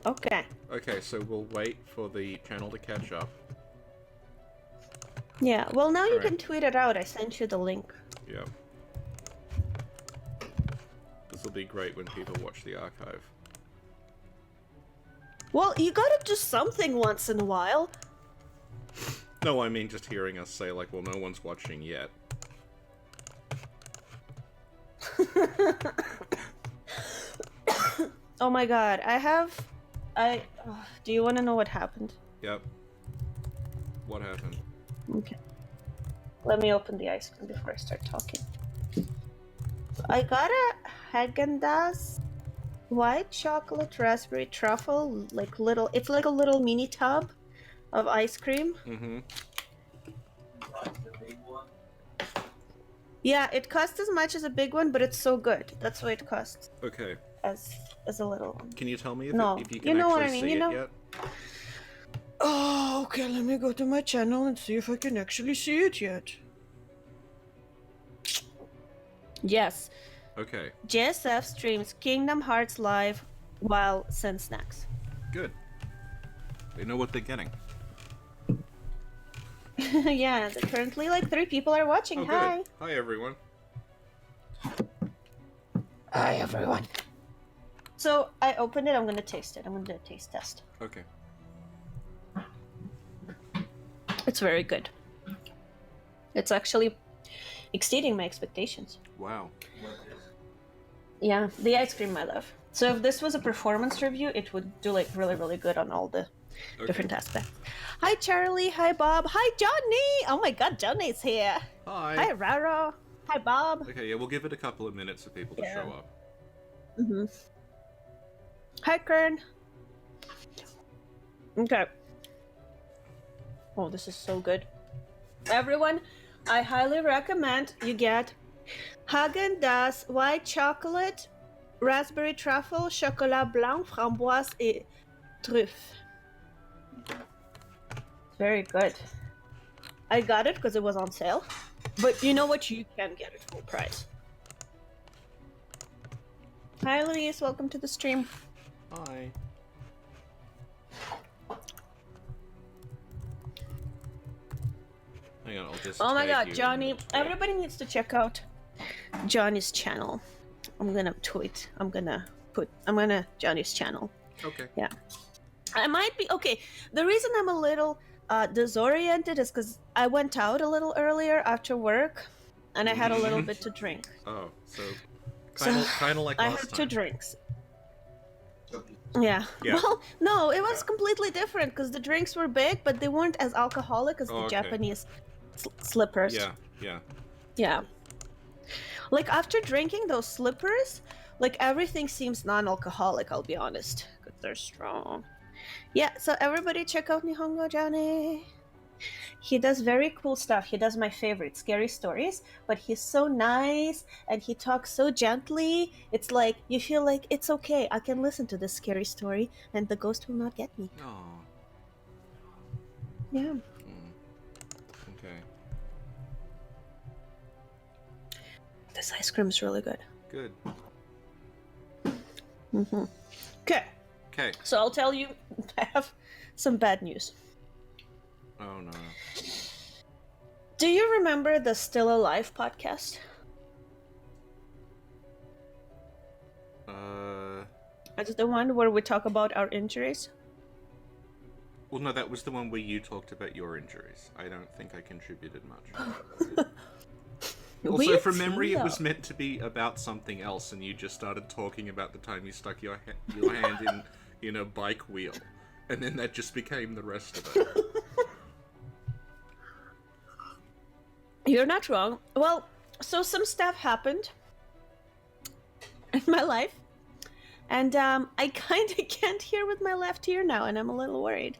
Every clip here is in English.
Okay. Okay, so we'll wait for the channel to catch up. Yeah, well now you Alright. can tweet it out. I sent you the link. Yep. This will be great when people watch the archive. Well, you gotta do something once in a while. No, I mean just hearing us say, like, well, no one's watching yet. Oh my god, do you want to know what happened? Yep. What happened? Okay. Let me open the ice cream before I start talking. I got a Haagen-Dazs white chocolate raspberry truffle, it's like a little mini tub of ice cream. Mm-hmm. Yeah, it costs as much as a big one, but it's so good. That's why it costs Okay. as a little one. Can you tell me if, No, if you can you know actually what I mean, see you it know? yet? Oh, okay, let me go to my channel and see if I can actually see it yet. Yes. Okay. JSF streams Kingdom Hearts live while send snacks. Good. They know what they're getting. Yeah, currently like 3 people are watching. Oh, Hi. good. Hi, everyone. Hi, everyone. So I opened it. I'm gonna taste it. I'm gonna do a taste test. Okay. It's very good. It's actually exceeding my expectations. Wow. Yeah, the ice cream I love. So if this was a performance review, it would do like really, really good on all the different aspects. Hi, Charlie. Hi, Bob. Hi, Johnny. Oh my God, Johnny's here. Hi. Hi, Raro. Hi, Bob. Okay, yeah, we'll give it a couple of minutes for people to show up. Mm-hmm. Hi, Kern. Okay. Oh, this is so good. Everyone, I highly recommend you get Haagen-Dazs white chocolate, raspberry truffle, chocolat blanc, framboise et truffe. Very good. I got it because it was on sale. But you know what? You can get it full price. Hi, Louise. Welcome to the stream. Hi. Hang on, I'll just. Oh my God, you Johnny! in the Everybody needs to check out Johnny's channel. I'm gonna tweet. I'm gonna Johnny's channel. Okay. Yeah. I might be okay. The reason I'm a little disoriented is because I went out a little earlier after work, and I had a little bit to drink. Oh, so kind of like I last had time. 2 drinks. Yeah. Well, no, it was completely different because the drinks were big, but they weren't as alcoholic as the Japanese slippers. Yeah. Like after drinking those slippers, like everything seems non-alcoholic. I'll be honest, because they're strong. Yeah. So everybody, check out Nihongo Johnny. He does very cool stuff. He does my favorite, scary stories, but he's so nice and he talks so gently. It's like you feel like it's okay. I can listen to this scary story and the ghost will not get me. Aww. Yeah. Okay. This ice cream is really good. Good. Mm-hmm. Okay. Okay. So I'll tell you, I have some bad news. Oh no. Do you remember the Still Alive podcast? It's the one where we talk about our injuries. Well, no, that was the one where you talked about your injuries. I don't think I contributed much. Also, from memory, it was meant to be about something else, and you just started talking about the time you stuck your hand in a bike wheel, and then that just became the rest of it. You're not wrong. Well, so some stuff happened in my life, and I kind of can't hear with my left ear now, and I'm a little worried.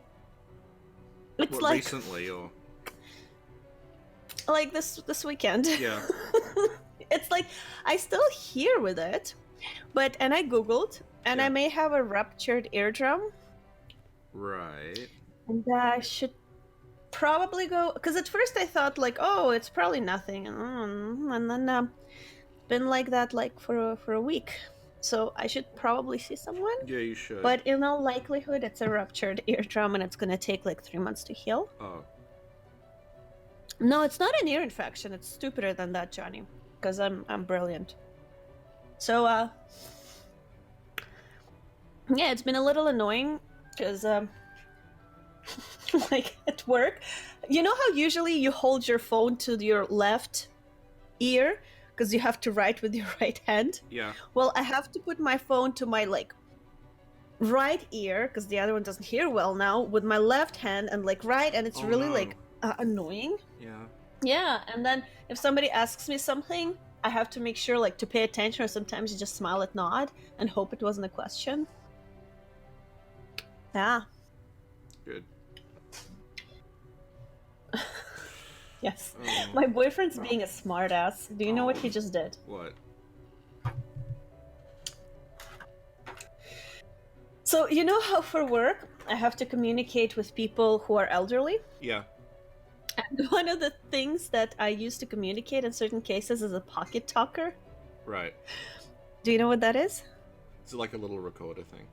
It's what, like recently, or like this weekend. Yeah. It's like I still hear with it, and I googled, and I may have a ruptured eardrum. Right. And I should probably go, because at first I thought like, oh, it's probably nothing, and then been like that like for a week. So I should probably see someone. Yeah, you should. But in all likelihood, it's a ruptured eardrum, and it's gonna take like 3 months to heal. Oh. No, it's not an ear infection. It's stupider than that, Johnny. Because I'm brilliant. So yeah, it's been a little annoying because like at work, you know how usually you hold your phone to your left ear because you have to write with your right hand? Yeah. Well, I have to put my phone to my like right ear because the other one doesn't hear well now with my left hand and like right, and it's really like annoying. Yeah. Yeah, and then if somebody asks me something, I have to make sure like to pay attention, or sometimes you just smile and nod and hope it wasn't a question. Yeah. Good. Yes. My boyfriend's being a smartass. Do you know what he just did? What? So, you know how for work, I have to communicate with people who are elderly? Yeah. And one of the things that I use to communicate in certain cases is a pocket talker. Right. Do you know what that is? It's like a little recorder thing.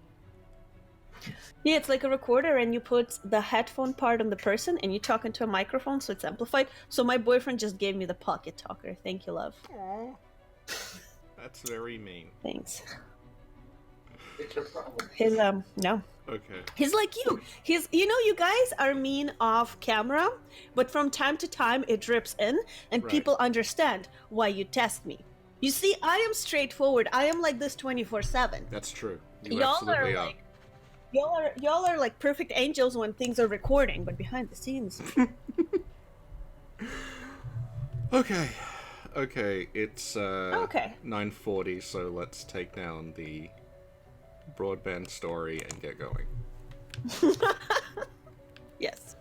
Yeah, it's like a recorder, and you put the headphone part on the person, and you talk into a microphone, so it's amplified. So my boyfriend just gave me the pocket talker. Thank you, love. Aww. That's very mean. Thanks. It's your problem. His no. Okay. He's like you. You know, you guys are mean off camera, but from time to time it drips in, and people understand why you test me. You see, I am straightforward. I am like this 24/7. That's true. You Y'all absolutely are like, y'all are like perfect angels when things are recording, but behind the scenes. Okay. It's 9:40, so let's take down the broadband story and get going. Yes.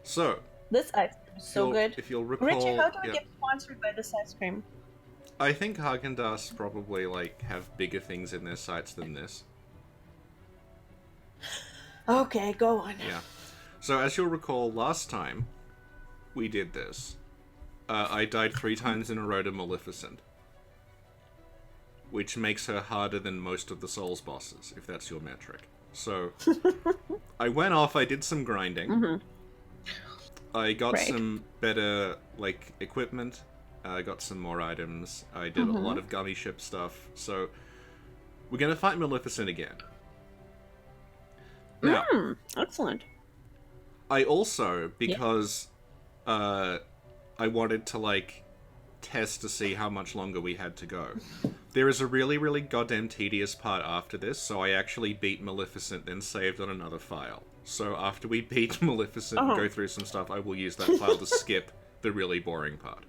So this ice cream is so good. If you'll recall, Richie, how do I get sponsored by this ice cream? I think Haagen-Dazs probably like have bigger things in their sights than this. Okay, go on. Yeah. So as you'll recall, last time we did this, I died 3 times in a row to Maleficent, which makes her harder than most of the Souls bosses, if that's your metric. So I went off, I did some grinding. Mm-hmm. I got some better like equipment. I got some more items. I did a lot of gummy ship stuff. So we're gonna fight Maleficent again. Now, excellent. I also, because I wanted to like test to see how much longer we had to go, there is a really, really goddamn tedious part after this, so I actually beat Maleficent, then saved on another file. So after we beat Maleficent and go through some stuff, I will use that file to skip the really boring part.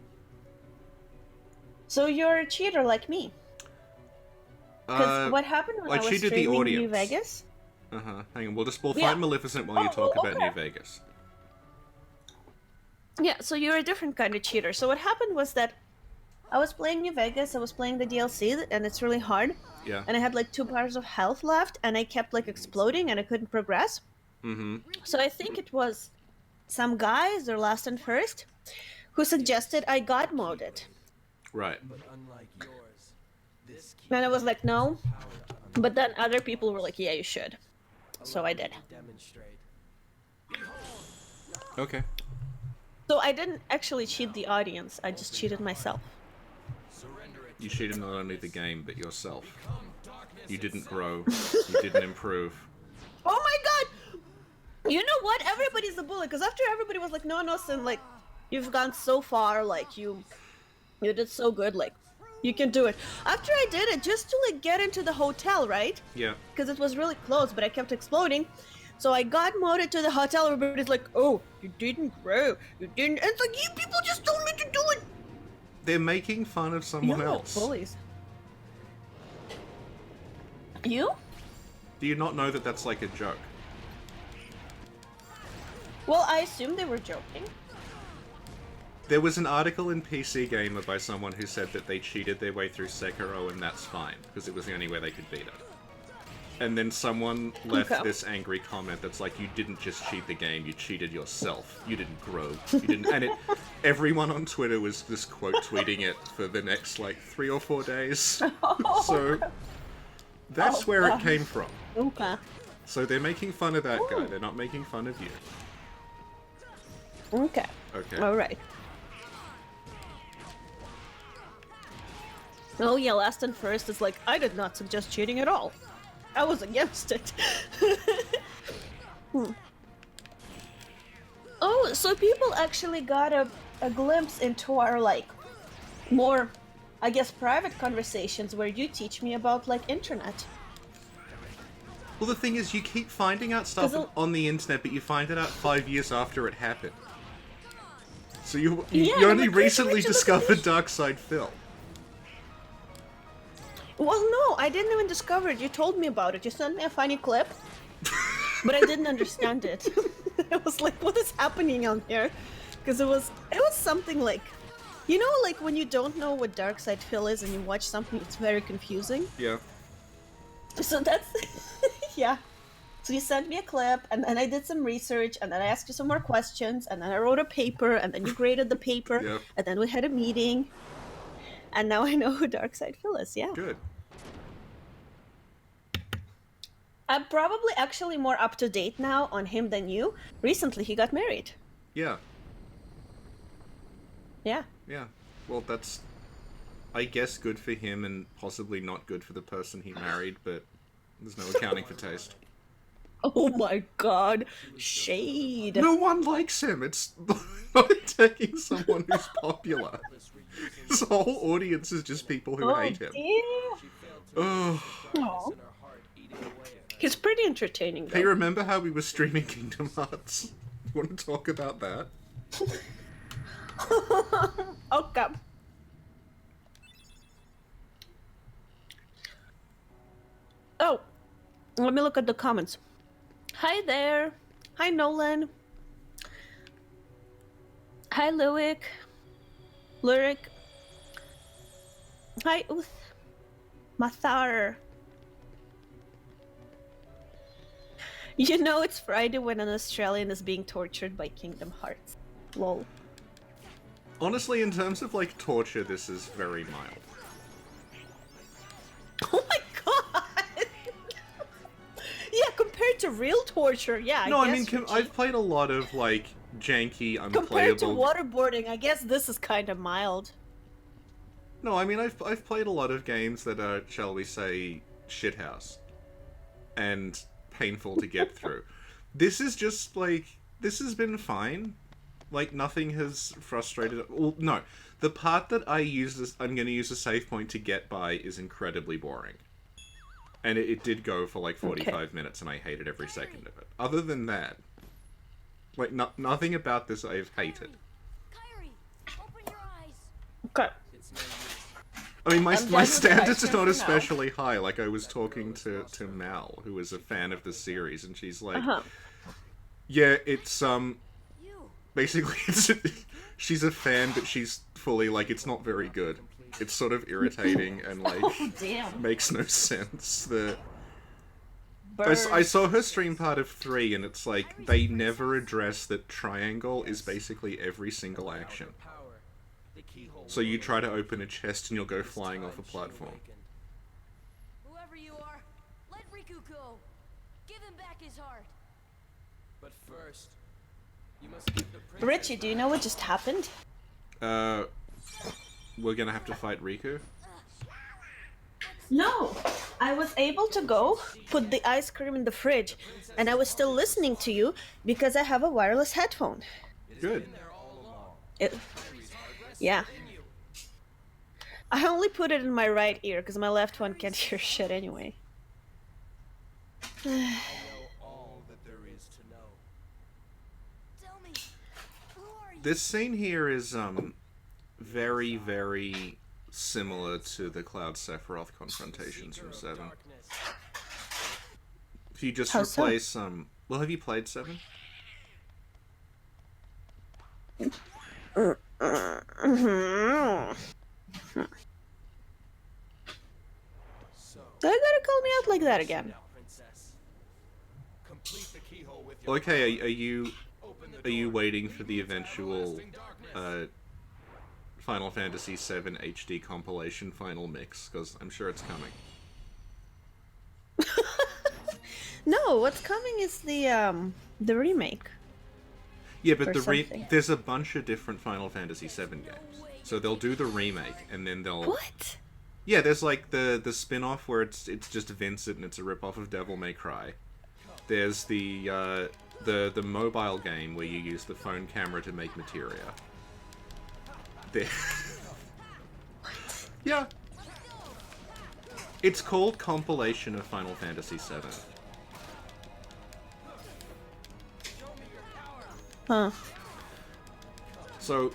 So you're a cheater like me. Because what happened when I was streaming New Vegas? Hang on, we'll find Maleficent while you talk about New Vegas. Yeah, so you're a different kind of cheater. So what happened was that I was playing New Vegas, I was playing the DLC, and it's really hard. Yeah. And I had like 2 bars of health left, and I kept like exploding, and I couldn't progress. So I think it was some guys, or last and first, who suggested I god mode it. Right. And I was like, no. But then other people were like, yeah, you should. So I did. Okay. So I didn't actually cheat the audience, I just cheated myself. You cheated not only the game, but yourself. You didn't grow. You didn't improve. Oh my god! You know what? Everybody's a bully, because after everybody was like, no, Sin, like, you've gone so far, like, you did so good, like, you can do it. After I did it, just to, like, get into the hotel, right? Yeah. Because it was really close, but I kept exploding. So I got modded to the hotel, everybody's like, oh, you didn't grow, you didn't... And it's like, you people just told me to do it! They're making fun of someone else. Bullies. You? Do you not know that that's like a joke? Well, I assumed they were joking. There was an article in PC Gamer by someone who said that they cheated their way through Sekiro and that's fine, because it was the only way they could beat it. And then someone left this angry comment that's like, you didn't just cheat the game, you cheated yourself. You didn't grow. You didn't... And everyone on Twitter was just quote tweeting it for the next, like, 3 or 4 days. So... That's where it came from. Okay. So they're making fun of that guy. They're not making fun of you. Okay. Okay. Alright. Oh yeah, last and first is like, I did not suggest cheating at all. I was against it. Oh, so people actually got a glimpse into our, like, more, I guess, private conversations where you teach me about, like, internet. Well, the thing is, you keep finding out stuff on the internet, but you find it out 5 years after it happened. So you only recently discovered Darkside Phil. Well, no, I didn't even discover it. You told me about it. You sent me a funny clip, but I didn't understand it. I was like, what is happening on here? Because it was something like, you know, like when you don't know what Darkside Phil is and you watch something, it's very confusing. Yeah. So that's, yeah. So you sent me a clip, and then I did some research, and then I asked you some more questions, and then I wrote a paper, and then you graded the paper, Yep. and then we had a meeting. And now I know who Darkside Phil is, yeah. Good. I'm probably actually more up to date now on him than you. Recently, he got married. Yeah. Yeah. Yeah. Well, that's, I guess, good for him and possibly not good for the person he married, but there's no accounting for taste. Oh my god. Shade. No one likes him. It's not attacking someone who's popular. His whole audience is just people who hate him. Oh. He's pretty entertaining, though. Hey, remember how we were streaming Kingdom Hearts? You want to talk about that? Okay. Oh, let me look at the comments. Hi there. Hi, Nolan. Hi, Lyric. Hi, Uth. Mathar. You know it's Friday when an Australian is being tortured by Kingdom Hearts. Lol. Honestly, in terms of, like, torture, this is very mild. Oh my god! Yeah, compared to real torture, yeah. No, I mean, I've played a lot of, like, janky, unplayable... Compared to waterboarding, I guess this is kind of mild. No, I mean, I've played a lot of games that are, shall we say, shithouse. And painful to get through. This is just, like, this has been fine. Like, nothing has frustrated... Well, no. The part that I'm going to use a save point to get by is incredibly boring. And it did go for, like, 45 minutes, and I hated every second of it. Other than that, like, nothing about this I've hated. Okay. I mean, my standards are not especially high. Like, I was talking to Mal, who is a fan of the series, and she's like, yeah, it's, basically, she's a fan, but she's fully, like, it's not very good. It's sort of irritating and, like, makes no sense. I saw her stream part of 3, and it's like, they never address that triangle is basically every single action. So you try to open a chest and you'll go flying off a platform. Whoever you are, let Riku go. Give him back his heart. But first, you must give the Richie, do you know what just happened? We're gonna have to fight Riku? No, I was able to go put the ice cream in the fridge, and I was still listening to you because I have a wireless headphone. Good. Yeah. I only put it in my right ear because my left one can't hear shit anyway. This scene here is very, very similar to the Cloud Sephiroth confrontations from 7. If you just replace well, have you played 7? They're gonna call me out like that again. Okay, are you waiting for the eventual Final Fantasy VII HD compilation final mix? Because I'm sure it's coming. No, what's coming is the remake. Yeah, but there's a bunch of different Final Fantasy VII games. So they'll do the remake, and then they'll... What? Yeah, there's like the spin-off where it's just Vincent and it's a rip-off of Devil May Cry. There's the mobile game where you use the phone camera to make materia. There... Yeah. It's called Compilation of Final Fantasy VII. Huh. So,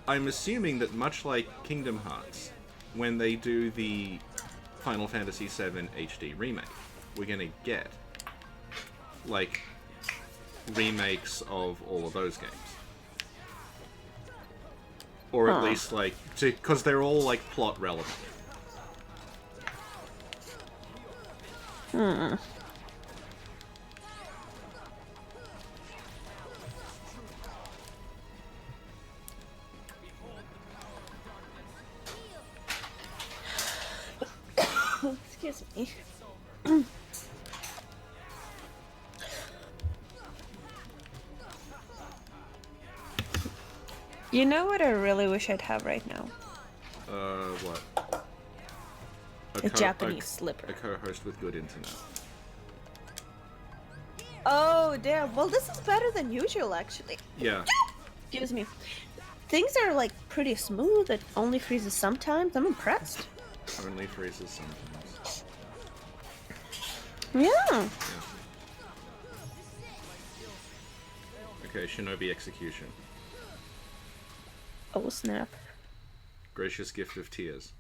I'm assuming that much like Kingdom Hearts, when they do the Final Fantasy VII HD remake, we're gonna get, like, remakes of all of those games. Or at least, like, because they're all, like, plot relevant. Hmm. Excuse me. You know what I really wish I'd have right now? What? A Japanese slipper. A co-host with good internet. Oh, damn. Well, this is better than usual, actually. Yeah. Excuse me. Things are, like, pretty smooth. It only freezes sometimes. I'm impressed. Only freezes sometimes. Yeah. Okay, Shinobi Execution. Oh, snap. Gracious gift of tears.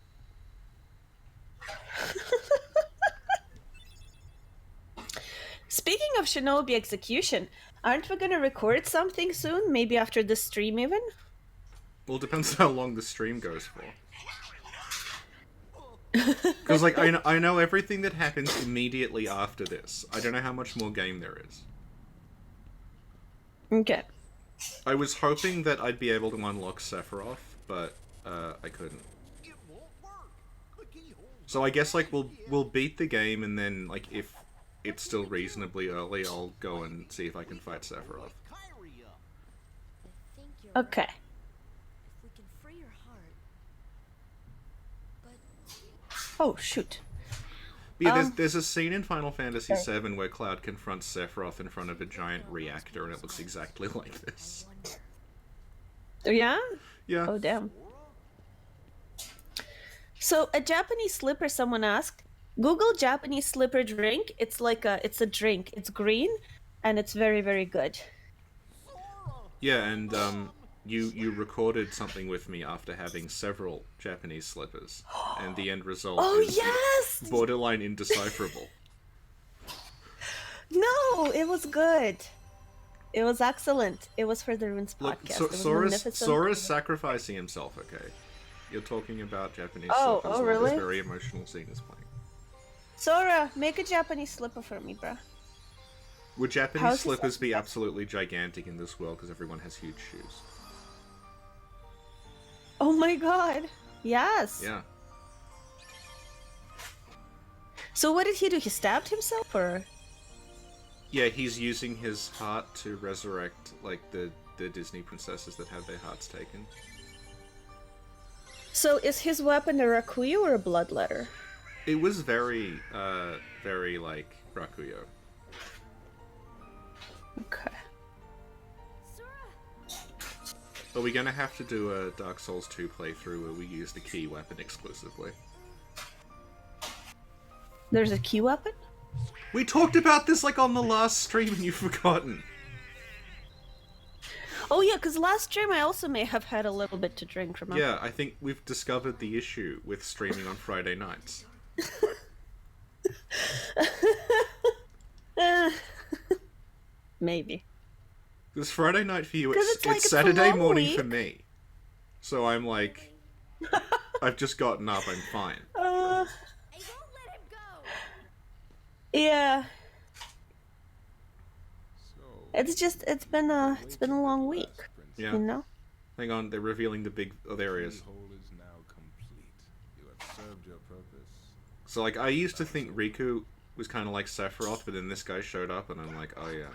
Speaking of Shinobi Execution, aren't we gonna record something soon? Maybe after the stream, even? Well, it depends how long the stream goes for. Because, like, I know everything that happens immediately after this. I don't know how much more game there is. Okay. I was hoping that I'd be able to unlock Sephiroth, but I couldn't. So I guess, like, we'll beat the game, and then, like, if it's still reasonably early, I'll go and see if I can fight Sephiroth. Okay. If we can free your heart. But Oh, shoot. But yeah, there's a scene in Final Fantasy VII where Cloud confronts Sephiroth in front of a giant reactor, and it looks exactly like this. Yeah? Yeah. Oh, damn. So, a Japanese slipper, someone asked. Google Japanese slipper drink. It's like it's a drink. It's green, and it's very, very good. Yeah, and you recorded something with me after having several Japanese slippers, and the end result is yes! borderline indecipherable. No, it was good. It was excellent. It was for the Runes podcast. Look, Sora's sacrificing himself, okay? You're talking about Japanese slippers while really? this very emotional scene is playing. Sora, make a Japanese slipper for me, bruh. Would Japanese slippers be absolutely gigantic in this world because everyone has huge shoes? Oh my god. Yes. Yeah. So what did he do? He stabbed himself, or? Yeah, he's using his heart to resurrect, like, the Disney princesses that have their hearts taken. So is his weapon a Rakuyo or a bloodletter? It was very, very, like, Rakuyo. Okay. Are we gonna have to do a Dark Souls 2 playthrough where we use the key weapon exclusively? There's a key weapon? We talked about this, like, on the last stream and you've forgotten. Oh yeah, because last stream I also may have had a little bit to drink, remember? Yeah, I think we've discovered the issue with streaming on Friday nights. Maybe. Because Friday night for you, it's like, it's Saturday morning week. for me. So I'm like, I've just gotten up, I'm fine. hey, don't let him go. Yeah. It's been a long week. Yeah. You know? Hang on, they're revealing the big... Oh, there he is. Is now complete. You have served your purpose. So, like, I used to think Riku was kind of like Sephiroth, but then this guy showed up, and I'm like, oh yeah.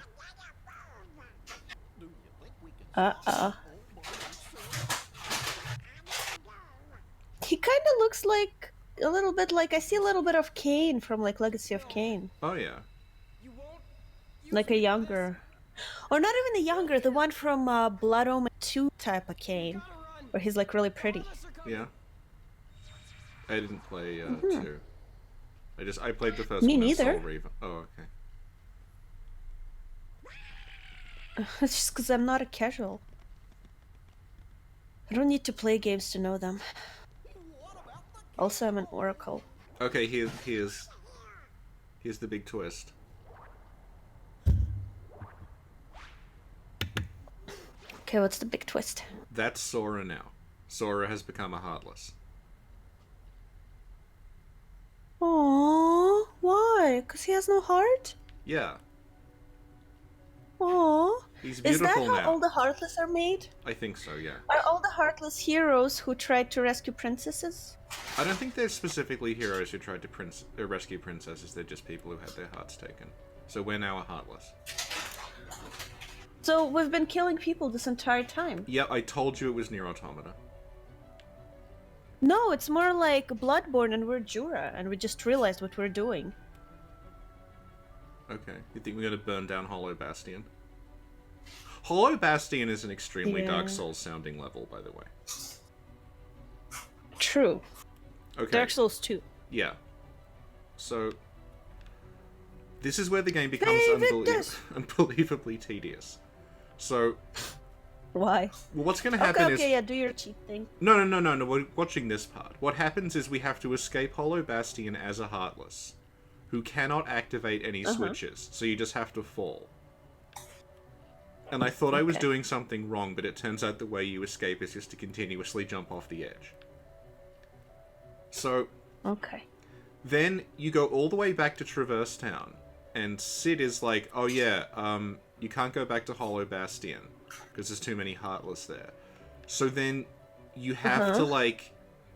He kind of looks like a little bit like I see a little bit of Kain from like Legacy of Kain. Oh yeah. Like a younger, or not even a younger, the one from Blood Omen 2 type of Kain, where he's like really pretty. Yeah. I didn't play 2. I played the first Me one neither. as Soul Reaver. Oh, okay. It's just because I'm not a casual. I don't need to play games to know them. Also, I'm an oracle. Okay, here's the big twist. Okay, what's the big twist? That's Sora now. Sora has become a Heartless. Aww, why? Because he has no heart? Yeah. Aww. He's beautiful Is that how now. all the Heartless are made? I think so, yeah. Are all the Heartless heroes who tried to rescue princesses? I don't think they're specifically heroes who tried to rescue princesses, they're just people who had their hearts taken. So we're now a Heartless. So we've been killing people this entire time? Yeah, I told you it was Nier Automata. No, it's more like Bloodborne and we're Jura, and we just realized what we're doing. Okay, you think we're gonna burn down Hollow Bastion? Hollow Bastion is an extremely Dark Souls sounding level, by the way. True. Okay. Dark Souls 2. Yeah. So, this is where the game becomes unbelievably tedious. So... Why? Well, what's gonna happen is... Okay, yeah, do your cheat thing. No, we're watching this part. What happens is we have to escape Hollow Bastion as a Heartless, who cannot activate any switches, so you just have to fall. And I thought I was doing something wrong, but it turns out the way you escape is just to continuously jump off the edge. So... Okay. Then you go all the way back to Traverse Town, and Sid is like, oh yeah, you can't go back to Hollow Bastion, because there's too many Heartless there. So then you have to, like...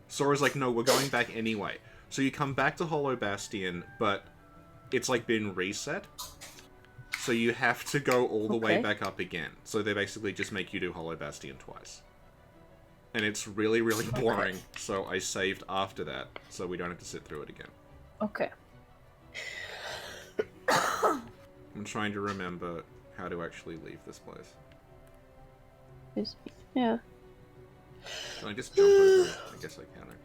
Sora's like, no, we're going back anyway. So you come back to Hollow Bastion, but it's, like, been reset. So you have to go all the way back up again. So they basically just make you do Hollow Bastion twice. And it's really, really boring, so I saved after that, so we don't have to sit through it again. Okay. I'm trying to remember how to actually leave this place. Yeah. Can I just jump over it? I guess I can. Okay.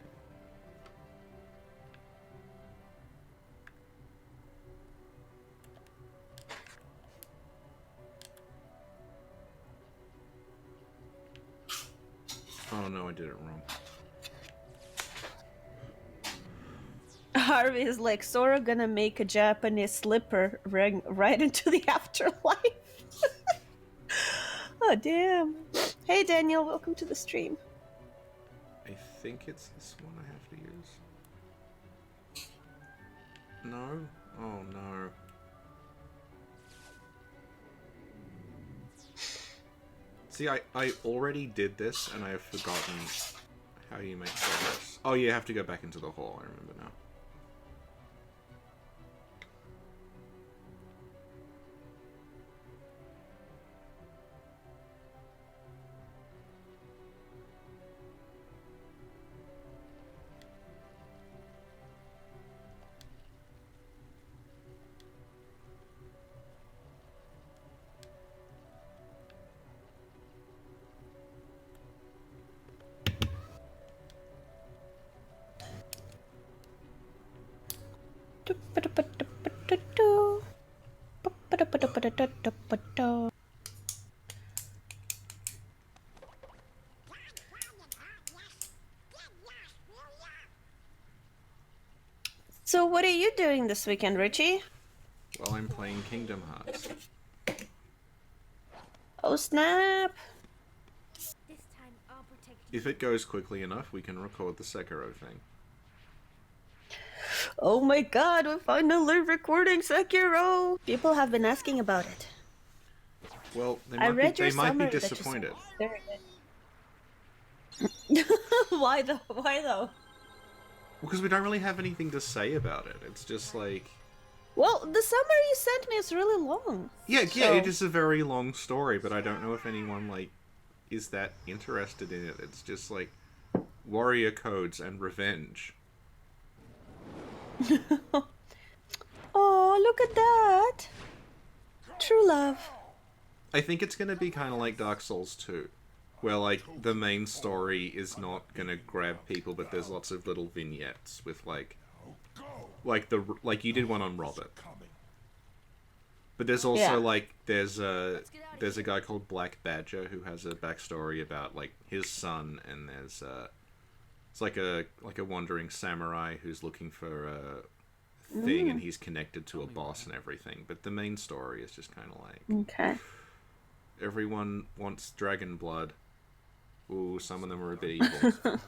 Oh no, I did it wrong. Harvey is like, Sora gonna make a Japanese slipper ring right into the afterlife. Oh, damn. Hey, Daniel, welcome to the stream. I think it's this one I have to use. No? Oh no. See, I already did this, and I have forgotten how you make progress. Oh, you have to go back into the hall, I remember now. So what are you doing this weekend, Richie? Well, I'm playing Kingdom Hearts. Oh, snap! This time I'll protect you. If it goes quickly enough, we can record the Sekiro thing. Oh my god, we're finally recording Sekiro! People have been asking about it. Well, they might be disappointed. Very good. Why though? Why though? Because we don't really have anything to say about it. It's just like... Well, the summary you sent me is really long. Yeah, it is a very long story, but I don't know if anyone, like, is that interested in it. It's just, like, warrior codes and revenge. Oh, look at that! True love. I think it's gonna be kind of like Dark Souls 2, where, like, the main story is not gonna grab people, but there's lots of little vignettes with, like you did one on Robert. But there's also, like, there's a guy called Black Badger who has a backstory about, like, his son, and there's it's like a wandering samurai who's looking for a thing, and he's connected to a boss and everything. But the main story is just kind of like, okay, everyone wants dragon blood. Ooh, some of them are a bit evil.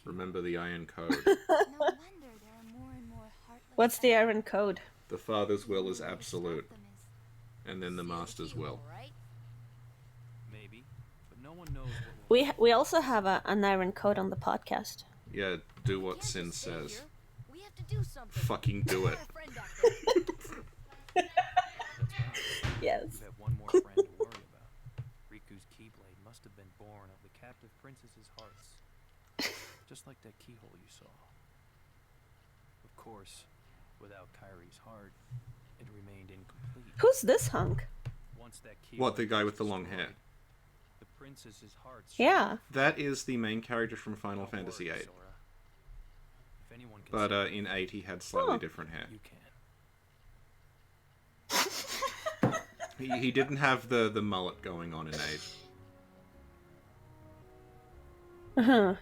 Remember the Iron Code. What's the Iron Code? The Father's will is absolute, and then the Master's will. Maybe, but no one knows what We also have an Iron Code on the podcast. Yeah, do what Sin says. We have to do something. Fucking do it. Yes. You have one more friend to worry about. Riku's Keyblade must have been born of the captive princess's hearts. Just like that keyhole you saw. Of course, without Kyrie's heart, it remained incomplete. Who's this hunk? Once that What, the guy with the long hair? The princess's heart. Yeah. That is the main character from Final Fantasy VIII. But in 8 he had slightly different hair. You can. He didn't have the mullet going on in 8. Uh-huh.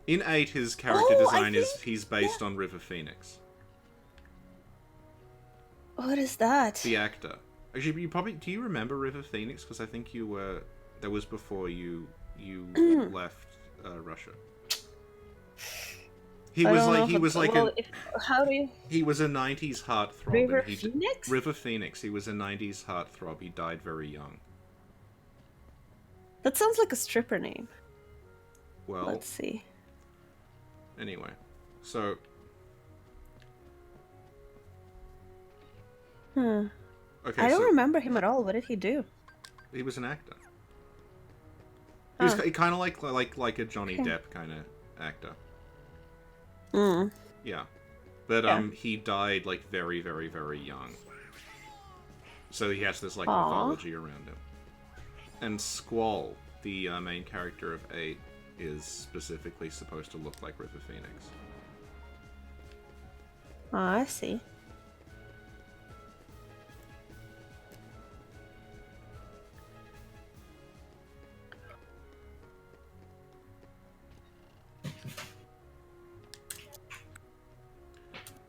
In 8, his character design he's based on River Phoenix. What is that? The actor. Actually, do you remember River Phoenix? Because I think you were... That was before you left Russia. He was a 90s heartthrob. River Phoenix? River Phoenix. He was a 90s heartthrob. He died very young. That sounds like a stripper name. Well, let's see. Anyway, so... Okay, I don't remember him at all. What did he do? He was an actor. He was kind of like a Johnny Depp kind of actor. Yeah. But he died, like, very, very, very young. So he has this, like, mythology around him. And Squall, the main character of 8, is specifically supposed to look like River Phoenix. Oh, I see.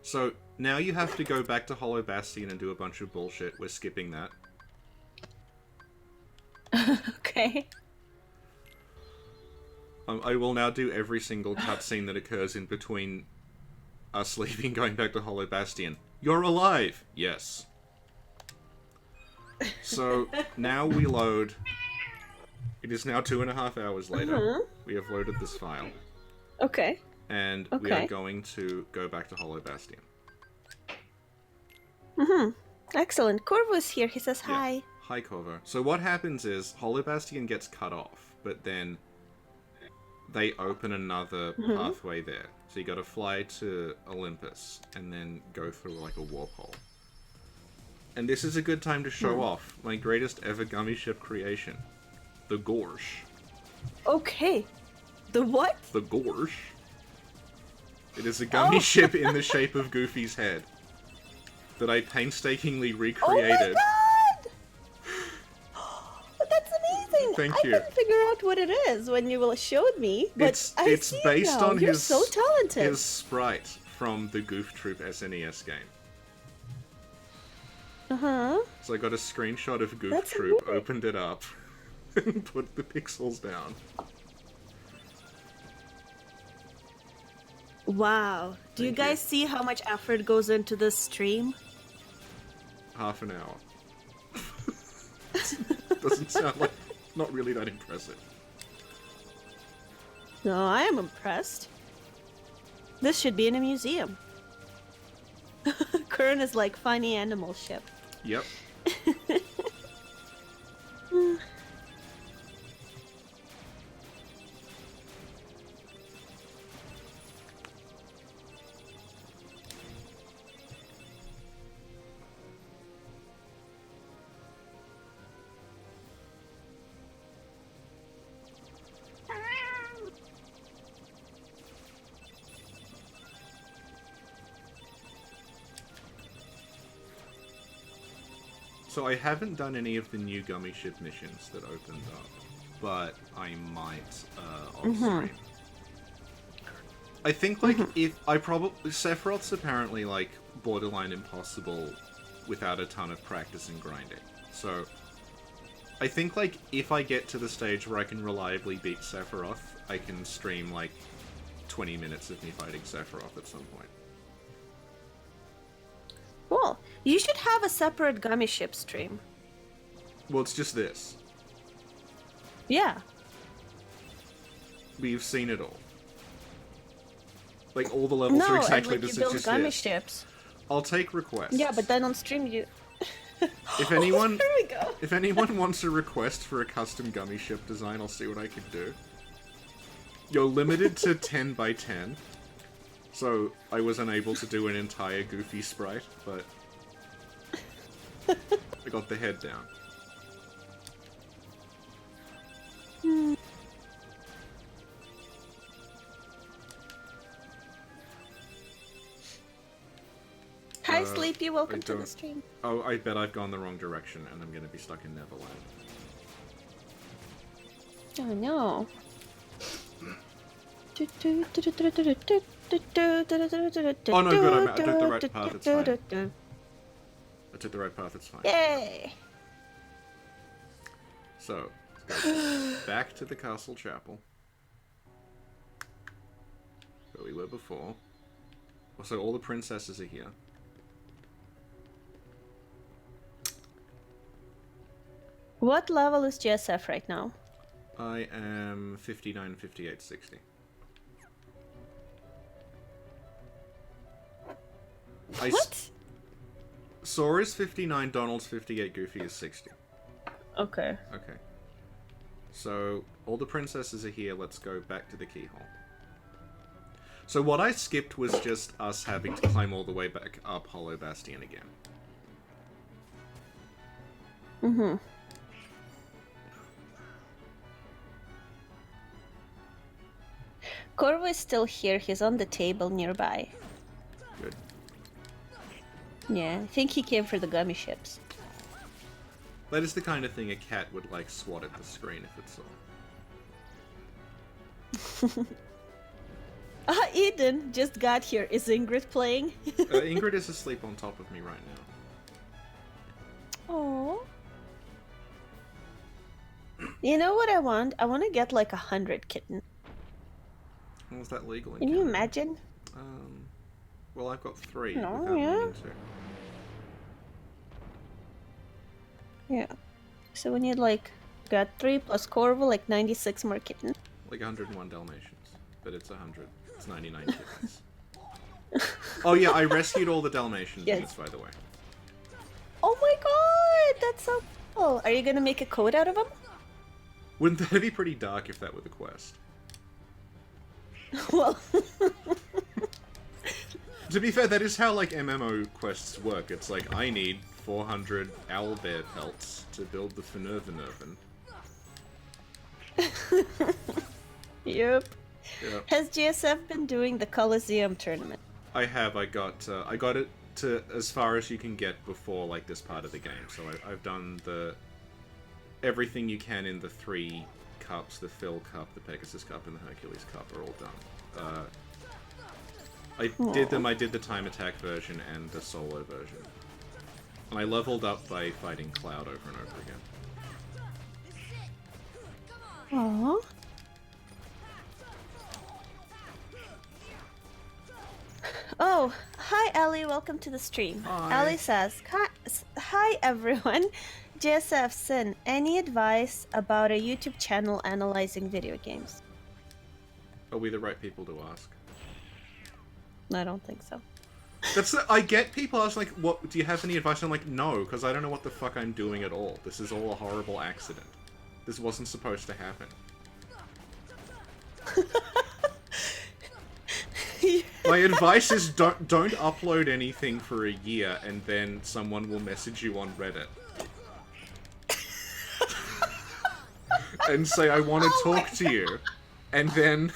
So, now you have to go back to Hollow Bastion and do a bunch of bullshit. We're skipping that. Okay. I will now do every single cutscene that occurs in between us leaving, going back to Hollow Bastion. You're alive! Yes. So, now we load... It is now 2.5 hours later. We have loaded this file. Okay. And we are going to go back to Hollow Bastion. Excellent. Corvo's here. He says hi. Yeah. Hi, Corvo. So what happens is, Hollow Bastion gets cut off, but then they open another pathway there. So you gotta fly to Olympus, and then go through, like, a warp hole. And this is a good time to show off my greatest ever gummy ship creation. The Gorsh. Okay. The what? The Gorsh. It is a gummy ship in the shape of Goofy's head that I painstakingly recreated. Oh my god! That's amazing! Thank you. I couldn't figure out what it is when you showed me, but it's based on You're so talented. his sprite from the Goof Troop SNES game. So I got a screenshot of Goof Troop, opened it up, and put the pixels down. Wow. Do you guys see how much effort goes into this stream? Half an hour. Doesn't sound like... Not really that impressive. No, I am impressed. This should be in a museum. Kern is like funny animal ship. Yep. So I haven't done any of the new gummy ship missions that opened up, but I might on stream. I think like Sephiroth's apparently like borderline impossible without a ton of practice and grinding. So I think like if I get to the stage where I can reliably beat Sephiroth, I can stream like 20 minutes of me fighting Sephiroth at some point. Cool. You should have a separate gummy ship stream. Well, it's just this. Yeah. We've seen it all. Like all the levels are exactly the this. same. It's just gummy this. ships. I'll take requests. Yeah, but then on stream you. If anyone, there we go. If anyone wants a request for a custom gummy ship design, I'll see what I can do. You're limited to 10 by 10. So, I was unable to do an entire Goofy sprite, but I got the head down. Hi, Sleepy. Welcome to the stream. Oh, I bet I've gone the wrong direction, and I'm gonna be stuck in Neverland. Oh, no. Oh no, good, I took the right path, it's fine. I took the right path, it's fine. Yay! So, let's go back to the castle chapel. Where we were before. So all the princesses are here. What level is JSF right now? I am 59, 58, 60. What? Sora's 59, Donald's 58, Goofy is 60. Okay. Okay. So, all the princesses are here, let's go back to the keyhole. So what I skipped was just us having to climb all the way back up Hollow Bastion again. Mm-hmm. Corvo is still here, he's on the table nearby. Good. Yeah, I think he came for the gummy ships. That is the kind of thing a cat would, like, swat at the screen if it saw. Eden just got here. Is Ingrid playing? Ingrid is asleep on top of me right now. Oh. You know what I want? I want to get like 100 kittens. Was that legal? Can you imagine? Well, I've got 3. No, without yeah. meaning to. Yeah. So we need like, got 3 plus Corvo, like 96 more kittens. Like 101 Dalmatians. But it's 100. It's 99 kittens. Oh yeah, I rescued all the Dalmatians in this, by the way. Oh my god! That's so cool! Are you gonna make a code out of them? Wouldn't that be pretty dark if that were the quest? Well... To be fair, that is how, like, MMO quests work. It's like, I need 400 owlbear pelts to build the Fenurvenerven. Yep. Yep. Has JSF been doing the Coliseum tournament? I have. I got it to as far as you can get before, like, this part of the game. So I've done everything you can in the 3 cups, the Phil Cup, the Pegasus Cup, and the Hercules Cup are all done. I did the time attack version and the solo version. And I leveled up by fighting Cloud over and over again. Aww. Oh, hi Ellie, welcome to the stream. Hi. Ellie says, hi everyone. JSF Sin, any advice about a YouTube channel analyzing video games? Are we the right people to ask? I don't think so. I get people ask, like, what, do you have any advice? I'm like, no, because I don't know what the fuck I'm doing at all. This is all a horrible accident. This wasn't supposed to happen. My advice is don't upload anything for a year and then someone will message you on Reddit. And say, I want to talk to you. And then...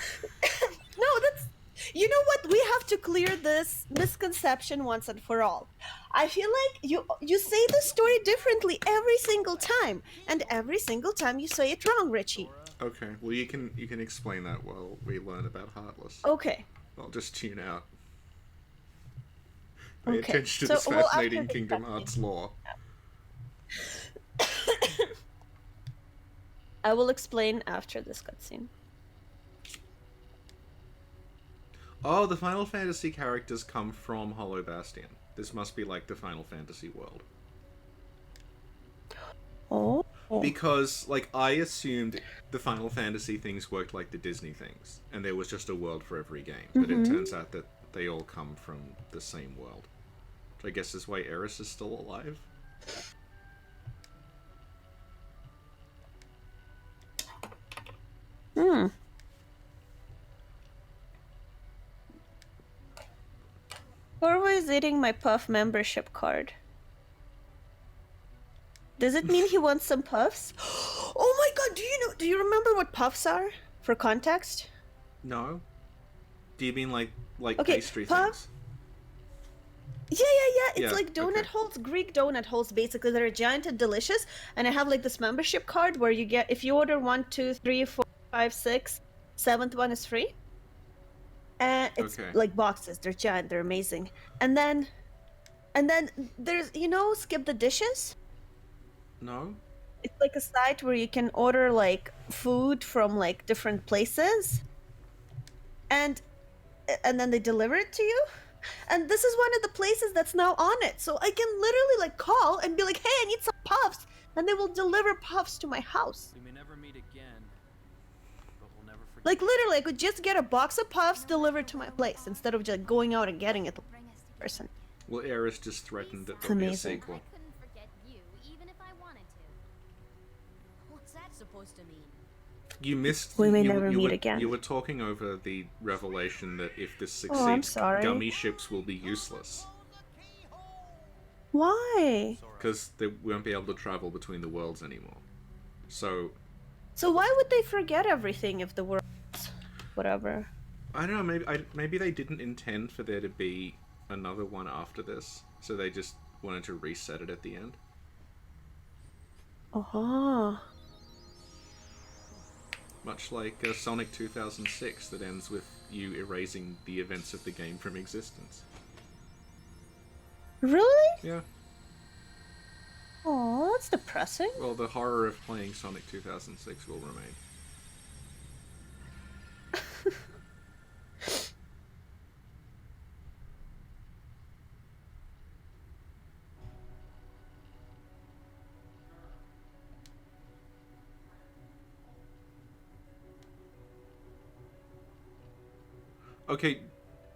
No, that's... You know what? We have to clear this misconception once and for all. I feel like you say the story differently every single time. And every single time you say it wrong, Richie. Okay, well you can explain that while we learn about Heartless. Okay. I'll just tune out. Pay Okay. attention to this fascinating Kingdom Hearts lore. I will explain after this cutscene. Oh, the Final Fantasy characters come from Hollow Bastion. This must be like the Final Fantasy world. Oh. Because, like, I assumed the Final Fantasy things worked like the Disney things, and there was just a world for every game. But it turns out that they all come from the same world. Which I guess is why Eris is still alive. Hmm. Corvo is eating my Puff membership card. Does it mean he wants some puffs? Oh my god, do you remember what puffs are? For context? No. Do you mean like okay, pastry things? Yeah. It's like donut holes, Greek donut holes, basically. They're giant and delicious. And I have like this membership card where you get, if you order 1, 2, 3, 4, 5, 6, 7th one is free. And it's like boxes. They're giant. They're amazing. And then there's, Skip the Dishes? No. It's like a site where you can order like food from like different places. And then they deliver it to you. And this is one of the places that's now on it. So I can literally like call and be like, hey, I need some puffs. And they will deliver puffs to my house. We may never meet again, but we'll never forget. Like literally, I could just get a box of puffs delivered to my place instead of just going out and getting it in person. Well, Eris just threatened that there'll be a sequel. I couldn't forget you, even if I wanted to. What's that supposed to mean? You missed. We may never meet again. You were talking over the revelation that if this succeeds, gummy ships will be useless. Why? Because they won't be able to travel between the worlds anymore. So why would they forget everything if the world, whatever? I don't know. Maybe they didn't intend for there to be another one after this, so they just wanted to reset it at the end. Oh. Much like Sonic 2006 that ends with you erasing the events of the game from existence. Really? Yeah. Oh, that's depressing. Well, the horror of playing Sonic 2006 will remain. Okay,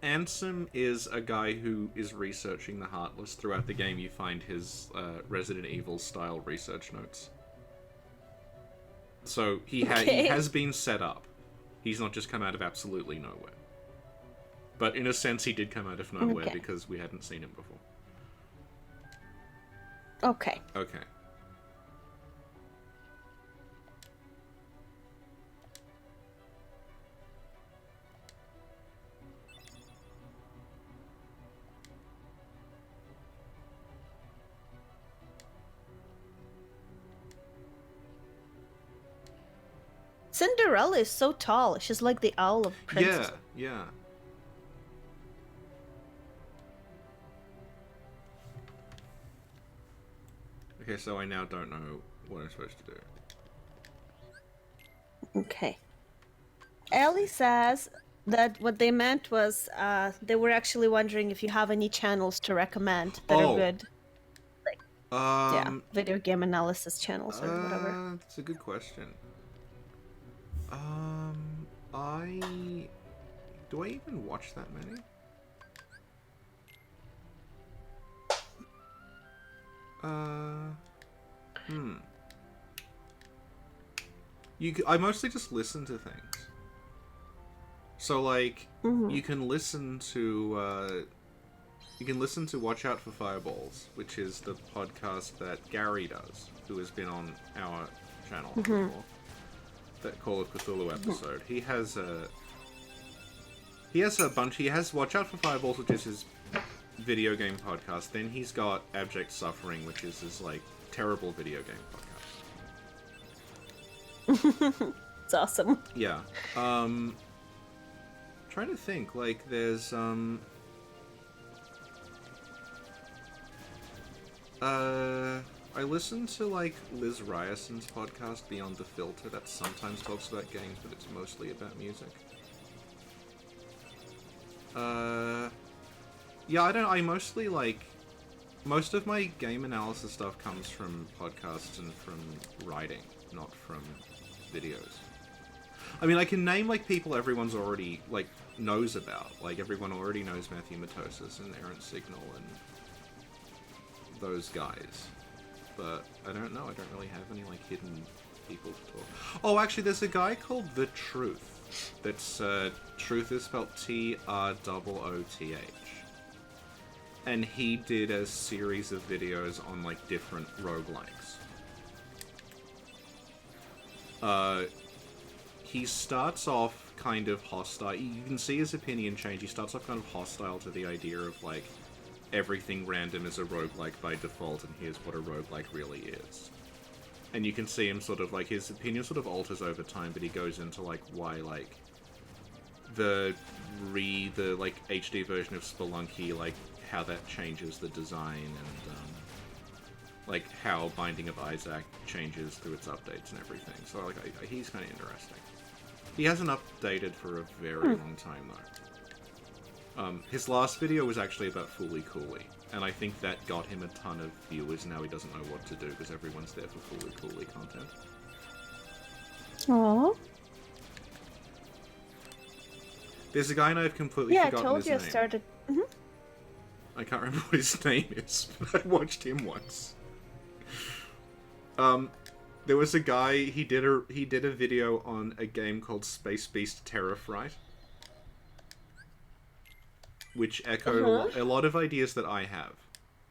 Ansem is a guy who is researching the Heartless. Throughout the game, you find his Resident Evil style research notes. So he has been set up. He's not just come out of absolutely nowhere. But in a sense, he did come out of nowhere because we hadn't seen him before. Okay. Okay. Cinderella is so tall. She's like the owl of princess. Yeah. Okay, so I now don't know what I'm supposed to do. Okay. Ellie says that what they meant was they were actually wondering if you have any channels to recommend that are good. Like, video game analysis channels or whatever. That's a good question. Do I even watch that many? I mostly just listen to things. So, like, you can listen to Watch Out for Fireballs, which is the podcast that Gary does, who has been on our channel before. That Call of Cthulhu episode. He has Watch Out for Fireballs, which is his video game podcast. Then he's got Abject Suffering, which is his, like, terrible video game podcast. It's awesome. Yeah. Trying to think, like, there's, I listen to, like, Liz Ryerson's podcast, Beyond the Filter, that sometimes talks about games, but it's mostly about music. Yeah, I mostly, like, most of my game analysis stuff comes from podcasts and from writing, not from videos. I mean, I can name, like, people everyone's already, like, knows about. Like, everyone already knows Matthew Matosis and Errant Signal and those guys. But I don't know, I don't really have any, like, hidden people to talk. Oh, actually, there's a guy called The Truth. That's, Truth is spelled Trooth. And he did a series of videos on, like, different roguelikes. He starts off kind of hostile. You can see his opinion change. He starts off kind of hostile to the idea of, like, everything random is a roguelike by default, and here's what a roguelike really is. And you can see him sort of, like, his opinion sort of alters over time, but he goes into, like, why, like, the like, HD version of Spelunky, like, how that changes the design, and, like, how Binding of Isaac changes through its updates and everything. So, like, he's kind of interesting. He hasn't updated for a very long time, though. His last video was actually about Fooly Cooley, and I think that got him a ton of viewers. Now he doesn't know what to do because everyone's there for Fooly Cooley content. Aww. There's a guy and I've completely forgotten his name. Yeah, I told you I started... I can't remember what his name is, but I watched him once. There was a guy, he did a video on a game called Space Beast Terror Fright, which echoed a lot of ideas that I have,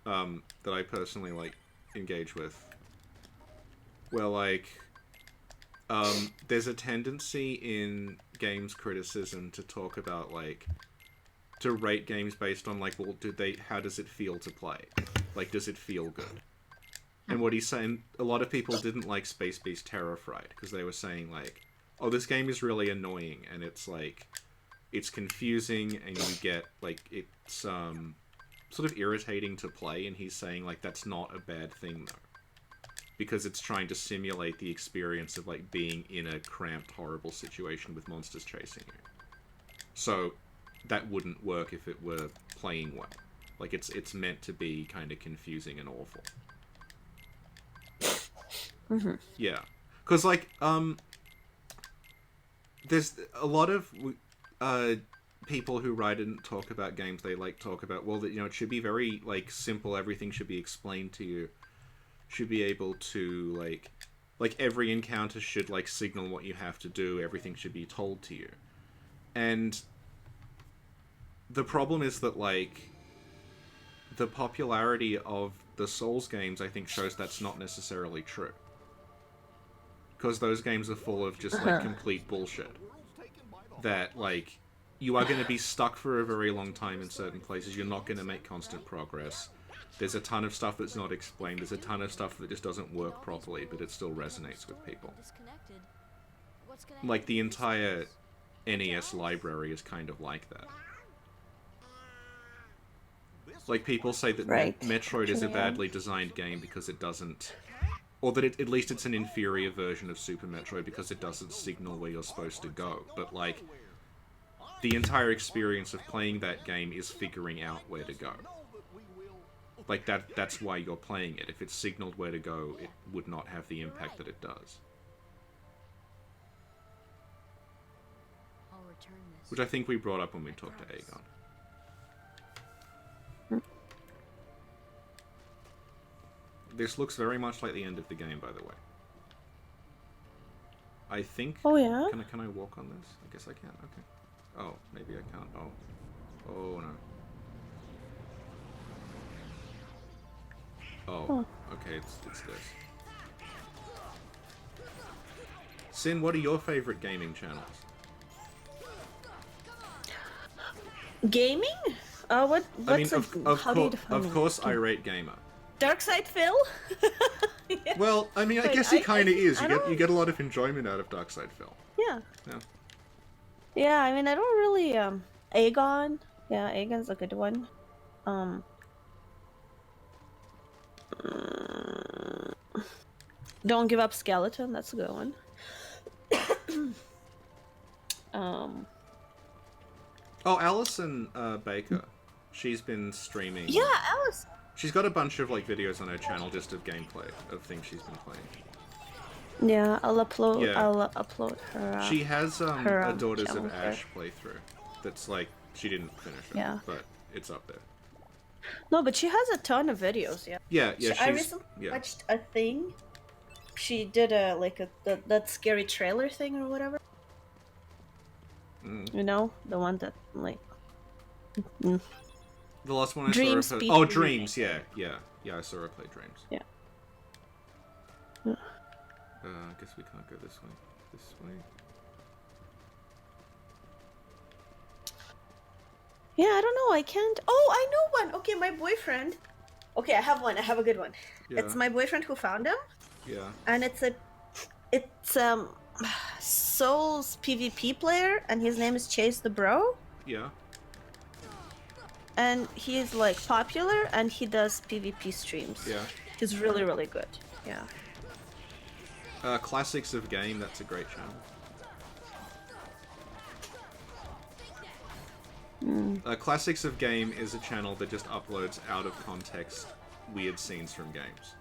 that I personally, like, engage with. Where, like, there's a tendency in games criticism to talk about, like, to rate games based on, like, well, how does it feel to play? Like, does it feel good? And what he's saying, a lot of people didn't like Space Beast Terror Fright, because they were saying, like, oh, this game is really annoying, and it's, like, it's confusing, and you get, like, it's, sort of irritating to play, and he's saying, like, that's not a bad thing, though. Because it's trying to simulate the experience of, like, being in a cramped, horrible situation with monsters chasing you. So, that wouldn't work if it were playing well. Like, it's meant to be kind of confusing and awful. Yeah. Because, like, there's a lot of people who write and talk about games, they, like, talk about, well, that, you know, it should be very, like, simple, everything should be explained to you. Should be able to, like, every encounter should, like, signal what you have to do, everything should be told to you. And the problem is that, like, the popularity of the Souls games, I think, shows that's not necessarily true. Because those games are full of just, like, complete bullshit. That, like, you are going to be stuck for a very long time in certain places, you're not going to make constant progress. There's a ton of stuff that's not explained, there's a ton of stuff that just doesn't work properly, but it still resonates with people. Like, the entire NES library is kind of like that. Like, people say that Metroid is a badly designed game because it doesn't... Or that at least it's an inferior version of Super Metroid because it doesn't signal where you're supposed to go. But, like, the entire experience of playing that game is figuring out where to go. Like, that's why you're playing it. If it signaled where to go, it would not have the impact that it does. Which I think we brought up when we talked to Aegon. This looks very much like the end of the game, by the way. I think... Oh, yeah? Can I walk on this? I guess I can. Okay. Oh, maybe I can't. Oh. Oh, no. Oh. Huh. Okay, it's this. Sin, what are your favorite gaming channels? Gaming? What's I mean, of course, it? Irate Gamer. Dark Side Phil? Yeah. Well, I mean, I guess he kind of is. You get a lot of enjoyment out of Dark Side Phil. Yeah. Yeah. Yeah, I mean, I don't really, Aegon. Yeah, Aegon's a good one. Don't Give Up Skeleton, that's a good one. Oh, Alison Baker. She's been streaming. Yeah, Alice. She's got a bunch of like videos on her channel just of gameplay of things she's been playing. Yeah, I'll upload her. She has a Daughters of Ash playthrough. That's like she didn't finish it. Yeah. But it's up there. No, but she has a ton of videos. Yeah. Yeah. I recently watched a thing. She did that scary trailer thing or whatever. You know, the one that like. The last one I Dreams saw her play. Oh, Dreams. Yeah. I saw her play Dreams. Yeah. I guess we can't go this way. This way. Yeah, I don't know. I can't. Oh, I know one. Okay, my boyfriend. Okay, I have one. I have a good one. Yeah. It's my boyfriend who found him. Yeah. And it's Soul's PvP player, and his name is Chase the Bro. Yeah. And he's like popular, and he does PvP streams. Yeah. He's really, really good. Yeah. Classics of Game, that's a great channel. Classics of Game is a channel that just uploads out of context weird scenes from games.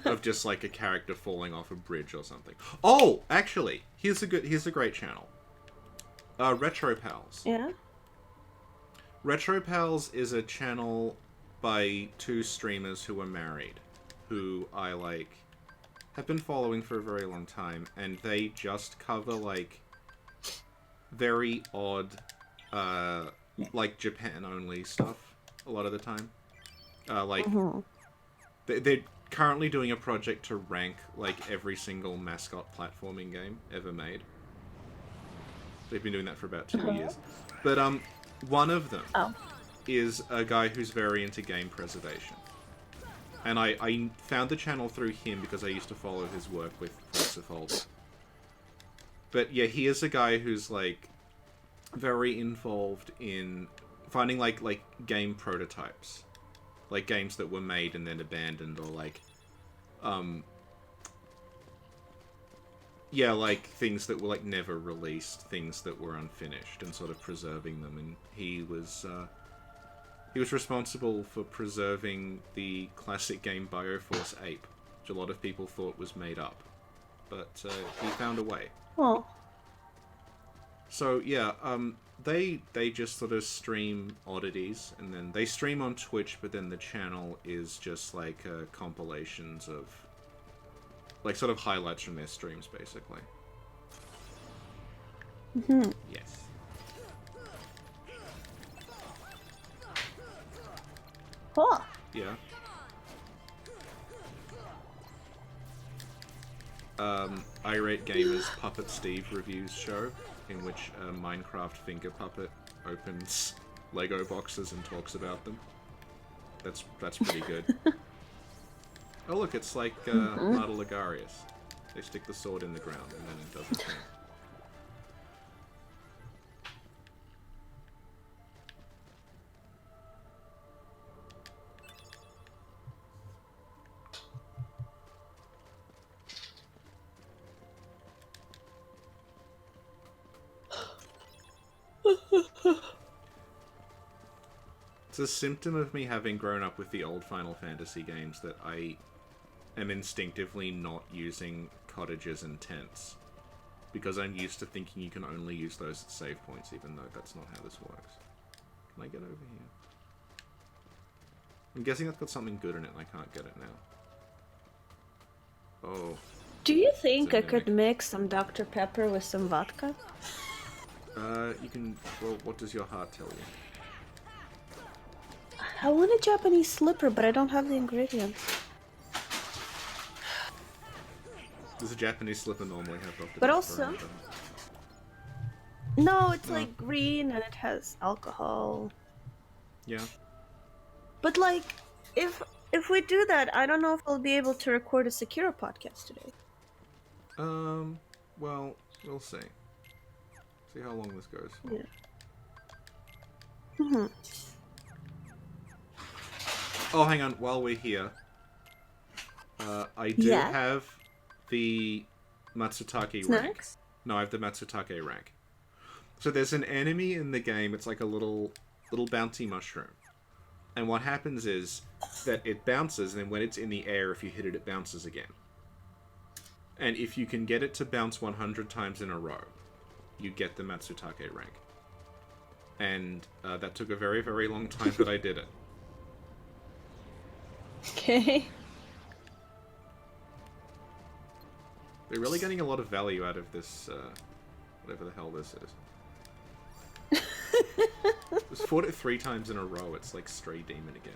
Of just like a character falling off a bridge or something. Oh, actually, here's a great channel. Retro Pals. Yeah. Retro Pals is a channel by two streamers who are married, who I like have been following for a very long time, and they just cover like very odd like Japan only stuff a lot of the time. They're currently doing a project to rank like every single mascot platforming game ever made. They've been doing that for about 2 years. But one of them is a guy who's very into game preservation. And I found the channel through him because I used to follow his work with Placeholder. But yeah, he is a guy who's like very involved in finding like game prototypes. Like games that were made and then abandoned, or like yeah, like things that were like never released, things that were unfinished, and sort of preserving them. And he was responsible for preserving the classic game Bioforce Ape, which a lot of people thought was made up, but he found a way. Oh. So yeah, they just sort of stream oddities, and then they stream on Twitch, but then the channel is just like compilations of like sort of highlights from their streams, basically. Yes. Cool. Yeah. Irate Gamer's Puppet Steve reviews show, in which a Minecraft finger puppet opens Lego boxes and talks about them. That's pretty good. Oh look, it's like Marta Ligarius. They stick the sword in the ground and then it doesn't turn. It's a symptom of me having grown up with the old Final Fantasy games that I am instinctively not using cottages and tents. Because I'm used to thinking you can only use those at save points, even though that's not how this works. Can I get over here? I'm guessing that's got something good in it and I can't get it now. Oh. Do you think I could mix some Dr. Pepper with some vodka? You can... Well, what does your heart tell you? I want a Japanese slipper, but I don't have the ingredients. Does a Japanese slipper normally have Dr. But Pepper also... No, it's like green and it has alcohol. Yeah. But like, if we do that, I don't know if I'll be able to record a Sekiro podcast today. Well, we'll see. See how long this goes for. Yeah. Mm-hmm. Oh, hang on. While we're here, I do have the Matsutake rank. No, I have the Matsutake rank. So there's an enemy in the game. It's like a little bouncy mushroom. And what happens is that it bounces, and then when it's in the air, if you hit it, it bounces again. And if you can get it to bounce 100 times in a row, you get the Matsutake rank. And that took a very, very long time, but I did it. Okay. They're really getting a lot of value out of this, whatever the hell this is. Just fought it 3 times in a row, it's like Stray Demon again.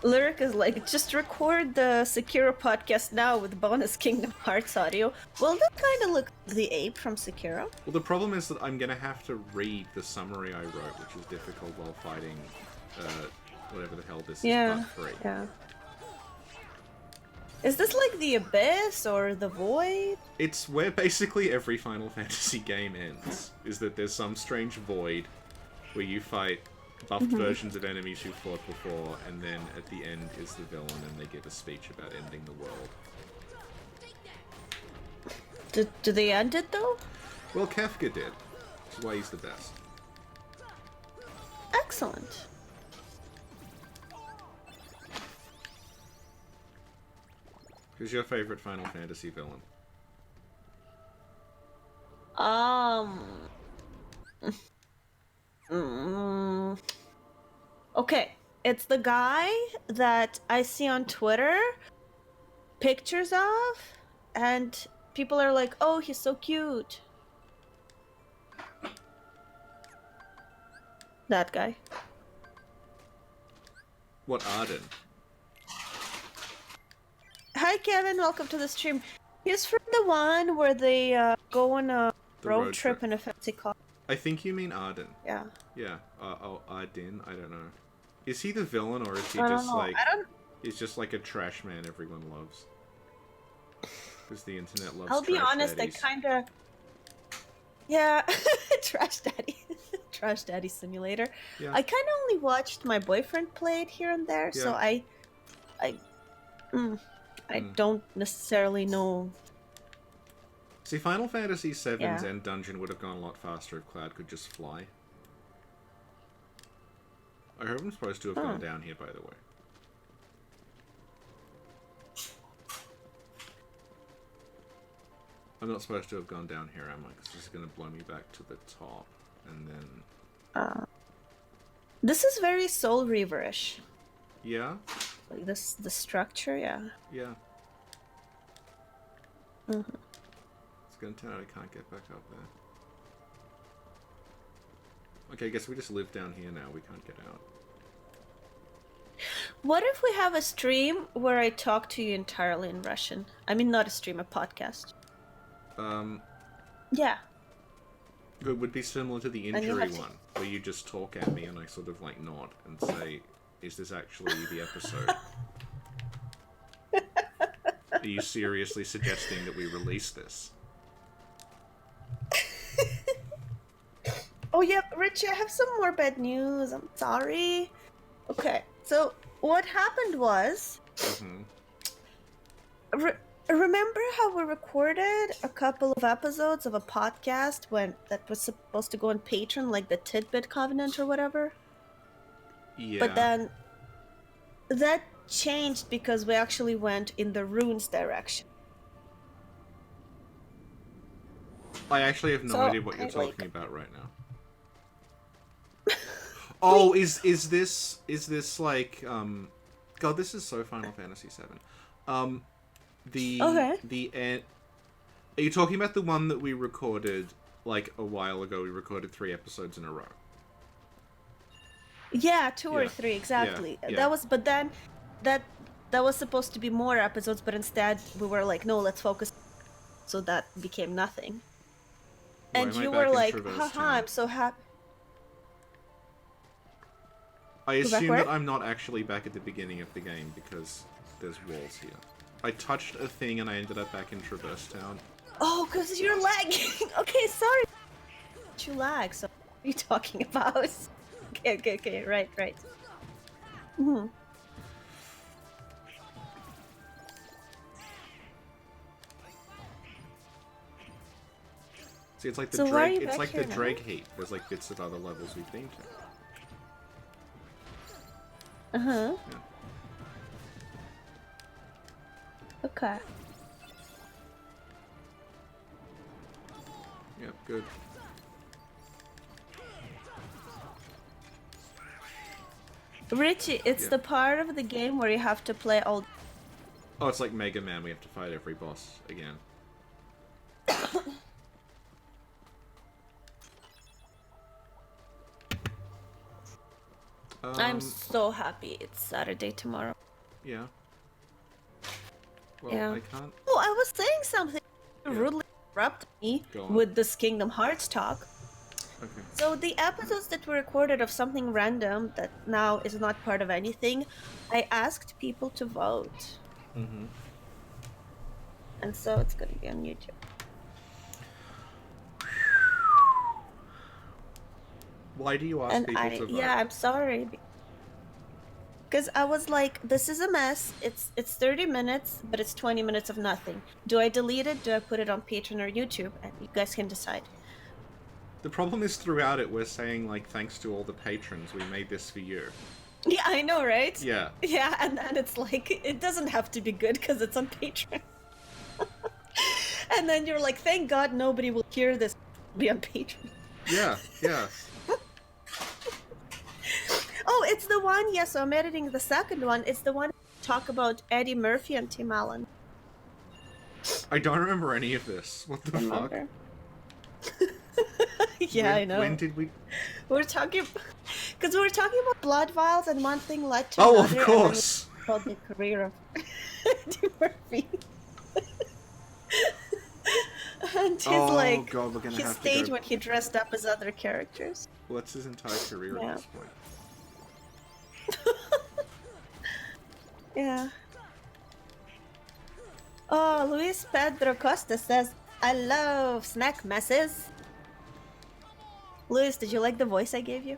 Lyric is like, just record the Sekiro podcast now with bonus Kingdom Hearts audio. Well, that kind of look like the ape from Sekiro. Well, the problem is that I'm gonna have to read the summary I wrote, which is difficult while fighting, whatever the hell this is, part 3. Yeah. Is this like the Abyss or the Void? It's where basically every Final Fantasy game ends, is that there's some strange void where you fight buffed versions of enemies you fought before, and then at the end is the villain and they give a speech about ending the world. Do they end it though? Well, Kefka did, which is why he's the best. Excellent. Who's your favorite Final Fantasy villain? Okay, it's the guy that I see on Twitter pictures of, and people are like, "Oh, he's so cute." That guy. What, Arden? Hi, Kevin. Welcome to the stream. He's from the one where they go on a road trip in a fancy car. I think you mean Arden. Yeah. Yeah. Arden. I don't know. Is he the villain, or is he just like? He's just like a trash man everyone loves. Because the internet loves. I'll be honest. Daddies. I kind of. Yeah, trash daddy, trash daddy simulator. Yeah. I kind of only watched my boyfriend play it here and there, so I don't necessarily know. See, Final Fantasy VII's end dungeon would have gone a lot faster if Cloud could just fly. I hope I'm supposed to have gone down here, by the way. I'm not supposed to have gone down here, am I? Because this is going to blow me back to the top, and then... This is very Soul Reaver-ish. Yeah? Like the structure, yeah. Yeah. Mm-hmm. It's going to turn out I can't get back up there. Okay, I guess we just live down here now. We can't get out. What if we have a stream where I talk to you entirely in Russian? I mean, not a stream, a podcast. Yeah. It would be similar to the injury one, where you just talk at me and I sort of like nod and say, is this actually the episode? Are you seriously suggesting that we release this? Oh yeah, Richie, I have some more bad news. I'm sorry. Okay, so what happened was... Remember how we recorded a couple of episodes of a podcast that was supposed to go on Patreon, like the Tidbit Covenant or whatever? Yeah. But then that changed because we actually went in the runes direction. I actually have no idea what you're talking about right now. Oh, is this like God, this is so Final Fantasy VII. Are you talking about the one that we recorded like a while ago? We recorded 3 episodes in a row. Yeah, 2 or 3 exactly. Yeah. That was, but then that was supposed to be more episodes, but instead we were like, no, let's focus. So that became nothing. Why and am I you back were in like, Traverse haha, Town? I'm so happy. I assume that I'm not actually back at the beginning of the game because there's walls here. I touched a thing and I ended up back in Traverse Town. Oh, because you're lagging. Okay, sorry. You lag, so what are you talking about? Okay, right. Mm-hmm. See, it's like the So Drake. It's like the now? Drake heat. There's like bits of other levels we've been to. Uh-huh. Yeah. Okay. Yep, good. Richie, it's the part of the game where you have to play all... Oh, it's like Mega Man. We have to fight every boss again. I'm so happy it's Saturday tomorrow. Yeah. Well, Yeah. I can't... Oh, I was saying something. You rudely interrupted me with this Kingdom Hearts talk. Okay. So the episodes that were recorded of something random that now is not part of anything, I asked people to vote. Mm-hmm. And so it's going to be on YouTube. Why do you ask people to vote? Yeah, I'm sorry. Because I was like, this is a mess. It's 30 minutes, but it's 20 minutes of nothing. Do I delete it? Do I put it on Patreon or YouTube? And you guys can decide. The problem is throughout it we're saying, like, thanks to all the patrons, we made this for you. Yeah, I know, right? Yeah. Yeah, and then it's like, it doesn't have to be good because it's on Patreon. And then you're like, thank God nobody will hear this. It'll be on Patreon. Yeah. Oh, it's the one, yeah, so I'm editing the second one. It's the one talk about Eddie Murphy and Tim Allen. I don't remember any of this. What the fuck? Yeah, I know. When did we... We're talking... Because we were talking about blood vials and one thing led to another. Oh, of course! About the career of Eddie Murphy. And his, God, we're gonna his have stage to go... when he dressed up as other characters. What's his entire career at this point? Yeah. Oh, Luis Pedro Costa says, I love snack messes. Luis, did you like the voice I gave you?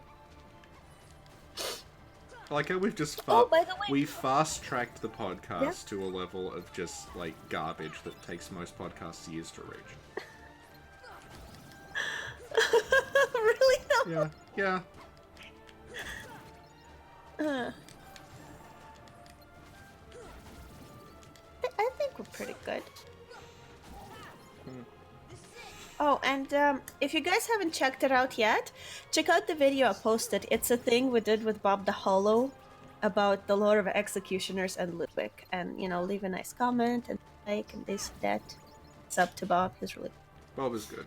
I like how we've just by the way, we fast-tracked the podcast to a level of just, like, garbage that takes most podcasts years to reach. Really? Yeah. I think we're pretty good. Oh, and if you guys haven't checked it out yet, check out the video I posted. It's a thing we did with Bob the Hollow about the lore of executioners and Ludwig. And, you know, leave a nice comment and like and this, that. It's up to Bob. He's really... Bob is good.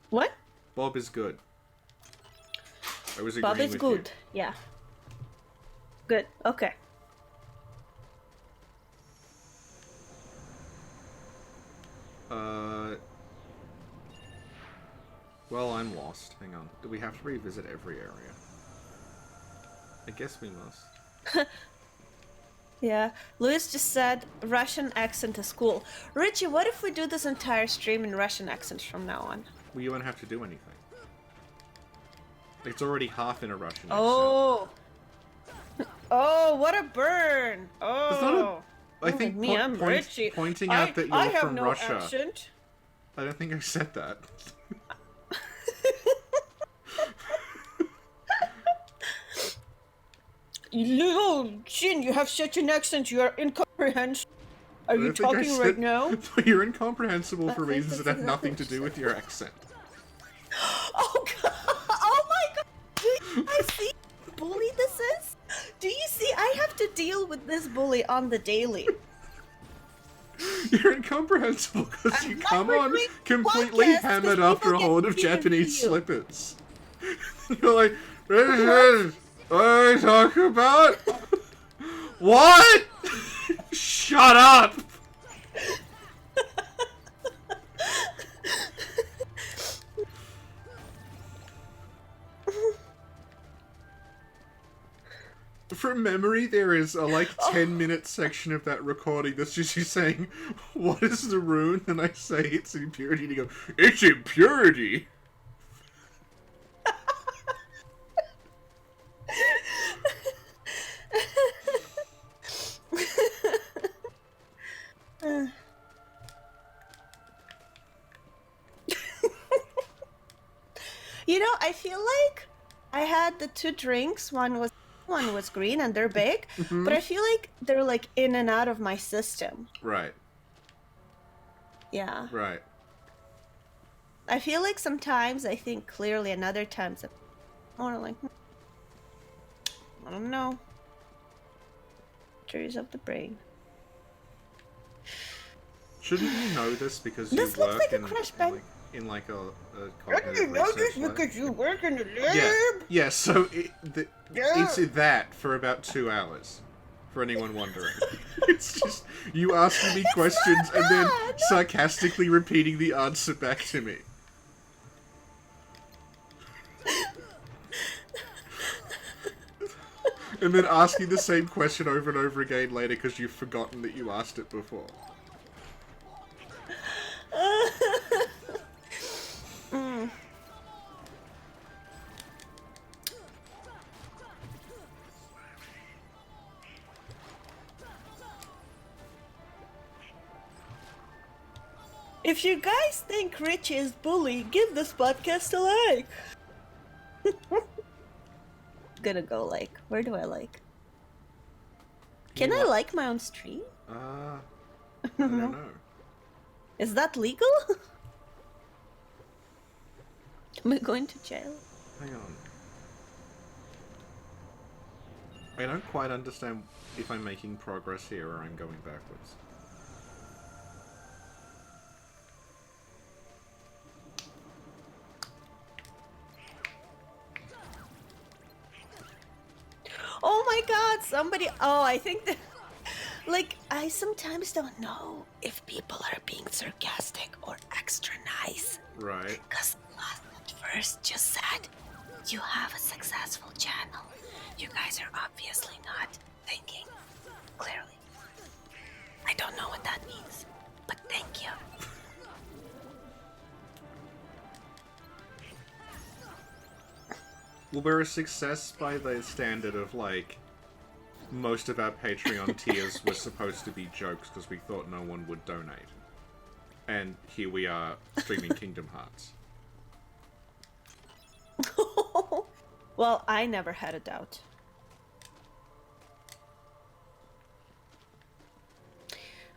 What? Bob is good. I was agreeing Bob is with good. You. Yeah. Good. Okay. Well, I'm lost. Hang on. Do we have to revisit every area? I guess we must. Yeah. Luis just said Russian accent is cool. Richie, what if we do this entire stream in Russian accents from now on? Well, you won't have to do anything. It's already half in a Russian accent. Oh, what a burn! Oh. I think me, I'm Richie. Pointing out that you're from Russia. Accent. I don't think I said that. Little Jin, you have such an accent, you are incomprehensible. Are you talking right now? You're incomprehensible for reasons that have nothing to do with your accent. Oh, God. with this bully on the daily. You're incomprehensible because you come on completely hammered after a horde of Japanese slippers. You're like, this is what I talk about? What? Shut up! From memory, there is a 10-minute section of that recording that's just you saying, "What is the rune?" And I say it's impurity, and you go, "It's impurity." You know, I feel like I had the 2 drinks. One was green and they're big, but I feel like they're like in and out of my system. Right. Yeah. Right. I feel like sometimes I think clearly, and other times I'm more like, I don't know. Injuries of the brain. Shouldn't you know this because you work like in a cognitive research lab? Because you work in the lab. Yeah. So it's that for about 2 hours. For anyone wondering, it's just you asking me questions and then sarcastically repeating the answer back to me. And then asking the same question over and over again later because you've forgotten that you asked it before. If you guys think Rich is bully, give this podcast a like. Gonna go like. Where do I like? Can I like my own stream? I don't know. Is that legal? Am I going to jail? Hang on. I don't quite understand if I'm making progress here or I'm going backwards. Oh my god, somebody... Oh, I think that... Like, I sometimes don't know if people are being sarcastic or extra nice. Right. Because last at first just said, you have a successful channel. You guys are obviously not thinking clearly. I don't know what that means, but thank you. Well, we're a success by the standard of, like, most of our Patreon tiers were supposed to be jokes because we thought no one would donate. And here we are, streaming Kingdom Hearts. Well, I never had a doubt.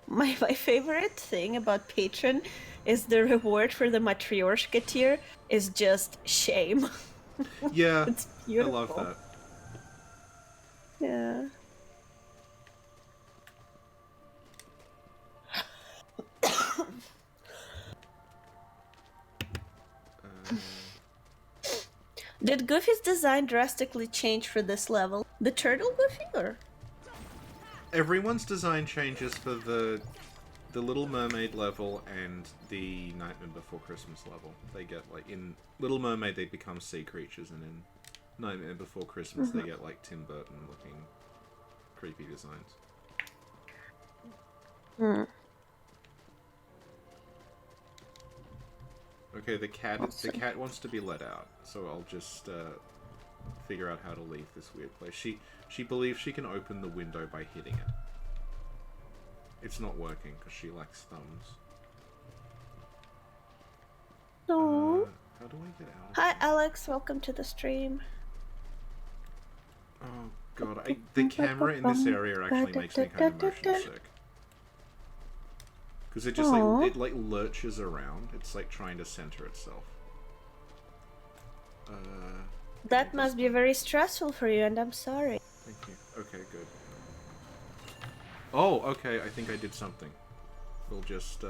My favorite thing about Patreon is the reward for the Matryoshka tier is just shame. Yeah, it's beautiful. I love that. Yeah. Did Goofy's design drastically change for this level? The turtle Goofy, or? Everyone's design changes for the Little Mermaid level and the Nightmare Before Christmas level. They get, like, in Little Mermaid they become sea creatures, and in Nightmare Before Christmas they get, like, Tim Burton looking creepy designs. Okay, the cat wants to be let out, so I'll just figure out how to leave this weird place. She believes she can open the window by hitting it. It's not working because she lacks thumbs. No. How do I get out? Hi, Alex. Welcome to the stream. Oh god, the camera in this area actually makes me kind of motion sick. Because it just like lurches around. It's like trying to center itself. That must be very stressful for you, and I'm sorry. Thank you. Okay, good. Oh, okay, I think I did something. We'll just,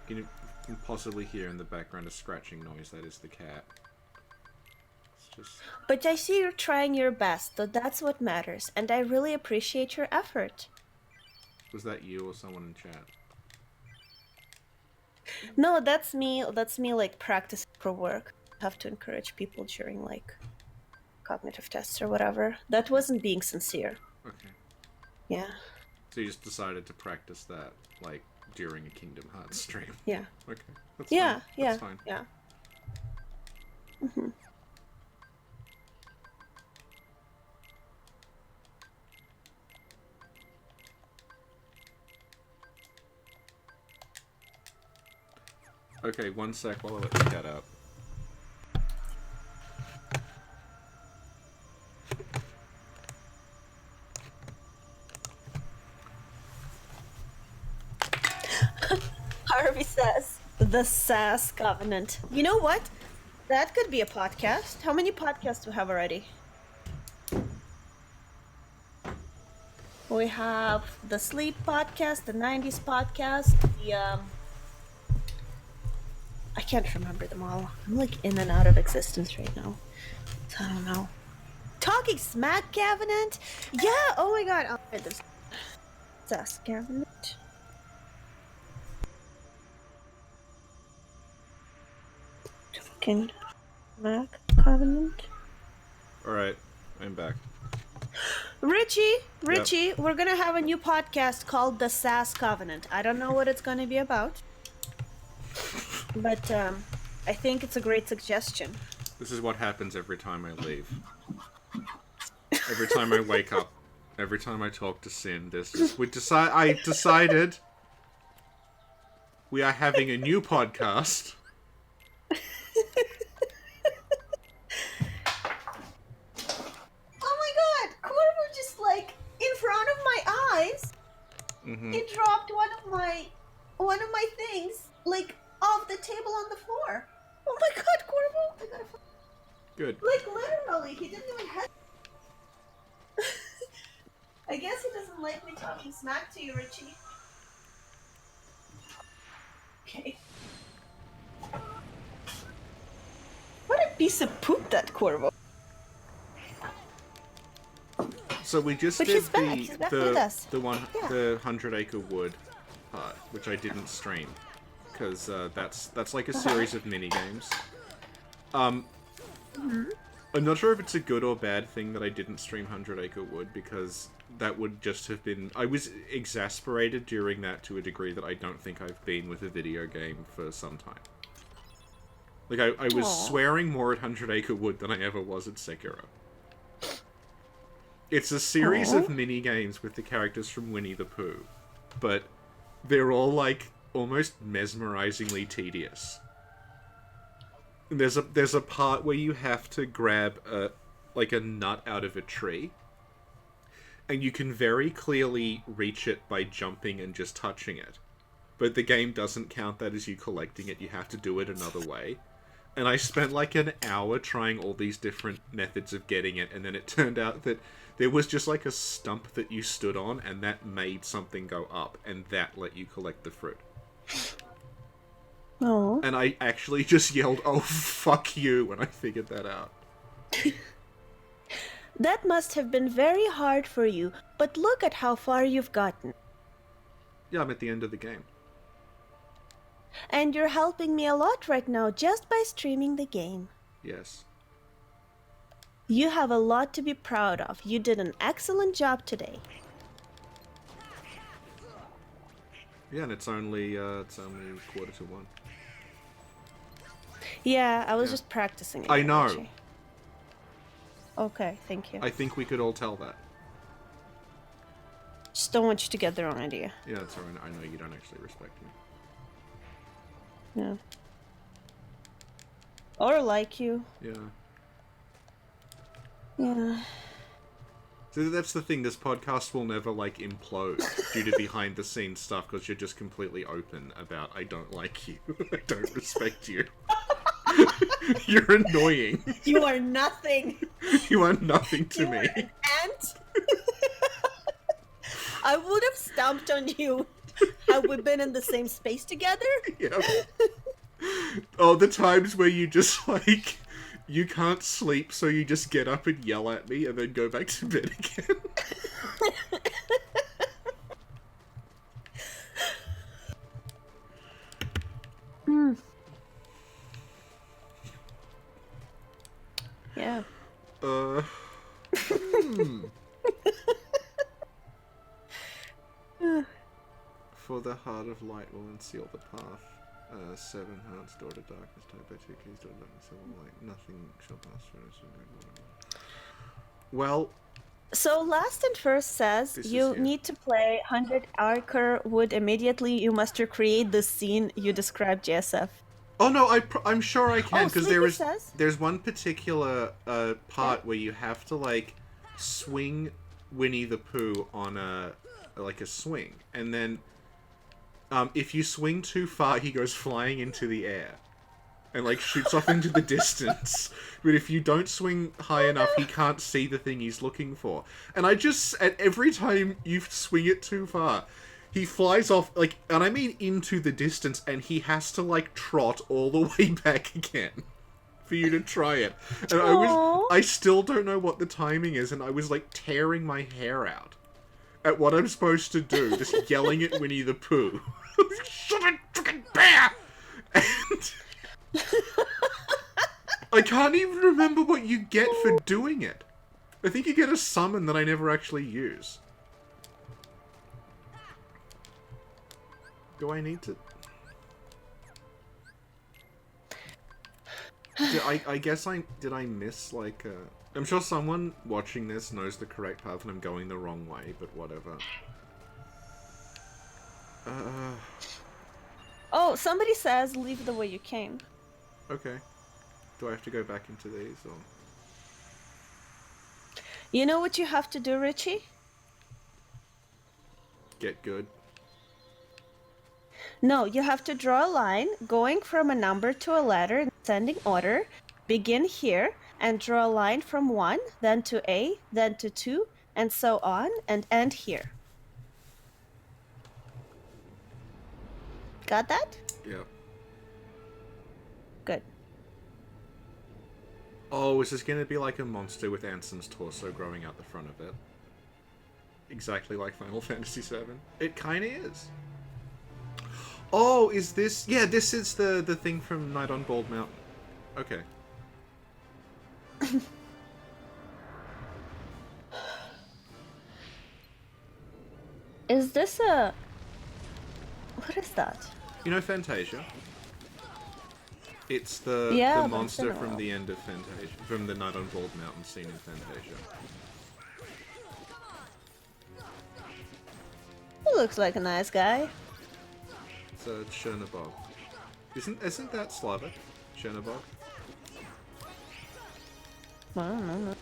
you can possibly hear in the background a scratching noise. That is the cat. It's just... But I see you're trying your best, so that's what matters, and I really appreciate your effort. Was that you or someone in chat? No, that's me. That's me, like, practicing for work. I have to encourage people during, like, cognitive tests or whatever. That wasn't being sincere. Okay. Yeah. So you just decided to practice that, like, during a Kingdom Hearts stream? Yeah. Okay. That's yeah, fine. yeah, That's fine. yeah. Mm-hmm. Okay, one sec while I let the cat out. Harvey says, the SAS Covenant. You know what? That could be a podcast. How many podcasts do we have already? We have the Sleep podcast, the 90s podcast, the, I can't remember them all. I'm like in and out of existence right now. So I don't know. Talking Smack Covenant? Yeah, oh my god, I'll read this. SAS Covenant. Talking Smack Covenant. Alright, I'm back. Richie, Yep. we're gonna have a new podcast called The SAS Covenant. I don't know what it's gonna be about, but I think it's a great suggestion. This is what happens every time I leave. Every time I wake up, every time I talk to Sin, there's just... I decided we are having a new podcast. Oh my god! Corvo just, like, in front of my eyes, he dropped one of my things, like, off the table on the floor. Oh my god, Corvo! I gotta... Good. Like, literally, he didn't even have... I guess he doesn't like me talking smack to you, Richie. Okay. What a piece of poop, that Corvo. So we just But did he's back. He's back with us. the 100 Acre Wood part, which I didn't stream, because that's like a series of mini games. I'm not sure if it's a good or bad thing that I didn't stream 100 Acre Wood, because that would just have been... I was exasperated during that to a degree that I don't think I've been with a video game for some time. Like, I was swearing more at 100 Acre Wood than I ever was at Sekiro. It's a series of mini-games with the characters from Winnie the Pooh, but they're all, like, almost mesmerizingly tedious. And there's a part where you have to grab a nut out of a tree, and you can very clearly reach it by jumping and just touching it. But the game doesn't count that as you collecting it, you have to do it another way. And I spent like an hour trying all these different methods of getting it, and then it turned out that there was just like a stump that you stood on, and that made something go up, and that let you collect the fruit. Oh. And I actually just yelled, "Oh, fuck you," when I figured that out. That must have been very hard for you, but look at how far you've gotten. Yeah, I'm at the end of the game. And you're helping me a lot right now just by streaming the game. Yes. You have a lot to be proud of. You did an excellent job today. Yeah, and it's only 1:45. Yeah, I was just practicing it. I know. Actually. Okay, thank you. I think we could all tell that. Just don't want you to get the wrong idea. Yeah, that's alright. I know you don't actually respect me. Yeah. Or like you. Yeah. Yeah. So that's the thing, this podcast will never, like, implode due to behind-the-scenes stuff, because you're just completely open about, I don't like you, I don't respect you. You're annoying. You are nothing. You are nothing to me. Are an ant. I would have stomped on you had we been in the same space together. Yep. Oh, the times where you just, like, you can't sleep, so you just get up and yell at me and then go back to bed again. Yeah. For the heart of light will unseal the path. 7 hearts, door to darkness, tied by 2 keys, door to darkness, 7 light. Nothing shall pass through us. Well... So last and first says you need to play 100 Archer Wood immediately. You must recreate the scene you described, JSF. Oh no, I'm sure I can, because there's one particular part where you have to, like, swing Winnie the Pooh on a swing, and then if you swing too far, he goes flying into the air and, like, shoots off into the distance. But if you don't swing high enough, he can't see the thing he's looking for. And every time you swing it too far, he flies off, like, and I mean into the distance, and he has to, like, trot all the way back again for you to try it. And I still don't know what the timing is, and I was, like, tearing my hair out at what I'm supposed to do, just yelling at Winnie the Pooh. Shut it, fucking bear! And I can't even remember what you get for doing it. I think you get a summon that I never actually use. Do I need to... I guess did I miss, like, I'm sure someone watching this knows the correct path and I'm going the wrong way, but whatever. Oh, somebody says leave the way you came. Okay. Do I have to go back into these, or...? You know what you have to do, Richie? Get good. No, you have to draw a line going from a number to a letter in descending order. Begin here and draw a line from 1, then to A, then to 2, and so on, and end here. Got that? Yep. Good. Oh, is this going to be like a monster with Anson's torso growing out the front of it? Exactly like Final Fantasy VII? It kind of is. Oh, is this... Yeah, this is the thing from Night on Bald Mountain. Okay. Is this a... What is that? You know Fantasia? It's the monster from the end of Fantasia. From the Night on Bald Mountain scene in Fantasia. He looks like a nice guy. It's Chernobog. Isn't that Slavic? Chernobog? I don't know.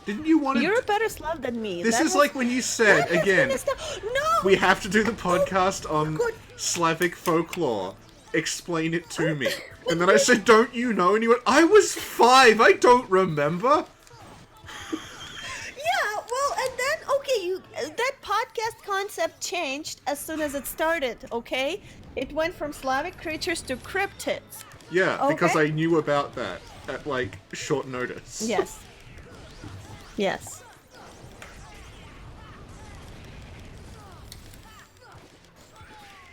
Didn't you want to... You're a better Slav than me. This is like when you said, again, No! We have to do the podcast on Slavic folklore. Explain it to me. And then I said, don't you know? And you went, I was 5, I don't remember. Yeah, well, and then, okay, that podcast concept changed as soon as it started, okay? It went from Slavic creatures to cryptids. Yeah, okay? Because I knew about that at, like, short notice. Yes. Yes.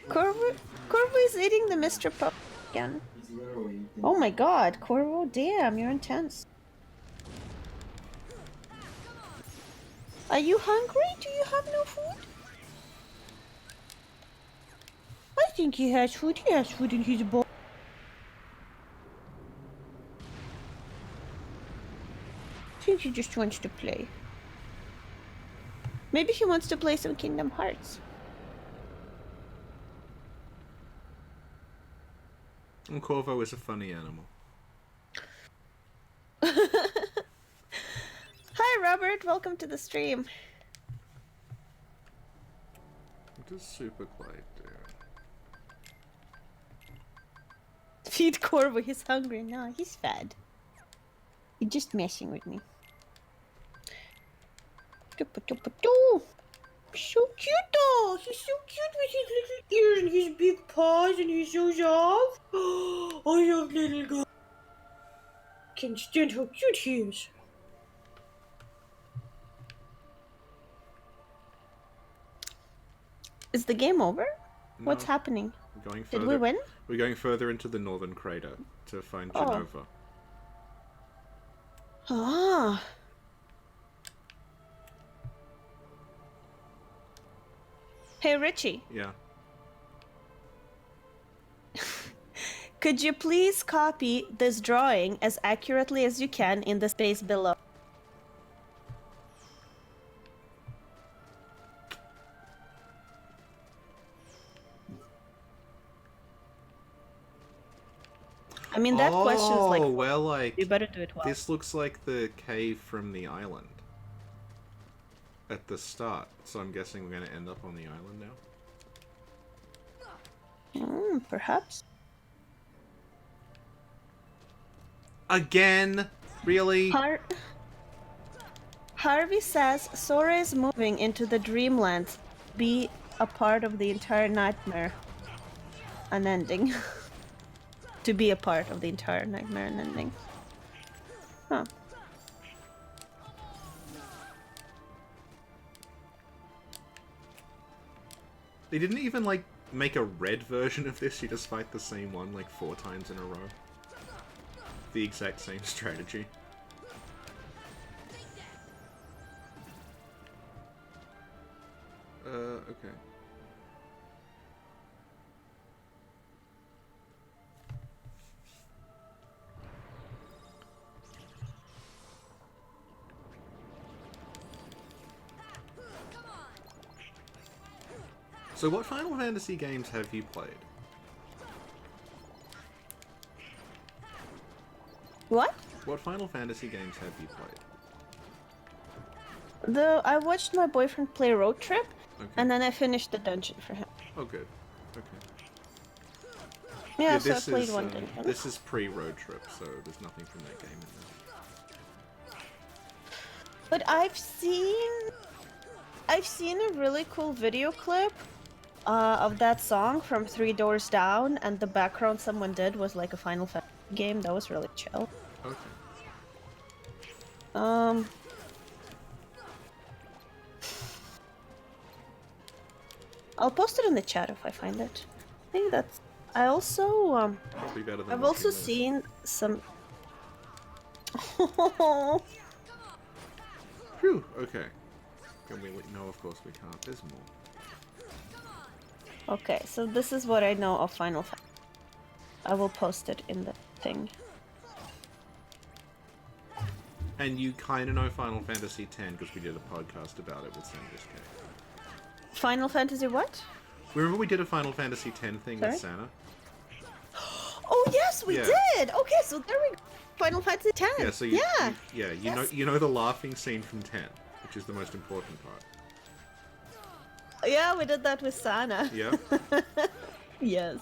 Corvo is eating the Mr. Pup again. Oh my god, Corvo, damn, you're intense. Are you hungry? Do you have no food? I think he has food. He has food in his bowl. I think he just wants to play. Maybe he wants to play some Kingdom Hearts. And Corvo is a funny animal. Hi Robert, welcome to the stream. What does Super Clyde do? Feed Corvo, he's hungry. No, he's fed. He's just messing with me. So cute though! He's so cute with his little ears and his big paws and his so soft. I love little guy. Can't stand how cute he is. Is the game over? No. What's happening? We're going further. Did we win? We're going further into the northern crater to find Genova. Ah. Hey, Richie. Yeah. Could you please copy this drawing as accurately as you can in the space below? I mean, that question is like... Oh, well, like... You better do it well. This looks like the cave from the island. At the start. So I'm guessing we're going to end up on the island now? Perhaps. Again? Really? Harvey says Sora is moving into the dreamlands. Be a part of the entire nightmare. Unending. To be a part of the entire nightmare unending. Huh. They didn't even, like, make a red version of this. You just fight the same one, like, 4 times in a row. The exact same strategy. Okay. So what Final Fantasy games have you played? What? What Final Fantasy games have you played? I watched my boyfriend play Road Trip, okay. And then I finished the dungeon for him. Oh, good. Okay. Yeah, so I played one dungeon. This is pre-Road Trip, so there's nothing from that game in there. But I've seen a really cool video clip of that song from 3 Doors Down, and the background someone did was like a Final Fantasy game. That was really chill. Okay. I'll post it in the chat if I find it. I think that's... I also, Probably better than I've also seen some... Phew, okay. Can we... No, of course we can't. There's more. Okay, so this is what I know of Final Fantasy. I will post it in the thing. And you kind of know Final Fantasy X because we did a podcast about it with Sandra's K. Final Fantasy what? Remember we did a Final Fantasy X thing with Santa? Oh yes, we did. Okay, so there we go. Final Fantasy X. Yeah, so you know the laughing scene from 10, which is the most important part. Yeah, we did that with Sana. Yeah. Yes.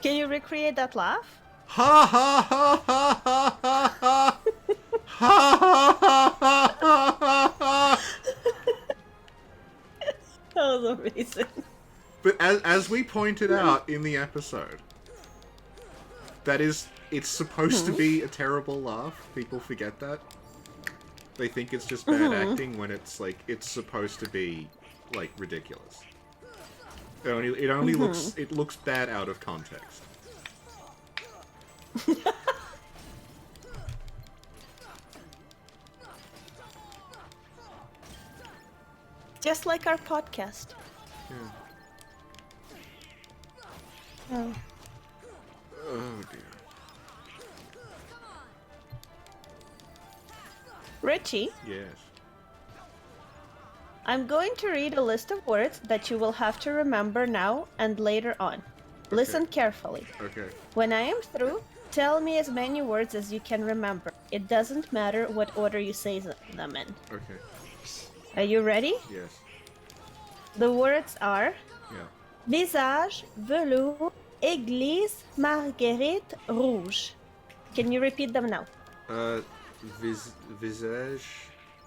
Can you recreate that laugh? Ha ha ha ha ha ha ha. Ha ha ha ha ha ha. That was amazing. But as we pointed out in the episode, it's supposed to be a terrible laugh. People forget that. They think it's just bad acting when it's like it's supposed to be like ridiculous. It only looks bad out of context. Just like our podcast. Yeah. Oh. Oh dear. Richie? Yes. I'm going to read a list of words that you will have to remember now and later on. Okay. Listen carefully. Okay. When I am through, tell me as many words as you can remember. It doesn't matter what order you say them in. Okay. Are you ready? Yes. The words are... Yeah. Visage, velours, église, marguerite, rouge. Can you repeat them now? Visage,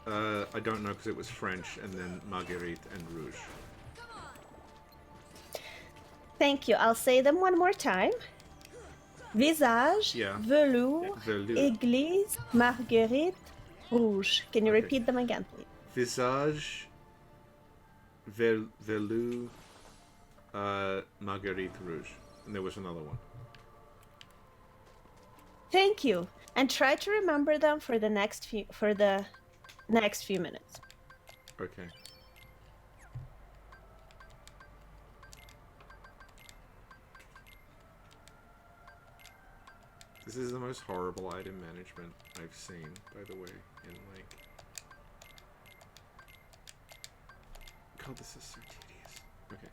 I don't know because it was French, and then Marguerite and Rouge. Thank you. I'll say them one more time. Visage, velours, église, Marguerite, rouge. Can you repeat them again, please? Visage, velours, Marguerite, rouge. And there was another one. Thank you. And try to remember them for the next few minutes. Okay. This is the most horrible item management I've seen, by the way, in like... God, this is so tedious. Okay.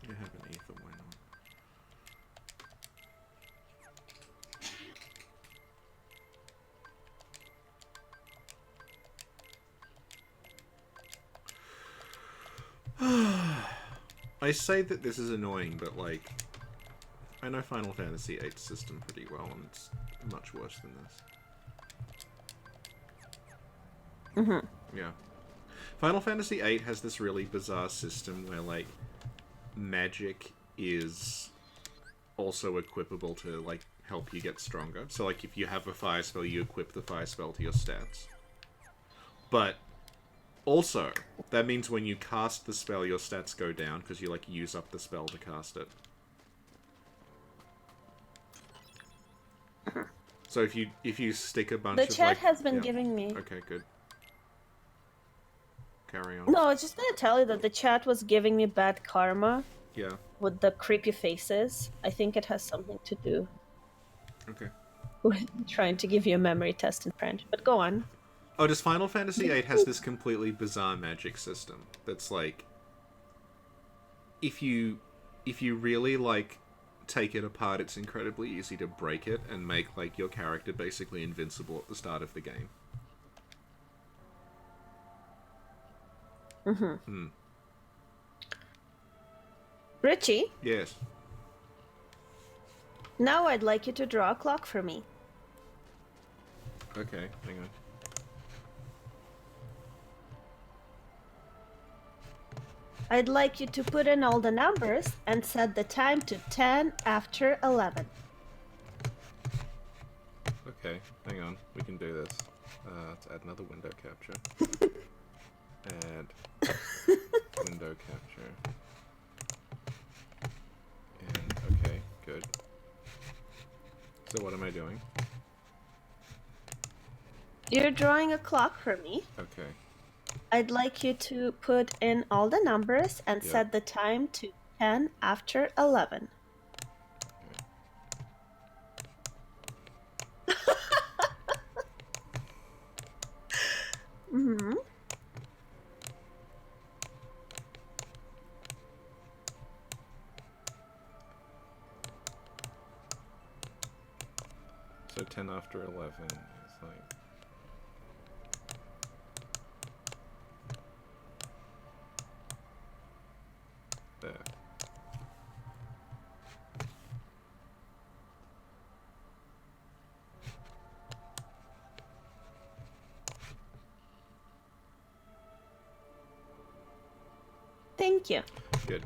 I have an ether, why not? I say that this is annoying, but like, I know Final Fantasy VIII system pretty well, and it's much worse than this. Mm-hmm. Yeah. Final Fantasy VIII has this really bizarre system where, like, magic is also equipable to, like, help you get stronger. So, like, if you have a fire spell, you equip the fire spell to your stats. But also, that means when you cast the spell, your stats go down because you, like, use up the spell to cast it. So if you stick a bunch of, the chat like, has been giving me... Okay, good. Carry on. No, I was just gonna tell you that the chat was giving me bad karma. Yeah. With the creepy faces. I think it has something to do with trying to give you a memory test in French. But go on. Oh, does Final Fantasy VIII has this completely bizarre magic system that's like, if you really, like, take it apart, it's incredibly easy to break it and make, like, your character basically invincible at the start of the game. Mm-hmm. Richie? Yes. Now I'd like you to draw a clock for me. Okay, hang on. I'd like you to put in all the numbers and set the time to 10 after 11. Okay, hang on. We can do this. Let's add another window capture. Add window capture. And, okay, good. So what am I doing? You're drawing a clock for me. Okay. I'd like you to put in all the numbers and set the time to 10 after 11. Mm-hmm. So 10 after 11 is like... there. Thank you. Good.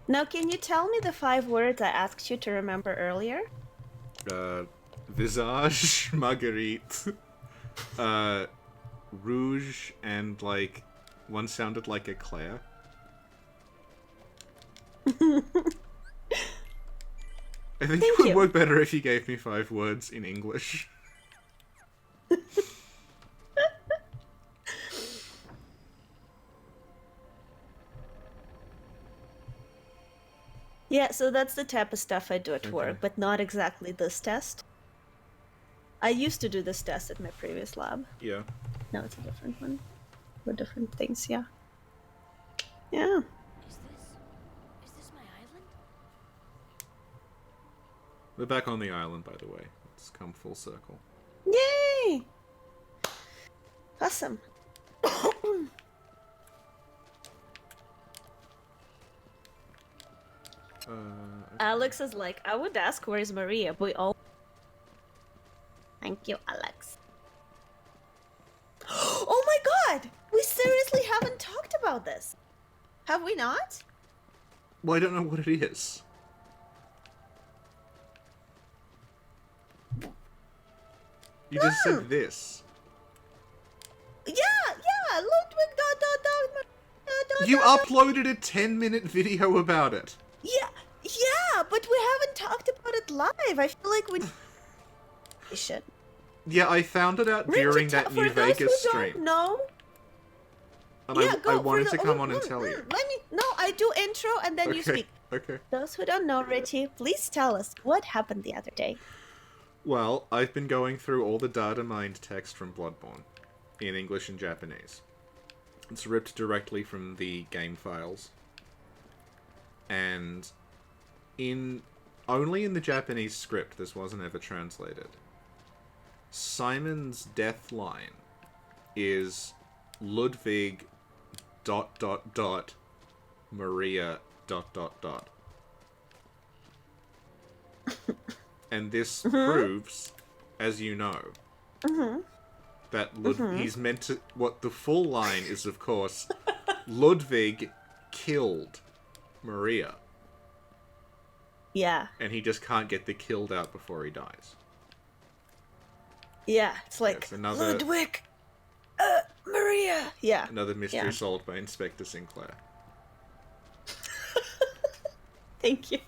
Now, can you tell me the 5 words I asked you to remember earlier? Visage, Marguerite, Rouge, and, like, one sounded like Eclair. I think it would work better if you gave me 5 words in English. Yeah, so that's the type of stuff I do at work, but not exactly this test. I used to do this test at my previous lab. Yeah. Now it's a different one. For different things, yeah. Yeah. Is this my island? We're back on the island, by the way. It's come full circle. Yay! Awesome. Okay. Alex is like, I would ask where is Maria, but we all... Thank you, Alex. Oh my god! We seriously haven't talked about this. Have we not? Well, I don't know what it is. You just said this. Yeah, Ludwig ... You uploaded a 10-minute video about it. Yeah, but we haven't talked about it live. I feel like we should. Yeah, I found it out during that New Vegas stream. No. And yeah, I wanted to come on and tell you. I do intro and then you speak. Okay. Those who don't know, Richie, please tell us what happened the other day. Well, I've been going through all the data mined text from Bloodborne in English and Japanese. It's ripped directly from the game files. And only in the Japanese script this wasn't ever translated. Simon's death line is Ludwig ... Maria ... And this proves, as you know, that he's meant to... What the full line is, of course, Ludwig killed Maria. Yeah. And he just can't get the killed out before he dies. Yeah, it's like, Ludwig, Maria. Yeah. Another mystery solved by Inspector Sinclair. Thank you.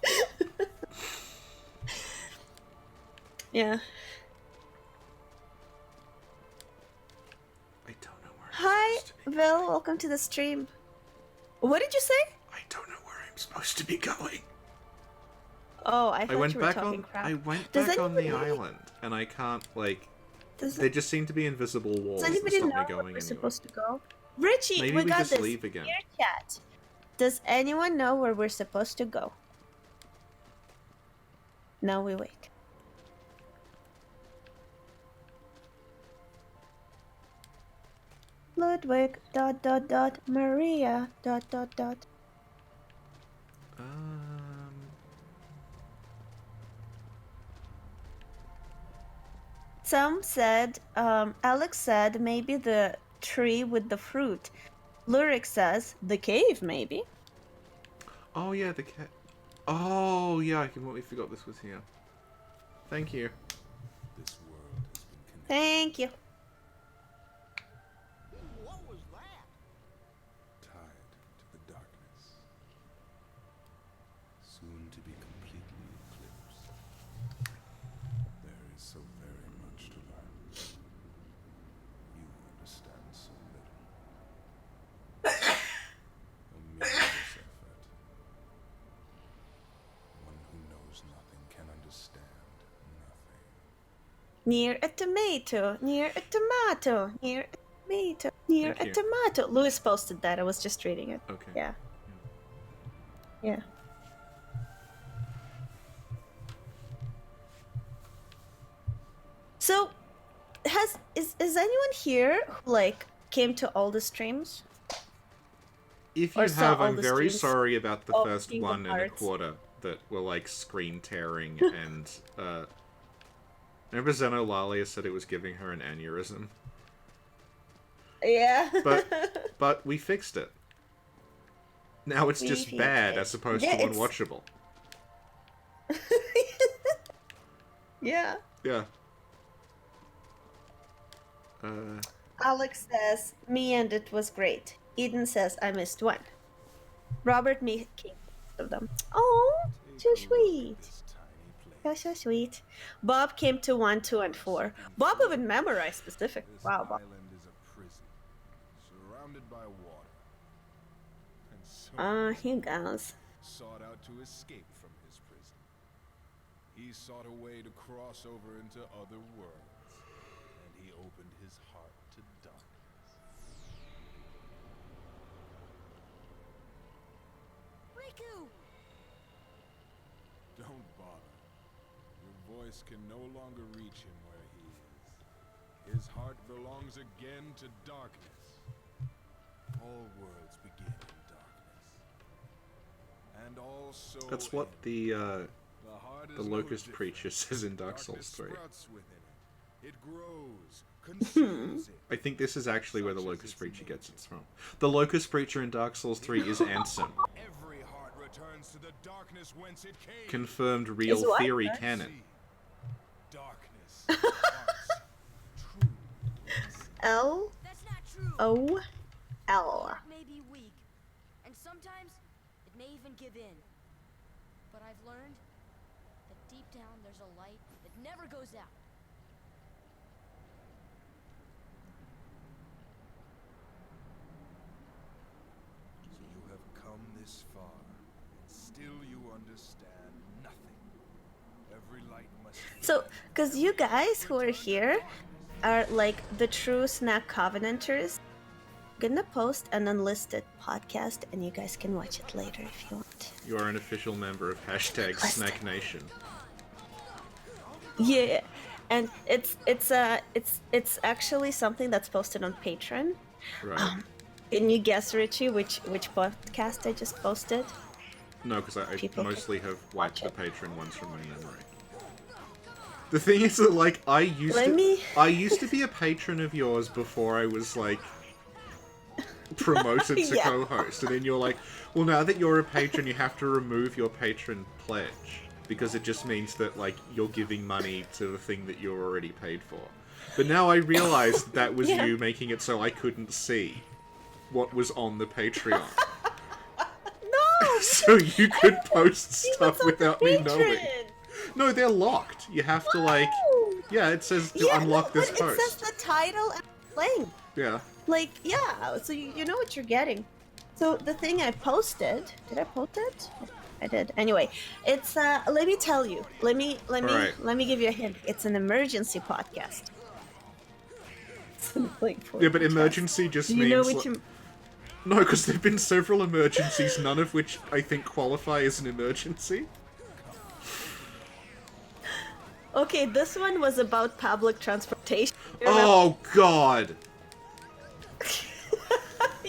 Yeah. I don't know where Hi, Bill. Welcome to the stream. What did you say? I don't know where I'm supposed to be going. Oh, I thought you were talking crap. I went back on the island, and I can't, like... There just seem to be invisible walls that stop me going anywhere. We're supposed to go? Richie, Maybe we got just this. leave again. Dear chat, does anyone know where we're supposed to go? Now we wait. Ludwig ... Maria ... Some said, Alex said maybe the tree with the fruit. Lurik says the cave, maybe. Oh yeah, the cat. Oh yeah, I completely forgot this was here. Thank you. This world has been connected. Thank you. What was that? Tied to the darkness. Soon to be completely eclipsed. There is so very much to learn. You understand so little. A meaningless effort. One who knows nothing can understand nothing. Near a tomato, near a tomato, near a tomato, near a tomato. Louis posted that. I was just reading it. Okay. Yeah. Yeah. So, is anyone here who like came to all the streams? If you have, I'm very sorry about the first 1.25 that were like screen tearing and remember Xenolalia said it was giving her an aneurysm? Yeah. But we fixed it. Now it's just bad as opposed to unwatchable. Yeah. Yeah. Alex says, me and it was great. Eden says, I missed one. Robert making of them. Oh, so sweet. So sweet. Bob came to 1, 2, and 4. Bob even memorized specific. Wow, Bob. This island is a prison, surrounded by water. And so He goes. sought out to escape from his prison. He sought a way to cross over into other worlds, and he opened his heart to darkness. Riku! Don't bother. Your voice can no longer reach him where he is. His heart belongs again to darkness. All worlds begin in darkness. And also That's what the Locust Preacher says in Dark Souls 3. It grows, consumes it. I think this is actually where the Locust Preacher gets it from. The Locust Preacher in Dark Souls 3 is Ansem. Every heart returns to the darkness whence it came. Confirmed real theory canon. Darkness. L O L. It may be weak, and sometimes it may even give in. But I've learned that deep down there's a light that never goes out. So you have come this far, and still you understand nothing. Every light must. So, because you guys who are here are like the true Snack Covenanters, I'm gonna post an unlisted podcast and you guys can watch it later if you want. You are an official member of #Snack Nation. Yeah, and it's actually something that's posted on Patreon. Right. Can you guess, Richie, which podcast I just posted? No, because I mostly have wiped the Patreon ones from my memory. The thing is that, like, I used to be a patron of yours before I was, like, promoted to co-host, and then you're like, well, now that you're a patron, you have to remove your patron pledge, because it just means that, like, you're giving money to the thing that you're already paid for. But now I realized that was you making it so I couldn't see what was on the Patreon. No! So you could post stuff without me knowing. No, they're locked. You have to, like... Yeah, it says to unlock this post. It says the title and link. Yeah. Like, yeah, so you know what you're getting. So the thing I posted... Did I post it? I did. Anyway, it's, let me tell you. Let me give you a hint. It's an emergency podcast. Yeah, but emergency just means... You know which... No, because there have been several emergencies, none of which I think qualify as an emergency. Okay, this one was about public transportation. Oh, God!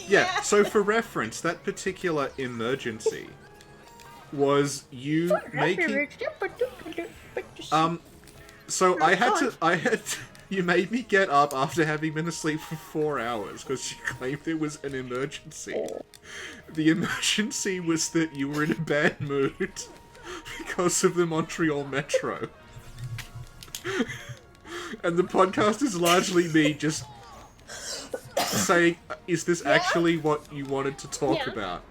Yeah, so for reference, that particular emergency was you making... So I had to... You made me get up after having been asleep for 4 hours because you claimed it was an emergency. The emergency was that you were in a bad mood because of the Montreal Metro. And the podcast is largely me just saying, is this actually what you wanted to talk about?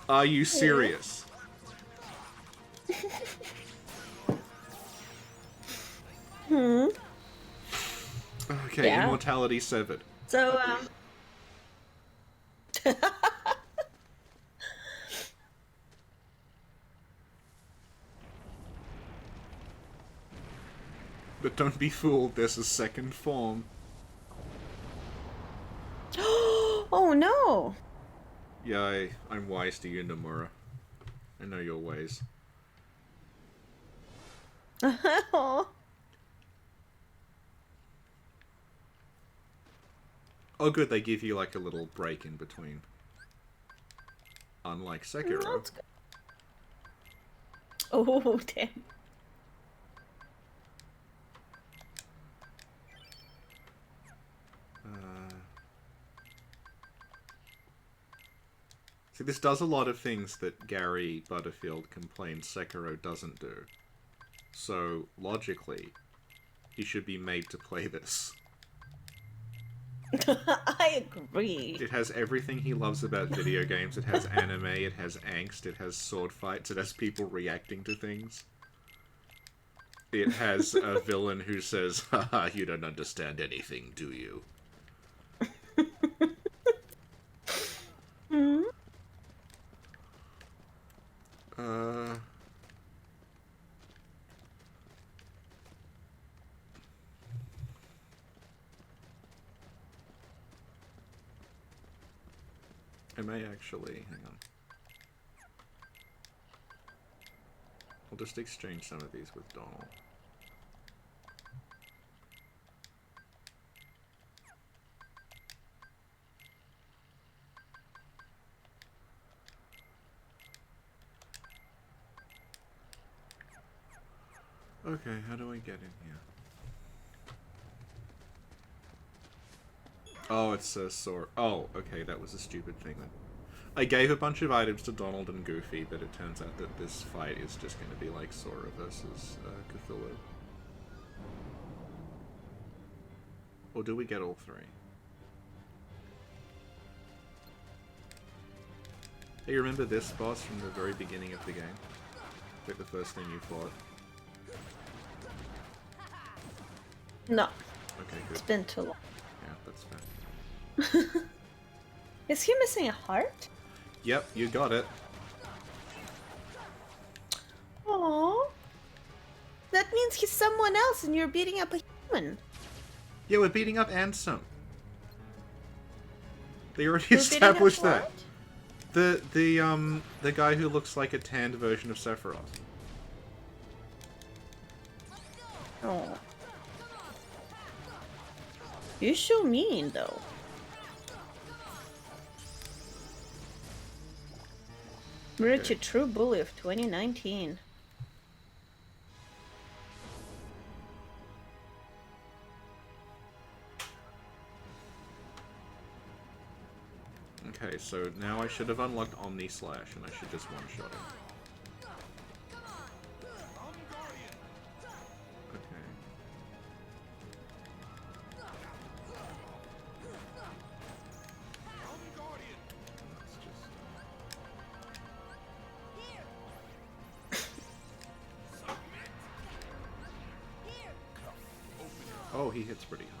Are you serious? Okay, immortality severed. So, But don't be fooled, there's a second form. oh no! Yeah, I'm wise to you, Nomura. I know your ways. Oh good, they give you like a little break in between. Unlike Sekiro. Oh, damn. See, this does a lot of things that Gary Butterfield complained Sekiro doesn't do. So, logically, he should be made to play this. I agree. It has everything he loves about video games. It has anime, it has angst, it has sword fights, it has people reacting to things. It has a villain who says, haha, you don't understand anything, do you? I may actually, hang on. I'll just exchange some of these with Donald. Okay, how do I get in here? Oh, it's a sword. Oh, okay, that was a stupid thing then. I gave a bunch of items to Donald and Goofy, but it turns out that this fight is just going to be like Sora versus Cthulhu. Or do we get all three? Hey, you remember this boss from the very beginning of the game? Like the first thing you fought? No. Okay, good. It's been too long. Yeah, that's fair. Is he missing a heart? Yep, you got it. Aww. That means he's someone else and you're beating up a human. Yeah, we're beating up Ansem. They already established that. The guy who looks like a tanned version of Sephiroth. Oh. You're so mean, though. Rich, a true bully of 2019. Okay, so now I should have unlocked Omni Slash, and I should just one-shot him. Okay. Oh, he hits pretty hard.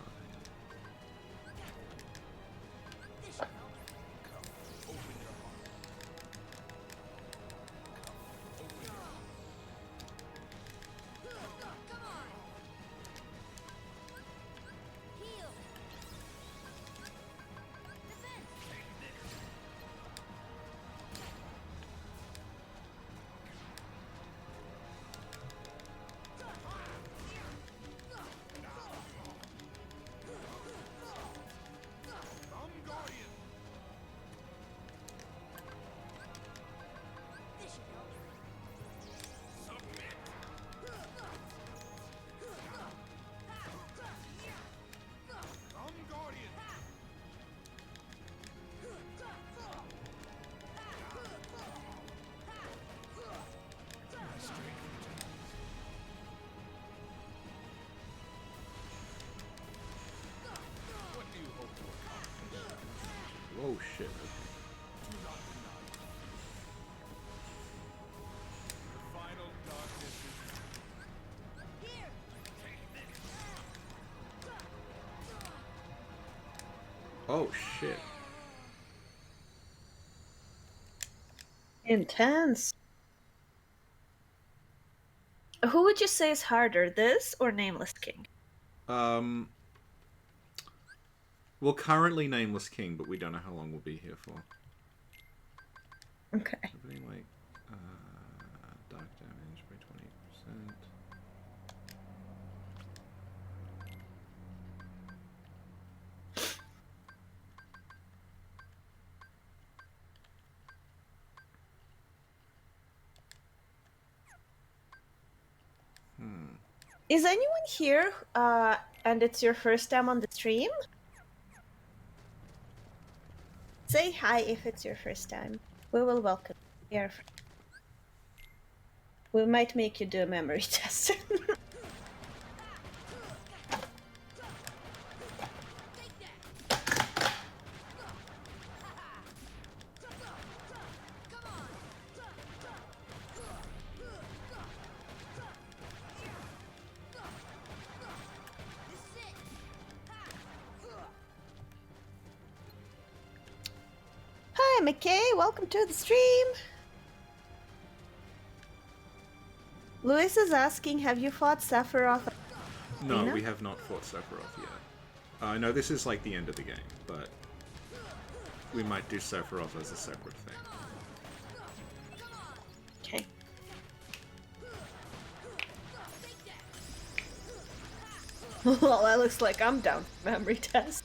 Oh shit, okay. Oh shit. Intense. Who would you say is harder, this or Nameless King? Well, currently Nameless King, but we don't know how long we'll be here for. Okay. Something like dark damage by 20%. Is anyone here and it's your first time on the stream? Say hi if it's your first time. We will welcome you. We might make you do a memory test. Hi, McKay. Welcome to the stream. Luis is asking, have you fought Sephiroth? No, we have not fought Sephiroth yet. I know this is like the end of the game, but we might do Sephiroth as a separate thing. Okay. Well, that looks like I'm down for memory test.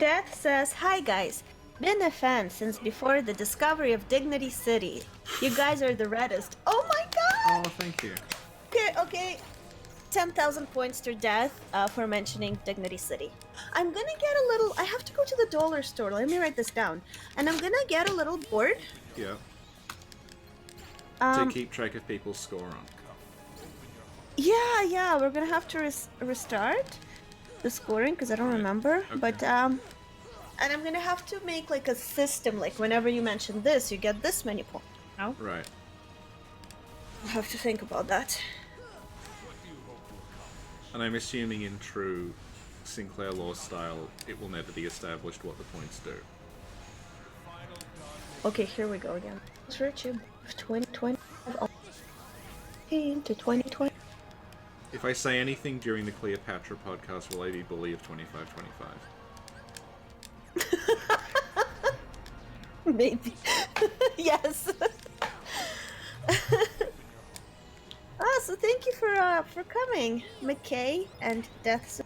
Death says, "Hi guys, been a fan since before the discovery of Dignity City. You guys are the reddest." Oh my god! Oh, thank you. Okay. 10,000 points to Death for mentioning Dignity City. I'm gonna get a little... I have to go to the dollar store. Let me write this down. And I'm gonna get a little bored. Yeah. To keep track of people's score on. Yeah, we're gonna have to restart the scoring because I don't remember. Okay. But and I'm gonna have to make like a system, like whenever you mention this, you get this many points. No? Right. I have to think about that. And I'm assuming in true Sinclair Law style, it will never be established what the points do. Okay, here we go again. Search 2020 to 2020. If I say anything during the Cleopatra podcast, will I be bully of 2525? Maybe. Yes. So thank you for coming, McKay and Death.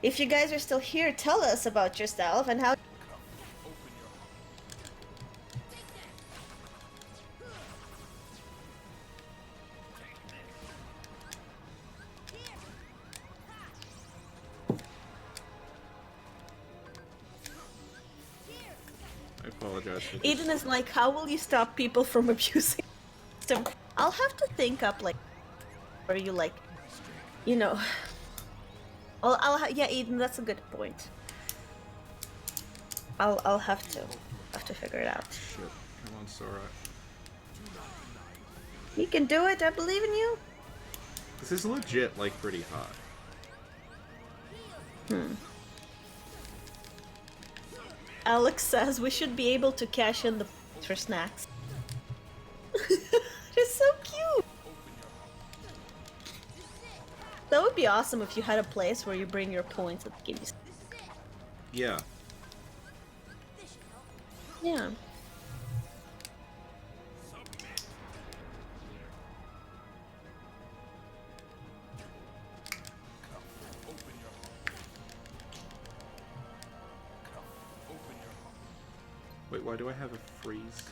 If you guys are still here, tell us about yourself and how. I apologize for this. Eden is like, how will you stop people from abusing them? I'll have to think up like, or you like, you know. Yeah, Eden, that's a good point. I'll have to figure it out. Shit, come on, Sora. You can do it. I believe in you. This is legit, like, pretty hard. Alex says we should be able to cash in the for snacks. It's so cute. That would be awesome if you had a place where you bring your points and give you. Yeah. Yeah. Wait, why do I have a freeze?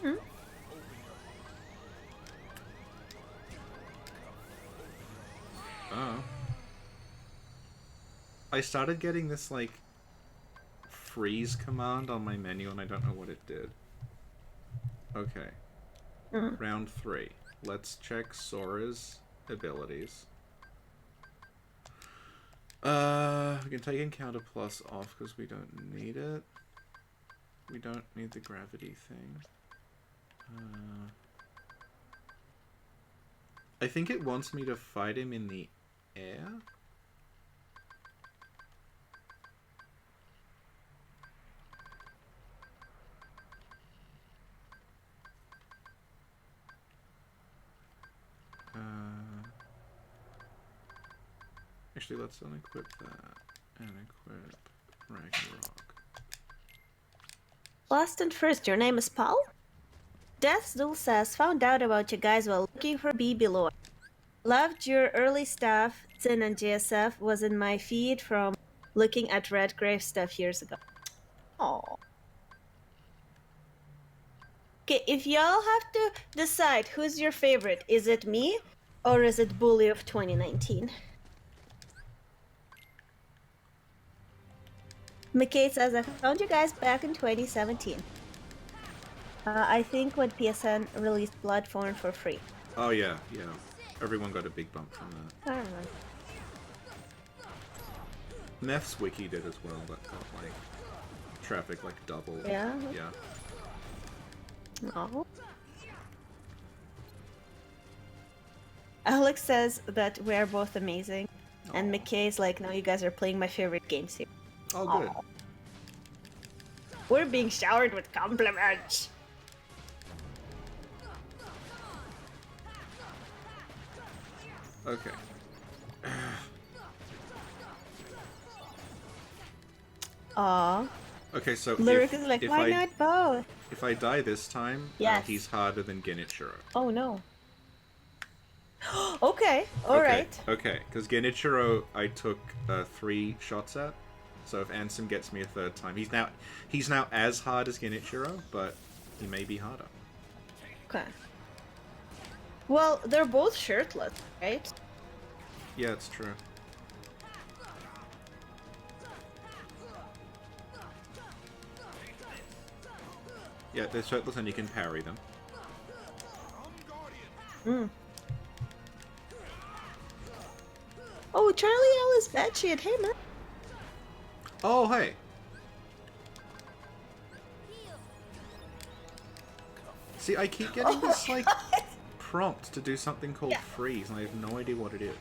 Hmm? Oh. I started getting this, like, freeze command on my menu and I don't know what it did. Okay. Round 3. Let's check Sora's abilities. We can take Encounter Plus off because we don't need it. We don't need the gravity thing. I think it wants me to fight him in the air? Actually, let's unequip that and equip Ragnarok. Last and first, your name is Paul? Death's Duel says, found out about you guys while looking for BB lore. Loved your early stuff. Sin and JSF was in my feed from looking at Redgrave stuff years ago. Aww. Okay, if y'all have to decide who's your favorite, is it me or is it Bully of 2019? McKay says, I found you guys back in 2017. I think when PSN released Bloodborne for free. Oh yeah. Everyone got a big bump from that. I don't know. Nef's wiki did as well, but got like traffic like double. Yeah? Yeah. Oh. Alex says that we're both amazing. Aww. And McKay's like, no, you guys are playing my favorite games here. Oh, good. Aww. We're being showered with compliments. Okay. Aww. Okay, so Lyric is like, why not both? If I die this time, yes. He's harder than Genichiro. Oh no. Okay, alright. Okay, because Genichiro I took 3 shots at. So if Ansem gets me a 3rd time, he's now as hard as Genichiro, but he may be harder. Okay. Well, they're both shirtless, right? Yeah, it's true. Yeah, they're shirtless and you can parry them. Oh, Charlie Alice Batshit, hey man. Oh, hey. See, I keep getting this, like, prompt to do something called freeze, and I have no idea what it is.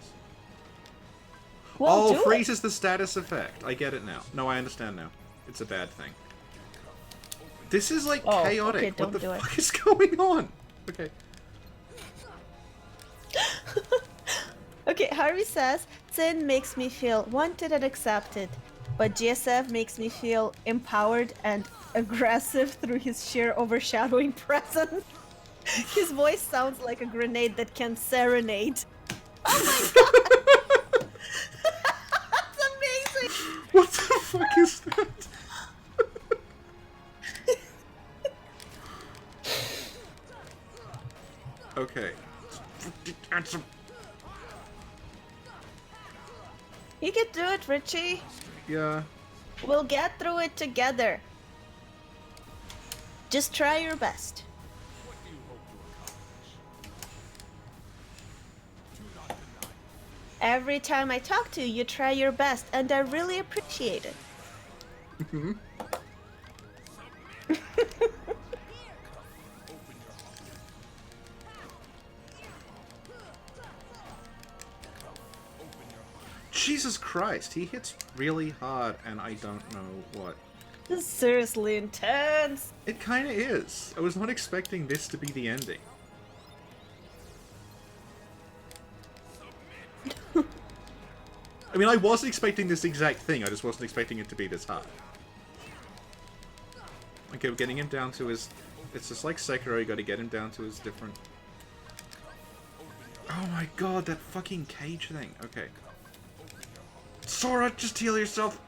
Well, freeze is the status effect. I get it now. No, I understand now. It's a bad thing. This is, like, chaotic. Okay, what the fuck is going on? Okay. Okay, Harvey says, Sin makes me feel wanted and accepted, but JSF makes me feel empowered and aggressive through his sheer overshadowing presence. His voice sounds like a grenade that can serenade. Oh my god! That's amazing! What the fuck is that? Okay. You can do it, Richie. Yeah. We'll get through it together. Just try your best. Every time I talk to you, you try your best, and I really appreciate it. Mm-hmm. Jesus Christ, he hits really hard, and I don't know what. This is seriously intense. It kinda is. I was not expecting this to be the ending. I mean, I was expecting this exact thing, I just wasn't expecting it to be this hard. Okay, we're getting him down to his... It's just like Sekiro, you gotta get him down to his different... Oh my god, that fucking cage thing. Okay. Sora, just heal yourself!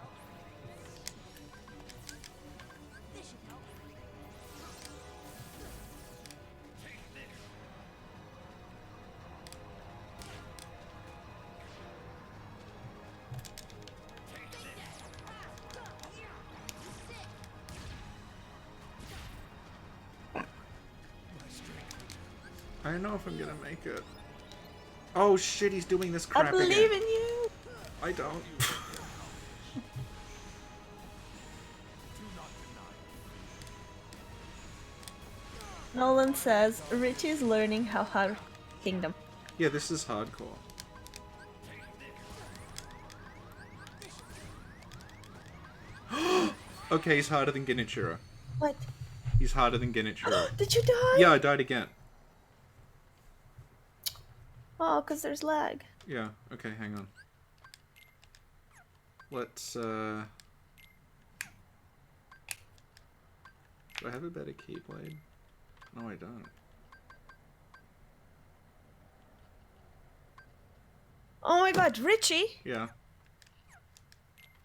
I don't know if I'm gonna make it. Oh shit, he's doing this crap I believe again. in you. I don't. Nolan says Richie is learning how hard Kingdom. Yeah, this is hardcore. Okay, he's harder than Genichiro. What? He's harder than Genichiro. Did you die? Yeah, I died again. Oh, because there's lag. Yeah, okay, hang on. Let's, Do I have a better keyblade? No, I don't. Oh my god, Richie! Yeah,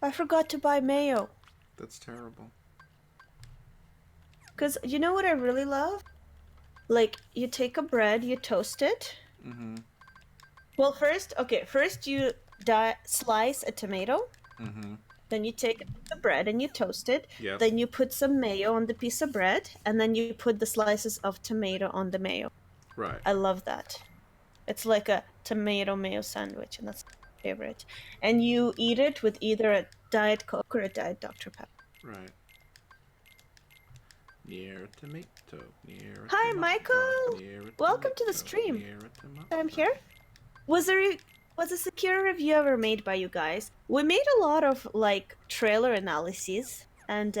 I forgot to buy mayo. that's terrible. Because you know what I really love? Like, you take a bread, you toast it. Mm-hmm. Well, first you slice a tomato. Mm-hmm. Then you take the bread and you toast it. Yep. Then you put some mayo on the piece of bread. And then you put the slices of tomato on the mayo. Right. I love that. It's like a tomato mayo sandwich, and that's my favorite. And you eat it with either a Diet Coke or a Diet Dr. Pepper. Right. Near a tomato, near a Hi, tomato, Michael! near a Welcome to the tomato, stream. near a tomato. I'm here. Was a secure review ever made by you guys? We made a lot of like trailer analyses, and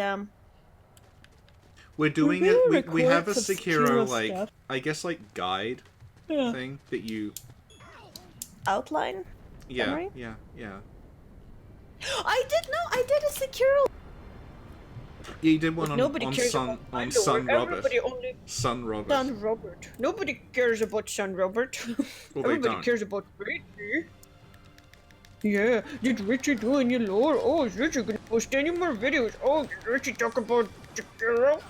we're doing really it. We have a obscure Sekiro like stuff. I guess like guide thing that you outline. Summary? Yeah. I did a Sekiro Yeah, he did one like, on Son Robert. Son Robert. Son Robert. Nobody cares about Son Robert. Well, Everybody cares about Richie. Yeah, did Richie do any lore? Oh, is Richie gonna post any more videos? Oh, did Richie talk about Jakiro?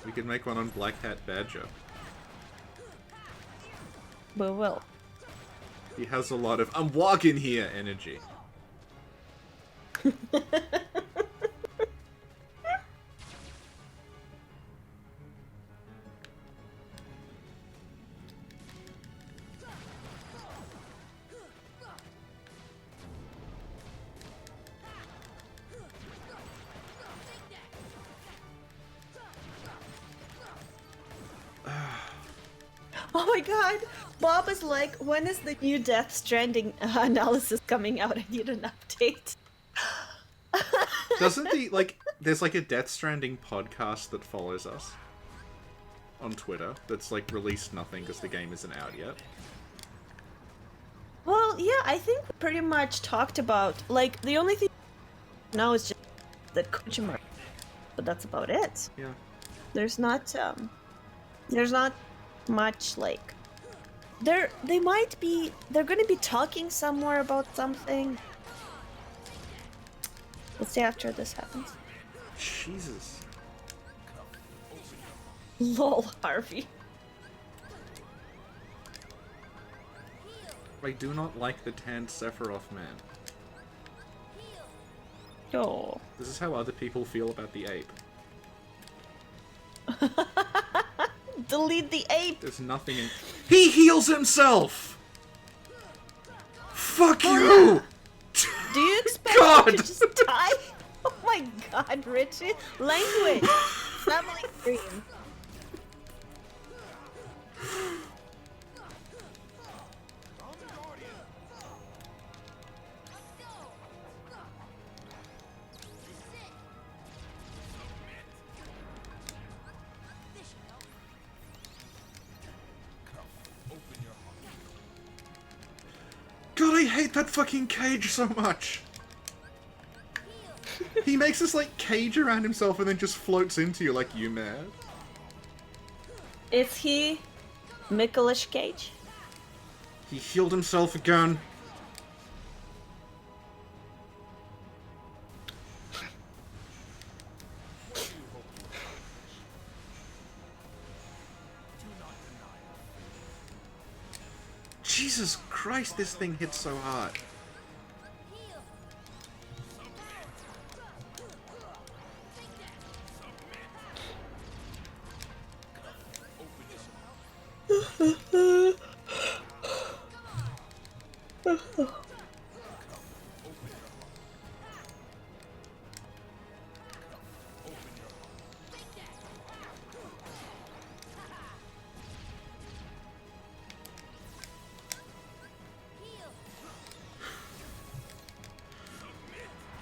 We could make one on Black Hat Badger. But well. He has a lot of "I'm walking here" energy. Oh my god! Bob is like, when is the new Death Stranding analysis coming out? I need an update. Doesn't there's like a Death Stranding podcast that follows us on Twitter that's like released nothing because the game isn't out yet. Well, yeah, I think we pretty much talked about, like, the only thing now is just that Kojima, but that's about it. Yeah. There's not much, like, they're gonna be talking somewhere about something. Let's say after this happens. Jesus. Lol, Harvey. I do not like the tanned Sephiroth man. Oh. This is how other people feel about the ape. Delete the ape! There's nothing in... He heals himself! Fuck you! Do you expect him to just die? Oh my god, Richie. Language. Family dream. God, I hate that fucking cage so much! He makes this, like, cage around himself and then just floats into you like, you mad? Is he Nicolas Cage? He healed himself again. Jesus Christ, this thing hits so hard.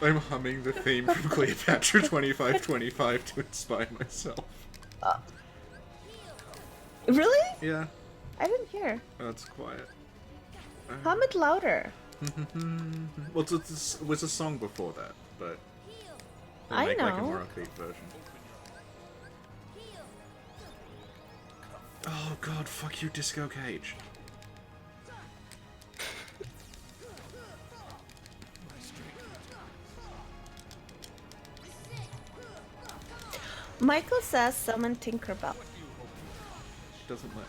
I'm humming the theme from Cleopatra 2525 to inspire myself. Really? Yeah. I didn't hear. Oh, it's quiet. Hum it louder. Well, it was a song before that, but I make like a know. more upbeat version. Oh god, fuck you, Disco Cage. Michael says summon Tinkerbell. Doesn't let.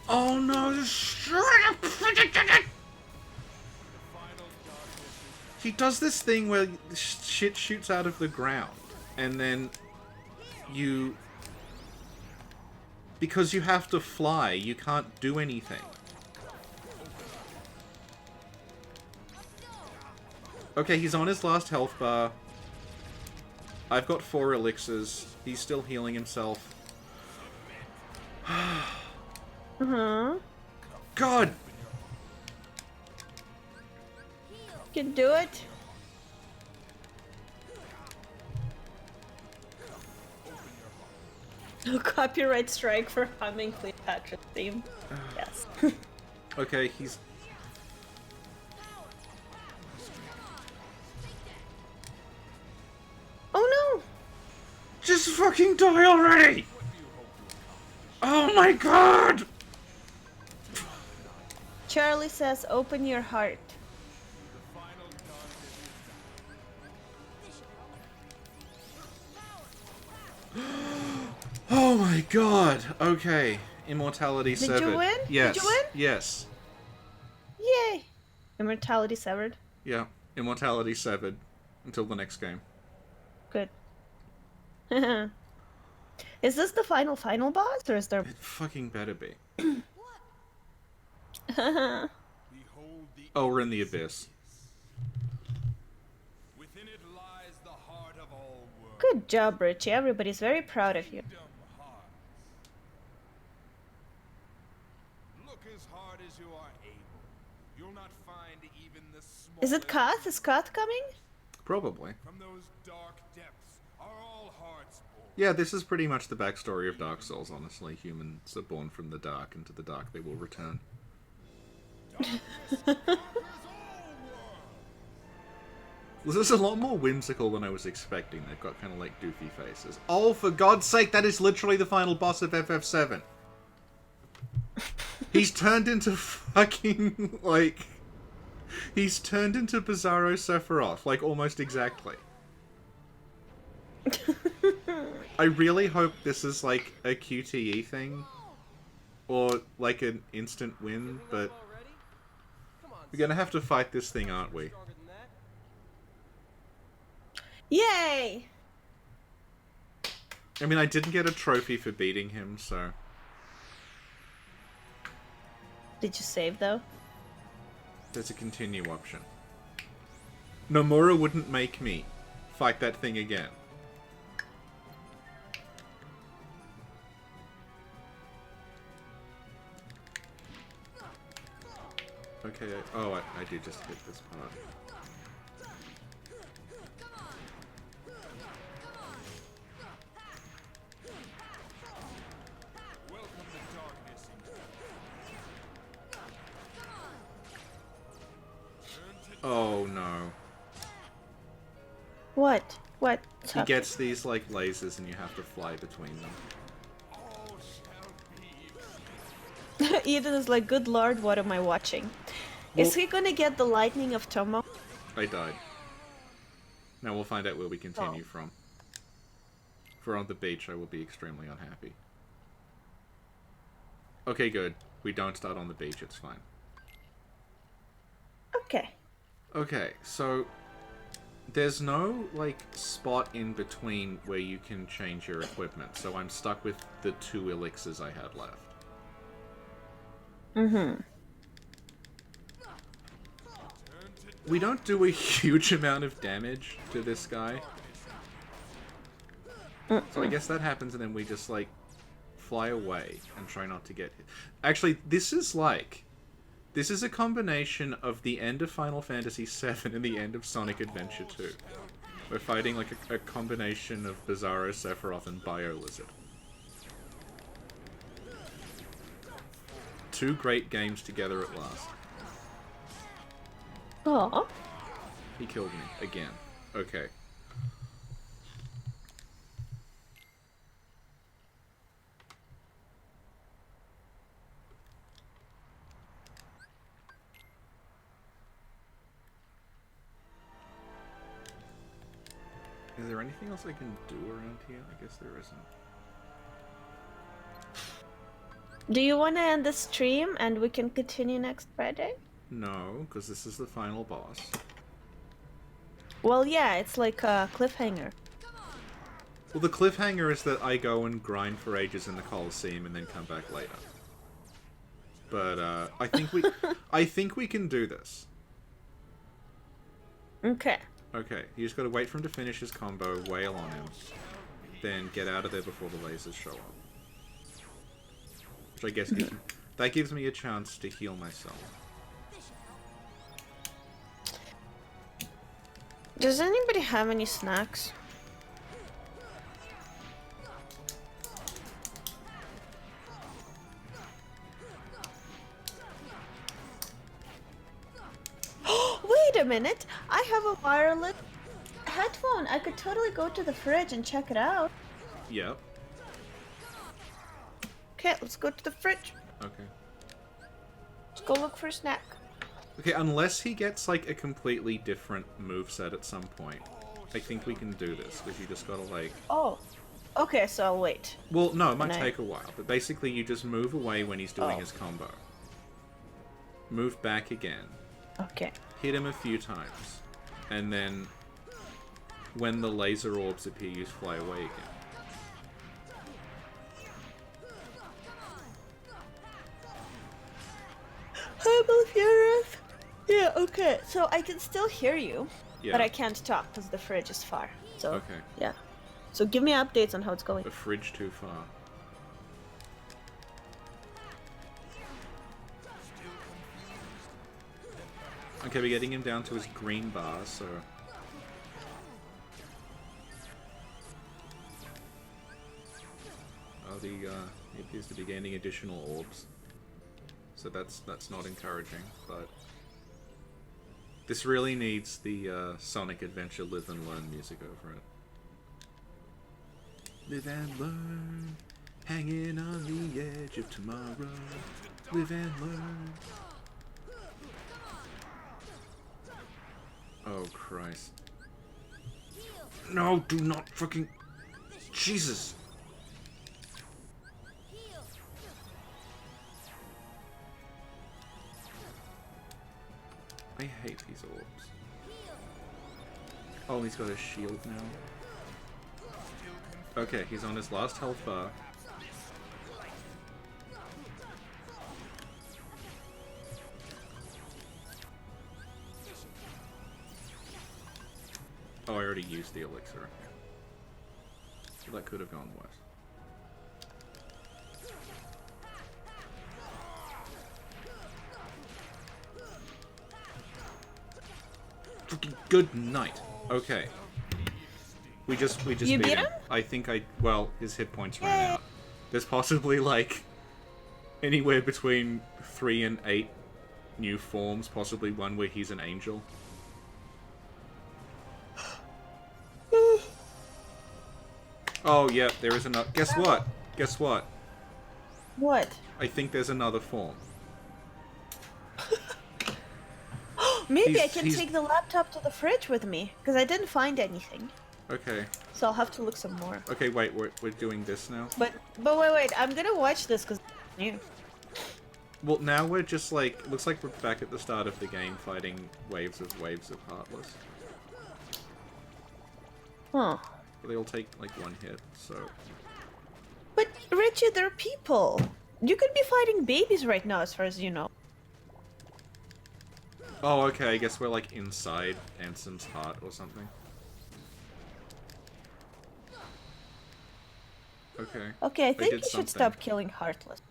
Oh no! He does this thing where shit shoots out of the ground, and then you, because you have to fly, you can't do anything. Okay, he's on his last health bar. I've got 4 elixirs. He's still healing himself. God! You can do it. No copyright strike for humming Cleopatra's theme. Yes. Okay, he's... fucking die already! Oh my god! Charlie says, open your heart. Oh my god. Okay. Immortality Did severed. you win? Yes. Did you win? Yes. Yay. Immortality severed. Yeah. Immortality severed. Until the next game. Good. Is this the final boss, or is there... It fucking better be. Behold the Oh, we're in the abyss. Within it lies the heart of all worlds. Good job, Richie. Everybody's very proud of you. Kingdom hearts. Look as hard as you are able. You'll not find even the smallest... Is it Kath? Is Kath coming? Probably. From those dark depths are all hearts born. Yeah, this is pretty much the backstory of Dark Souls, honestly. Humans are born from the dark, and to the dark they will return. This is a lot more whimsical than I was expecting. They've got kind of like doofy faces. Oh, for God's sake, that is literally the final boss of FF7. He's turned into fucking, like... He's turned into Bizarro Sephiroth, like, almost exactly. I really hope this is, like, a QTE thing. Or, like, an instant win, but... We're gonna have to fight this thing, aren't we? Yay! I mean, I didn't get a trophy for beating him, so... Did you save, though? There's a continue option. Nomura wouldn't make me fight that thing again. Okay, oh, I do just hit this part. Oh no. What? What? He gets these, like, lasers and you have to fly between them. Eden is like, good lord, what am I watching? Well, is he gonna get the lightning of Tomo? I died. Now we'll find out where we continue from. If we're on the beach, I will be extremely unhappy. Okay, good. We don't start on the beach, it's fine. Okay. Okay, so... There's no, like, spot in between where you can change your equipment, so I'm stuck with the 2 elixirs I had left. Mm-hmm. We don't do a huge amount of damage to this guy. So I guess that happens and then we just, like, fly away and try not to get hit. Actually, this is like... This is a combination of the end of Final Fantasy VII and the end of Sonic Adventure 2. We're fighting like a combination of Bizarro, Sephiroth, and Bio-Lizard. 2 great games together at last. Aww. He killed me. Again. Okay. Is there anything else I can do around here? I guess there isn't. Do you want to end the stream and we can continue next Friday? No, because this is the final boss. Well, yeah, it's like a cliffhanger. Well, the cliffhanger is that I go and grind for ages in the Colosseum and then come back later. But I think we can do this. Okay. Okay, you just gotta wait for him to finish his combo, wail on him, then get out of there before the lasers show up. Which I guess gives me a chance to heal myself. Does anybody have any snacks? Wait a minute! I have a wireless headphone. I could totally go to the fridge and check it out. Yep. Okay, let's go to the fridge. Okay. Let's go look for a snack. Okay, unless he gets, like, a completely different moveset at some point. I think we can do this, because you just gotta, like... Oh. Okay, so I'll wait. Well, no, it might take a while, but basically you just move away when he's doing his combo. Move back again. Okay. Hit him a few times. And then, when the laser orbs appear, you fly away again. Hi, Malfurious. Yeah, okay. So I can still hear you, Yeah. but I can't talk because the fridge is far. So, Okay. yeah. So give me updates on how it's going. The fridge too far. Okay, we're getting him down to his green bar, so... Oh, he appears to be gaining additional orbs. So that's not encouraging, but... This really needs the Sonic Adventure Live and Learn music over it. Live and learn, hanging on the edge of tomorrow. Live and learn. Oh, Christ. No, do not fucking... Jesus! I hate these orbs. Oh, he's got a shield now. Okay, he's on his last health bar. Oh, I already used the elixir. So that could have gone worse. Fucking good night. Okay. We just You beat beat him. him? I think well, his hit points ran out. There's possibly like anywhere between 3 and 8 new forms, possibly one where he's an angel. Oh yeah, there is another. Guess what? Guess what? What? I think there's another form. Maybe I can take the laptop to the fridge with me, because I didn't find anything. Okay. So I'll have to look some more. Okay, wait, we're doing this now? But wait, I'm gonna watch this because it's new. Well, now we're just like, looks like we're back at the start of the game fighting waves of Heartless. Huh. But they all take like 1 hit, so... But Richie, they're people. You could be fighting babies right now, as far as you know. Oh, okay, I guess we're like inside Anson's heart or something. Okay. Okay, I think you should stop killing Heartless.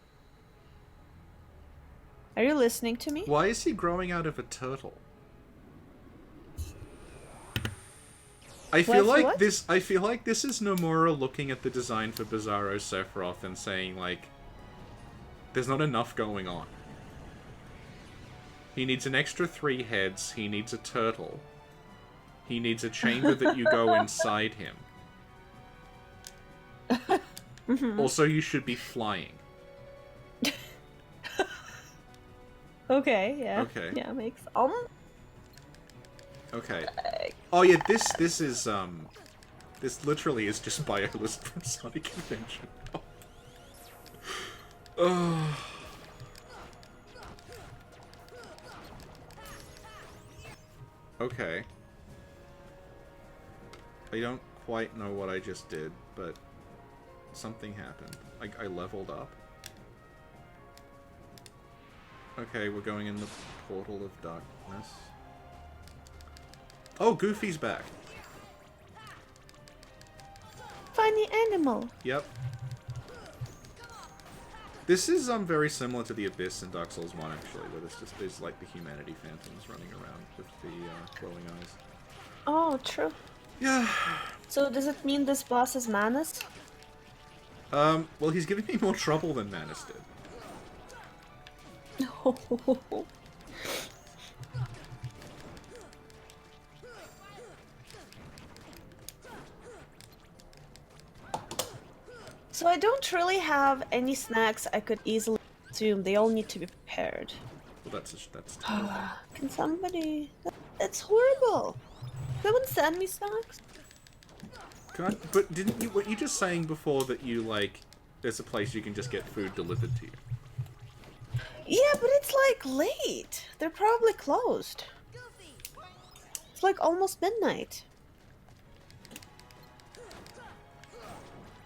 Are you listening to me? Why is he growing out of a turtle? I feel like this is Nomura looking at the design for Bizarro Sephiroth and saying like, there's not enough going on. He needs an extra 3 heads, he needs a turtle. He needs a chamber that you go inside him. Also, you should be flying. Okay, yeah. Okay. Yeah, makes Okay. Oh yeah, this is this literally is just Biola's from Sonic Adventure. Oh. Okay. I don't quite know what I just did, but something happened. Like, I leveled up. Okay, we're going in the portal of darkness. Oh, Goofy's back. funny animal. Yep. This is very similar to the Abyss in Dark Souls 1, actually, where there's like the humanity phantoms running around with the glowing eyes. Oh, true. Yeah. So does it mean this boss is Manus? Well, he's giving me more trouble than Manus did. So I don't really have any snacks I could easily consume. They all need to be prepared. Well, that's terrible. Can somebody... That's horrible. Someone send me snacks? God, but didn't you... What you just saying before that you, like... There's a place you can just get food delivered to you. Yeah, but it's, like, late. They're probably closed. It's, like, almost midnight.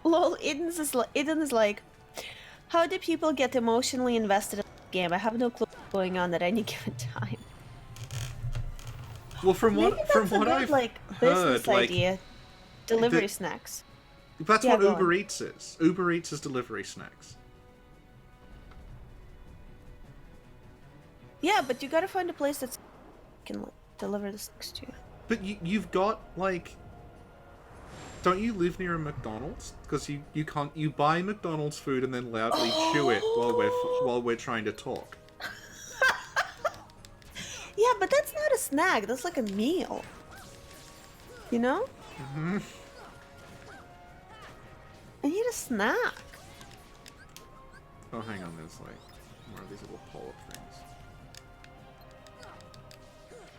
Lol, Eden is like, how do people get emotionally invested in the game? I have no clue what's going on at any given time. Well, from what I've like heard, business idea, delivery snacks. That's what Uber Eats is. Uber Eats is delivery snacks. Yeah, but you gotta find a place that can like, deliver the snacks to you. But you've got like. Don't you live near a McDonald's? Because you buy McDonald's food and then loudly chew it while we're trying to talk. Yeah, but that's not a snack. That's like a meal. You know? Mm-hmm. I need a snack. Oh, hang on. There's like more of these little pull-up things.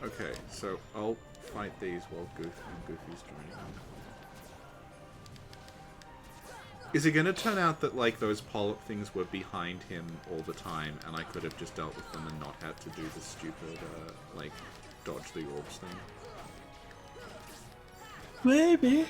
Okay, so I'll fight these while Goofy's joining them. Is it going to turn out that, like, those polyp things were behind him all the time, and I could have just dealt with them and not had to do the stupid, like, dodge the orbs thing? Maybe.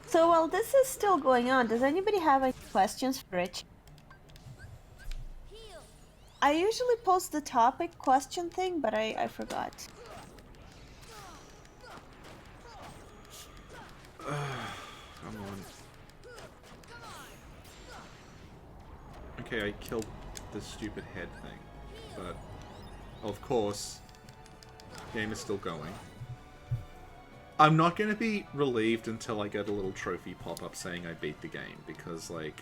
So while this is still going on, does anybody have any questions for Rich? I usually post the topic question thing, but I forgot. Come on. Okay, I killed the stupid head thing, but of course, the game is still going. I'm not going to be relieved until I get a little trophy pop-up saying I beat the game, because, like...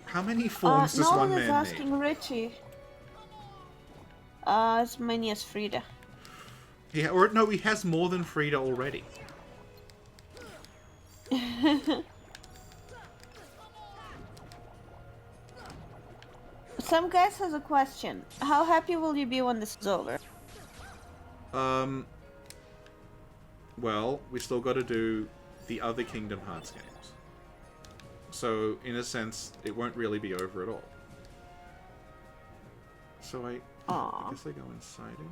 How many forms does one man need? Nolan is asking Richie. As many as Frida. Yeah, or no, he has more than Frida already. Some guys has a question. How happy will you be when this is over? Well, we still got to do the other Kingdom Hearts games. So, in a sense, it won't really be over at all. So I guess I go inside him.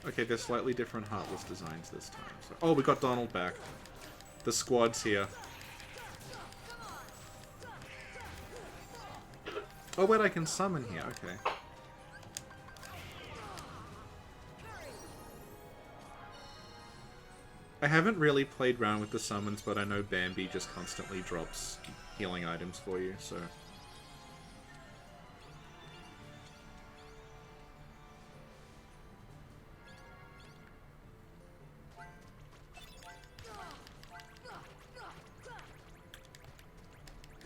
Okay, there's slightly different Heartless designs this time. So, oh, we got Donald back. The squad's here. Oh, wait, I can summon here. Okay. I haven't really played around with the summons, but I know Bambi just constantly drops healing items for you, so...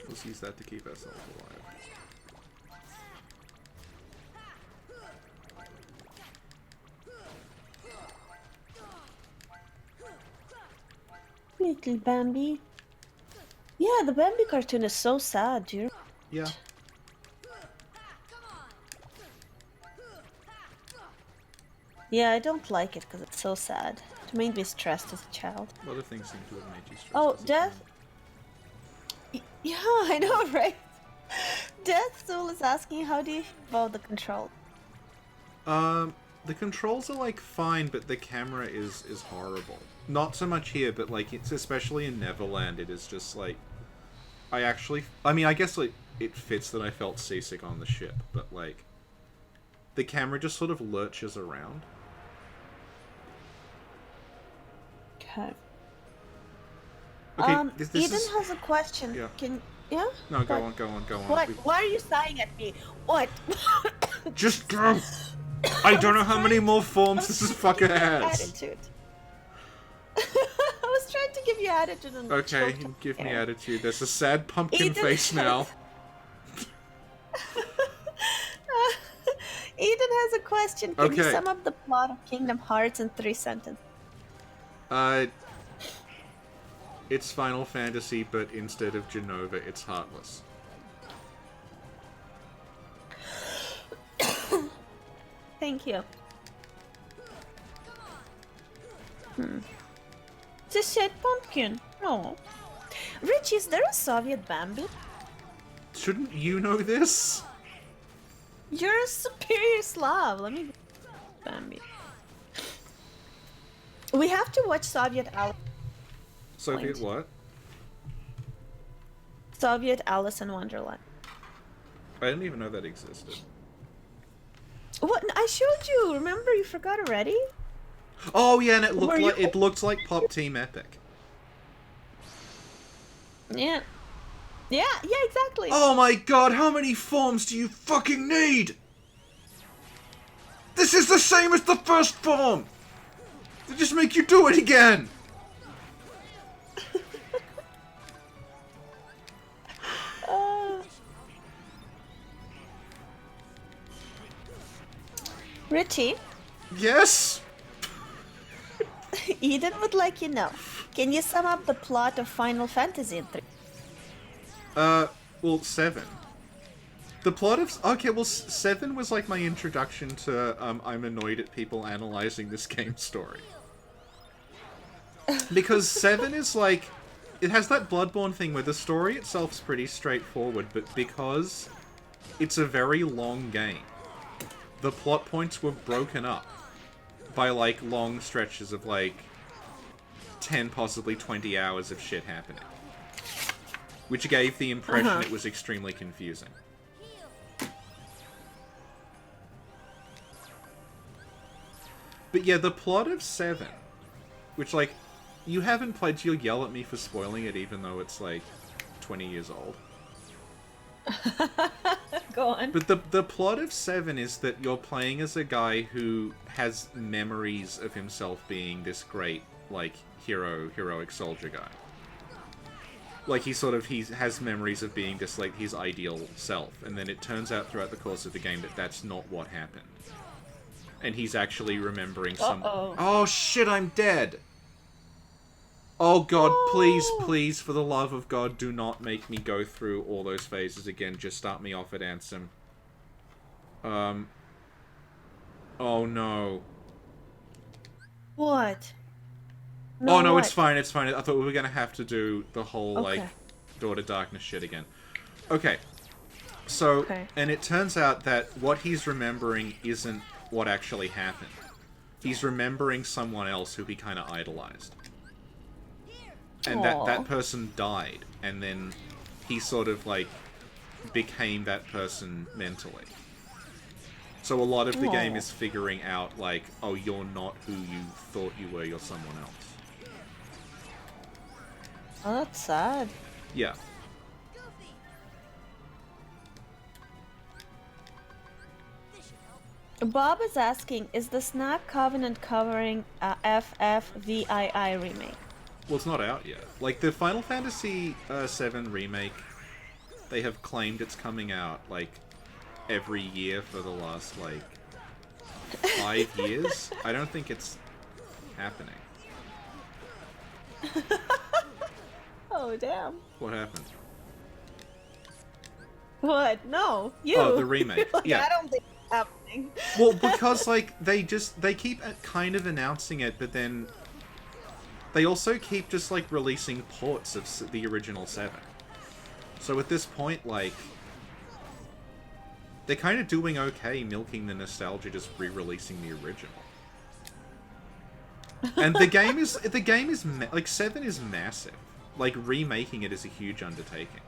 Let's use that to keep ourselves alive. Little Bambi. Yeah, the Bambi cartoon is so sad, dude. Yeah. Yeah, I don't like it because it's so sad. It made me stressed as a child. A lot of things seem to have made you stressed. Oh, Death? Yeah, I know, right? Death Soul is asking, how do you feel about the control? The controls are, like, fine, but the camera is horrible. Not so much here, but, like, it's especially in Neverland, it is just, like... I mean, I guess, like, it fits that I felt seasick on the ship, but, like... The camera just sort of lurches around. Okay. Okay, this Eden is... has a question. Yeah. Yeah? No, go on. What? Why are you sighing at me? What? Just go! I don't know how many more forms this fucker has. Attitude. I was trying to give you attitude and okay, give me attitude. There's a sad pumpkin face now. Eden has a question. Can you sum up the plot of Kingdom Hearts in 3 sentences? It's Final Fantasy, but instead of Genova, it's Heartless. Thank you. It's a sad pumpkin. Oh. Rich, is there a Soviet Bambi? Shouldn't you know this? You're a superior Slav. Let me... Bambi. We have to watch Soviet Alice. Soviet what? Soviet Alice in Wonderland. I didn't even know that existed. What? I showed you. Remember? You forgot already? Oh yeah, and it looked like Pop Team Epic. Yeah. Yeah, exactly. Oh my god, how many forms do you fucking need? This is the same as the first form! They just make you do it again! Richie? Yes? Eden would like you know. Can you sum up the plot of Final Fantasy in 3? Well, 7. The plot of... Okay, well, 7 was like my introduction to, I'm annoyed at people analyzing this game story. Because 7 is like... It has that Bloodborne thing where the story itself's pretty straightforward, but because it's a very long game, the plot points were broken up by, like, long stretches of, like, 10, possibly 20 hours of shit happening. Which gave the impression it was extremely confusing. But yeah, the plot of 7, which, like, you haven't played, so you'll yell at me for spoiling it even though it's, like, 20 years old. Go on. But the plot of 7 is that you're playing as a guy who has memories of himself being this great, like, heroic soldier guy. Like, he has memories of being this, like, his ideal self. And then it turns out throughout the course of the game that that's not what happened. And he's actually remembering some... Oh, shit, I'm dead! Oh, God, please, for the love of God, do not make me go through all those phases again. Just start me off at Ansem. Oh, no. What? No, oh, no, what? It's fine. I thought we were going to have to do the whole, like, Door to Darkness shit again. Okay. So, and it turns out that what he's remembering isn't what actually happened. He's remembering someone else who he kind of idolized. And that person died, and then he sort of, like, became that person mentally. So a lot of the game is figuring out, like, oh, you're not who you thought you were, you're someone else. Oh, that's sad. Yeah. Bob is asking, is the Snap Covenant covering a FFVII remake? Well, it's not out yet. Like, the Final Fantasy VII remake, they have claimed it's coming out, like, every year for the last, like, 5 years. I don't think it's happening. Oh, damn. What happened? What? No, you. Oh, the remake. Like, yeah. I don't think it's happening. Well, because, like, they keep kind of announcing it, but then they also keep just, like, releasing ports of the original 7. So at this point, like, they're kind of doing okay milking the nostalgia, just re-releasing the original. And the game is like, 7 is massive. Like, remaking it is a huge undertaking.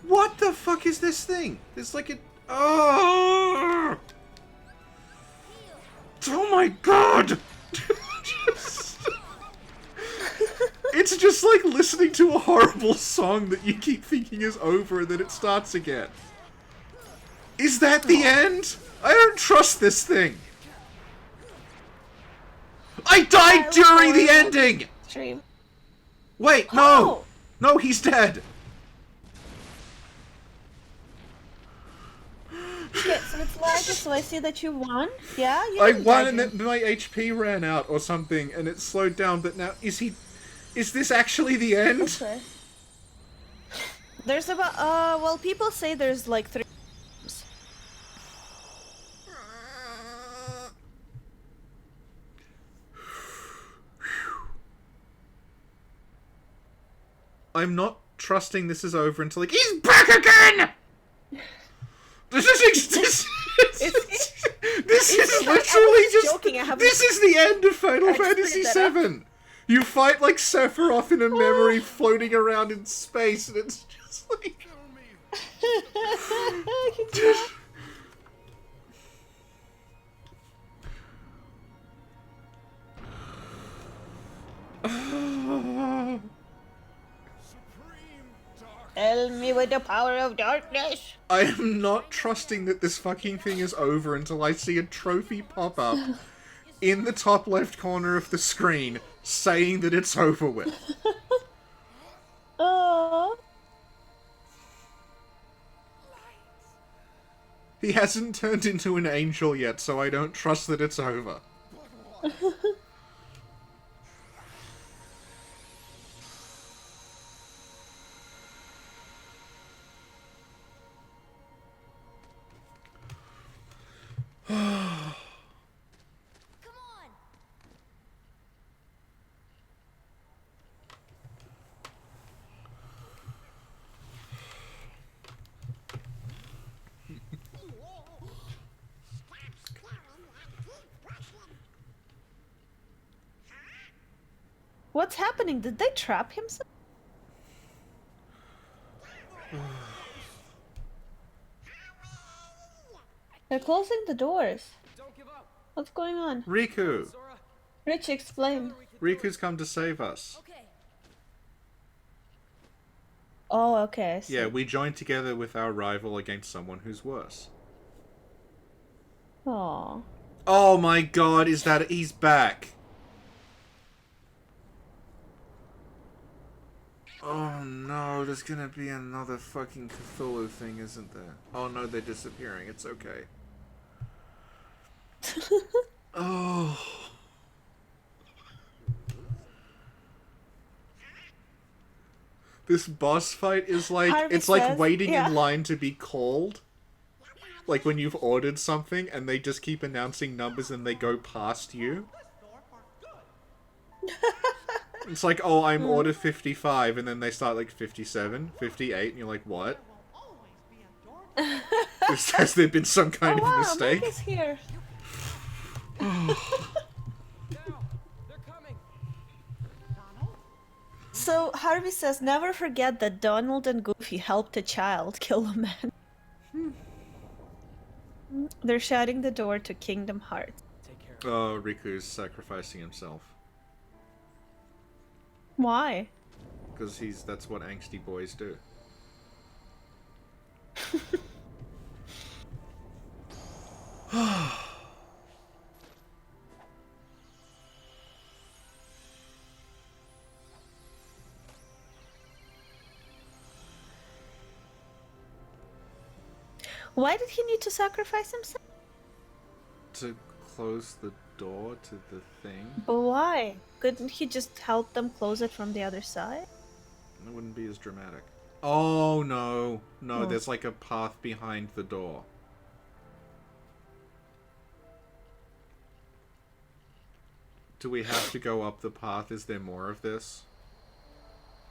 What the fuck is this thing? It's like a... Oh! Oh my god! It's just like listening to a horrible song that you keep thinking is over and then it starts again. Is that the end? I don't trust this thing. I died during the ending! Stream. Wait, no! No, he's dead! Shit, so it's like, so I see that you won? Yeah? You I won and then my HP ran out or something and it slowed down, but now, is this actually the end? Okay. There's about, well, people say there's like 3 games. I'm not trusting this is over until like, he's back again! This is literally just, this is the end of Final Fantasy VII! You fight like Sephiroth in a memory floating around in space and it's just like... Tell me with the power of darkness. I am not trusting that this fucking thing is over until I see a trophy pop up in the top left corner of the screen saying that it's over with. Oh. He hasn't turned into an angel yet, so I don't trust that it's over. What's happening? Did they trap him? They're closing the doors. What's going on? Riku! Rich, explain. Riku's come to save us. Oh, okay. I see. Yeah, we joined together with our rival against someone who's worse. Aww. Oh my god, is that... he's back! Oh no, there's gonna be another fucking Cthulhu thing, isn't there? Oh no, they're disappearing, it's okay. Oh... this boss fight is like, Harvey it's like says, waiting yeah. in line to be called. Like when you've ordered something and they just keep announcing numbers and they go past you. It's like, oh, I'm order 55, and then they start like 57, 58, and you're like, what? Has there been some kind of mistake? Meg is here. So Harvey says, never forget that Donald and Goofy helped a child kill a man. They're shutting the door to Kingdom Hearts. Oh, Riku's sacrificing himself. Why? Because that's what angsty boys do. Why did he need to sacrifice himself? To close the door to the thing? But why? Couldn't he just help them close it from the other side? It wouldn't be as dramatic. Oh, no. No, Oh. there's like a path behind the door. Do we have to go up the path? Is there more of this?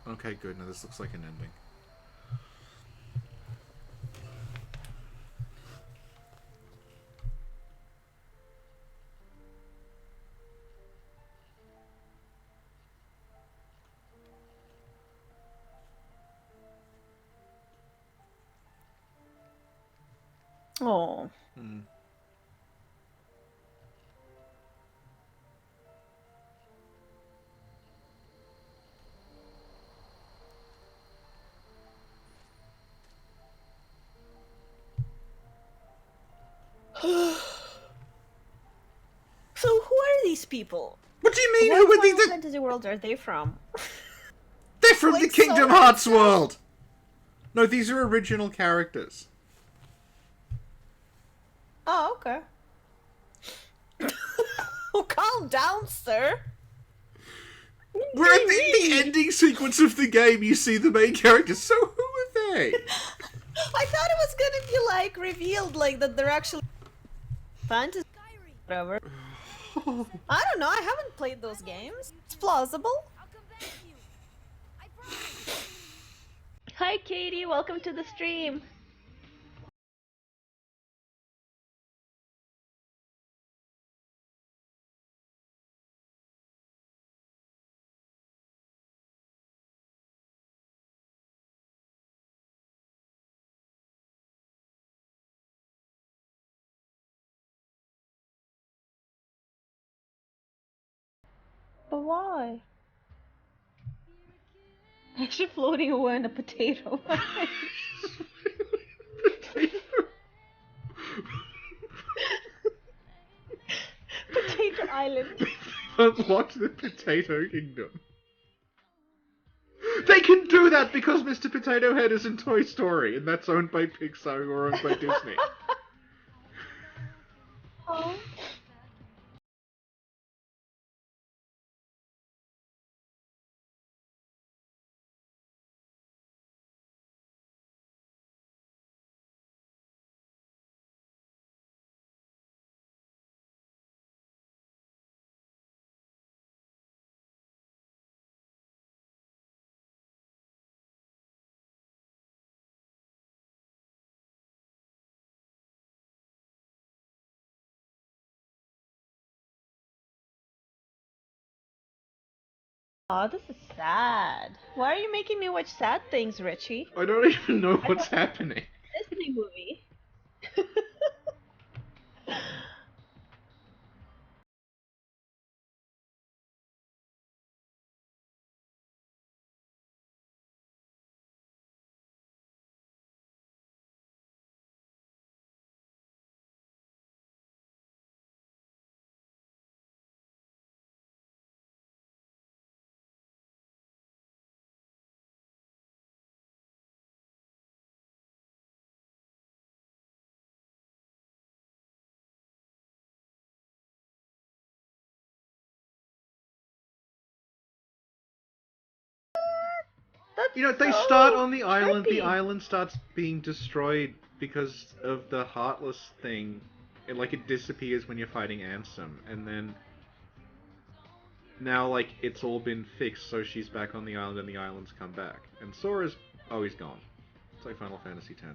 Okay, good. Now this looks like an ending. Oh. Hmm. people? What do you mean? What Who are Final these? Fantasy world are they from? They're from like the Kingdom so Hearts world! No, these are original characters. Oh, okay. Oh, calm down, sir. We're at the ending sequence of the game, you see the main characters, so who are they? I thought it was gonna be, like, revealed, like, that they're actually fantasy, whatever. I don't know, I haven't played those games. It's plausible. I'll come back to you. I promise. Hi, Katie, welcome to the stream. But why? Actually floating away on a potato. Potato Island. Unlocked the Potato Kingdom. They can do that because Mr. Potato Head is in Toy Story, and that's owned by Pixar or owned by Disney. Oh. Oh, this is sad. Why are you making me watch sad things, Richie? I don't even know what's happening. Disney movie. You know, they so start on the island, trippy. the island starts being destroyed because of the Heartless thing. It disappears when you're fighting Ansem, and then now, like, it's all been fixed, so she's back on the island and the islands come back. And Sora's... oh, he's gone. It's like Final Fantasy X.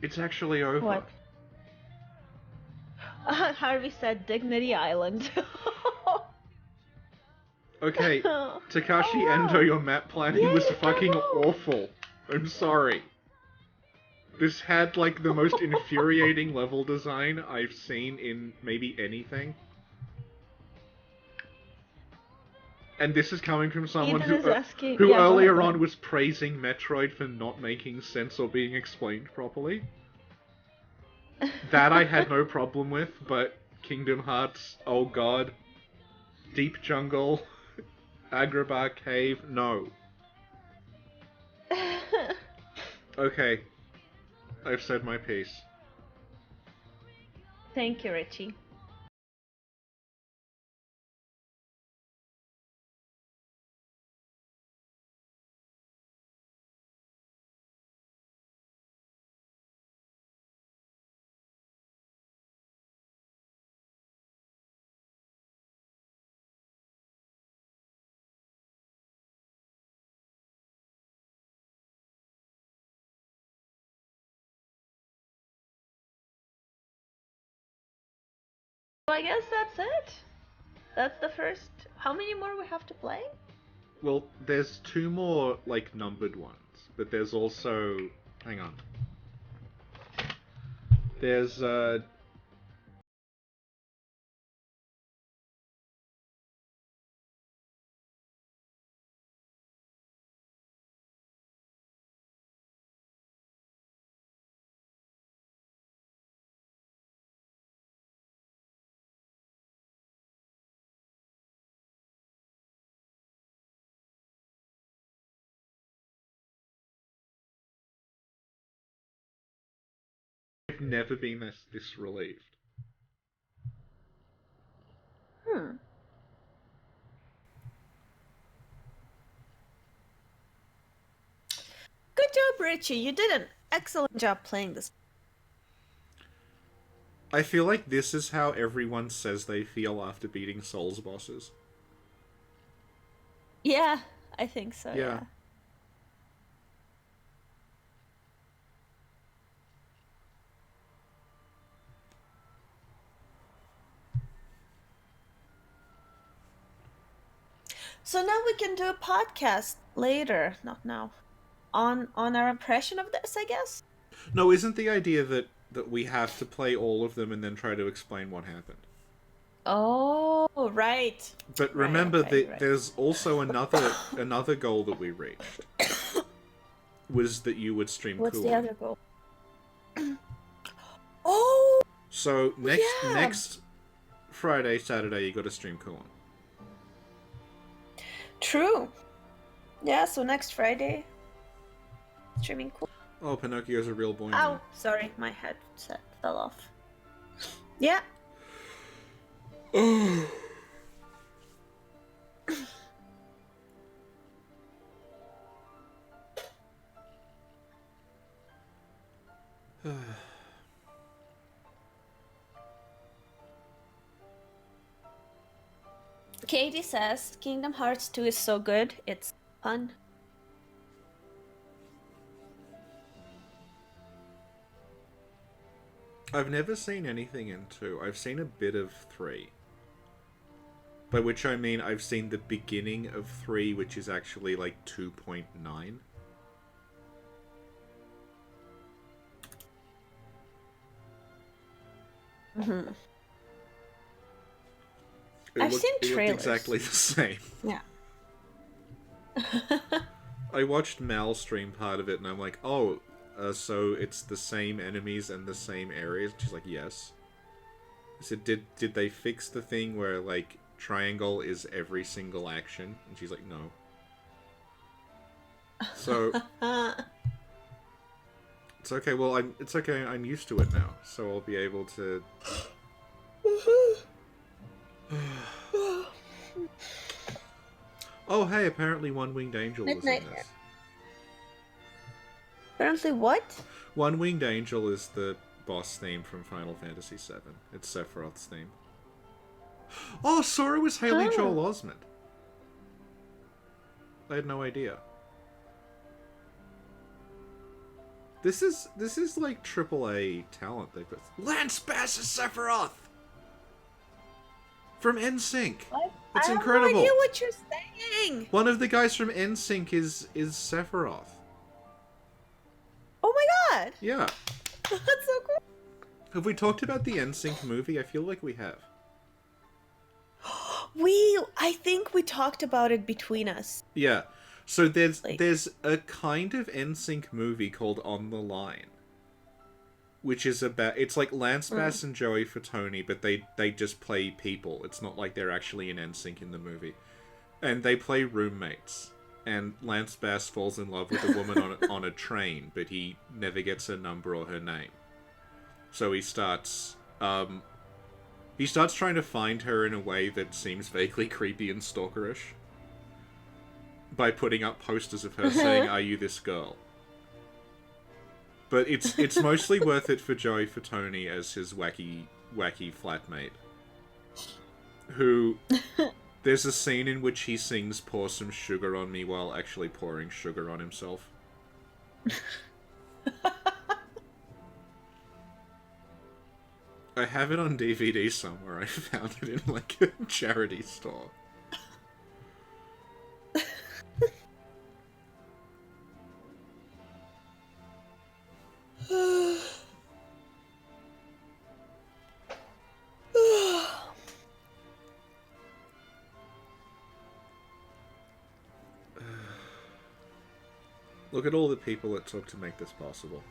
It's actually over. What? Harvey said Dignity Island. Okay, Takashi Oh, wow. Endo, your map planning Yay, was fucking bravo. awful. I'm sorry. This had, like, the most infuriating level design I've seen in maybe anything. And this is coming from someone Ethan is who, asking... who yeah, go earlier ahead. on was praising Metroid for not making sense or being explained properly. That I had no problem with, but Kingdom Hearts, oh god. Deep Jungle, Agrabah Cave, no. Okay, I've said my piece. Thank you, Richie. So I guess that's it. That's the first... How many more we have to play? Well, there's two more, like, numbered ones, but there's also... hang on. There's, never been this relieved. Good job, Richie. You did an excellent job playing this. I feel like this is how everyone says they feel after beating Souls bosses. Yeah, I think so, yeah. So now we can do a podcast later, not now, on our impression of this, I guess? No, isn't the idea that we have to play all of them and then try to explain what happened? Oh, right. But remember that there's also another goal that we reached. Was that you would stream What's Cool. the other goal? Oh! So next Friday, Saturday, you got to stream Cool. True. Yeah, so next Friday, streaming Cool. Oh, Pinocchio's a real boy Ow, now. sorry, my headset fell off. Yeah. Katie says Kingdom Hearts 2 is so good, it's fun. I've never seen anything in 2. I've seen a bit of 3. By which I mean I've seen the beginning of 3, which is actually like 2.9. Mm-hmm. I've seen trailers. It looked exactly the same. Yeah. I watched Mal stream part of it, and I'm like, oh, so it's the same enemies and the same areas? And she's like, yes. I said, did they fix the thing where, like, triangle is every single action? And she's like, no. So... it's okay, well, it's okay, I'm used to it now, so I'll be able to... Oh, hey, apparently One-Winged Angel was in this. Apparently what? One-Winged Angel is the boss theme from Final Fantasy VII. It's Sephiroth's theme. Oh, Sora was Haley Joel Osment. I had no idea. This is like AAA talent they put. Lance Bass is Sephiroth! From NSYNC. It's incredible. I have no idea what you're saying. One of the guys from NSYNC is Sephiroth. Oh my god. Yeah. That's so cool. Have we talked about the NSYNC movie? I feel like we have. I think we talked about it between us. Yeah. So there's a kind of NSYNC movie called On the Line. Which is about... It's like Lance Bass and Joey Fatone, but they just play people. It's not like they're actually in NSYNC in the movie. And they play roommates. And Lance Bass falls in love with a woman on a train, but he never gets her number or her name. So he starts trying to find her in a way that seems vaguely creepy and stalkerish. By putting up posters of her saying, "Are you this girl?" But it's mostly worth it for Joey Fatone as his wacky flatmate. Who... There's a scene in which he sings "Pour Some Sugar on Me" while actually pouring sugar on himself. I have it on DVD somewhere. I found it in like a charity store. Look at all the people it took to make this possible.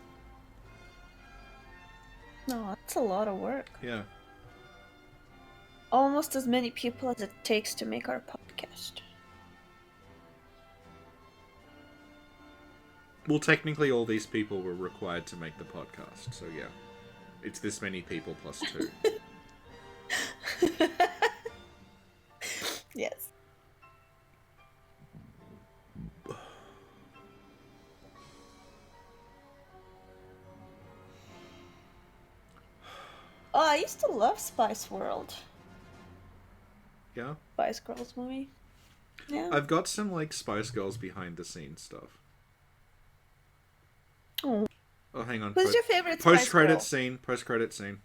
No, that's a lot of work. Yeah. Almost as many people as it takes to make our podcast. Well, technically all these people were required to make the podcast, so yeah. It's this many people plus 2. Yes. Oh, I used to love Spice World. Yeah? Spice Girls movie. Yeah. I've got some, like, Spice Girls behind-the-scenes stuff. Oh. Oh, hang on. Who's your favorite Spice Girl? Post-credit scene. Post-credit scene.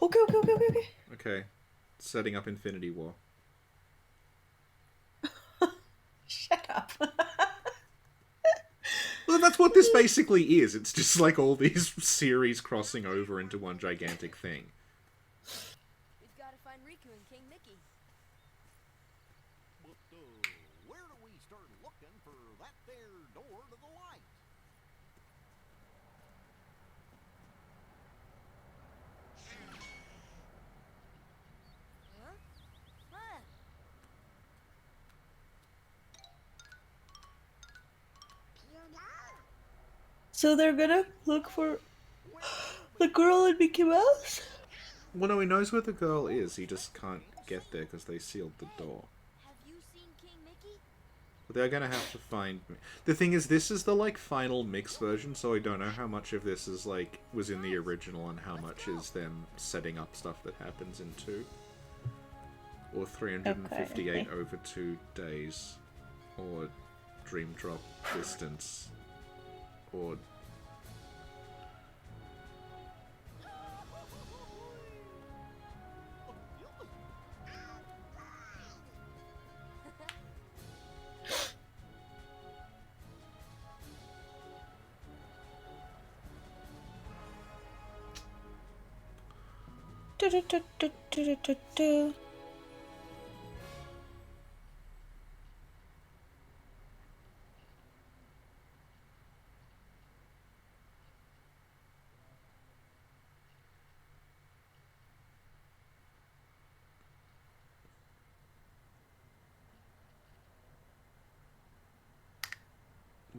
Okay. Okay. Setting up Infinity War. Shut up. Well, that's what this basically is. It's just like all these series crossing over into one gigantic thing. We've got to find Riku and King Mickey. But, where do we start looking for that there door to the light? Huh? What? So they're gonna look for the girl in Mickey Mouse? Well, no, he knows where the girl is. He just can't get there because they sealed the door. Have you seen King Mickey? But they're gonna have to find me. The thing is, this is the, like, final mix version, so I don't know how much of this is, like, was in the original and how much is them setting up stuff that happens in 2. Or 358 over 2 days. Or Dream Drop Distance. Or...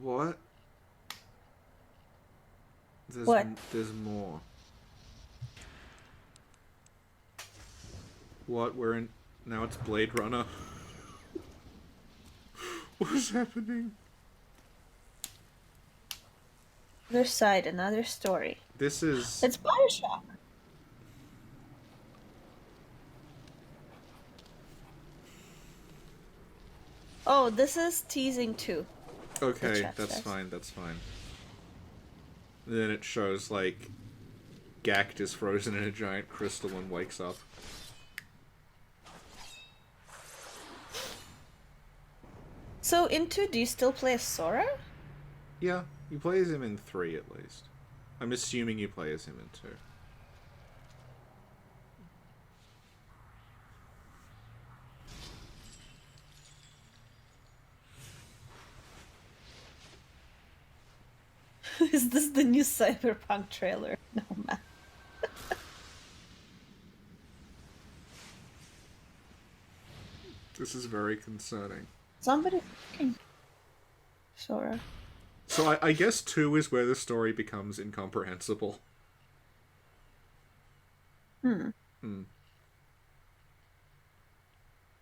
What? There's more. What? We're in... Now it's Blade Runner. What's happening? Other side, another story. This is... It's Bioshock. Oh, this is teasing 2. Okay, that's fine, that's fine. Then it shows, like, Gact is frozen in a giant crystal and wakes up. So in 2, do you still play as Sora? Yeah, you play as him in 3 at least. I'm assuming you play as him in 2. Is this the new Cyberpunk trailer? No, man. This is very concerning. Somebody fucking Sora. So I guess 2 is where the story becomes incomprehensible.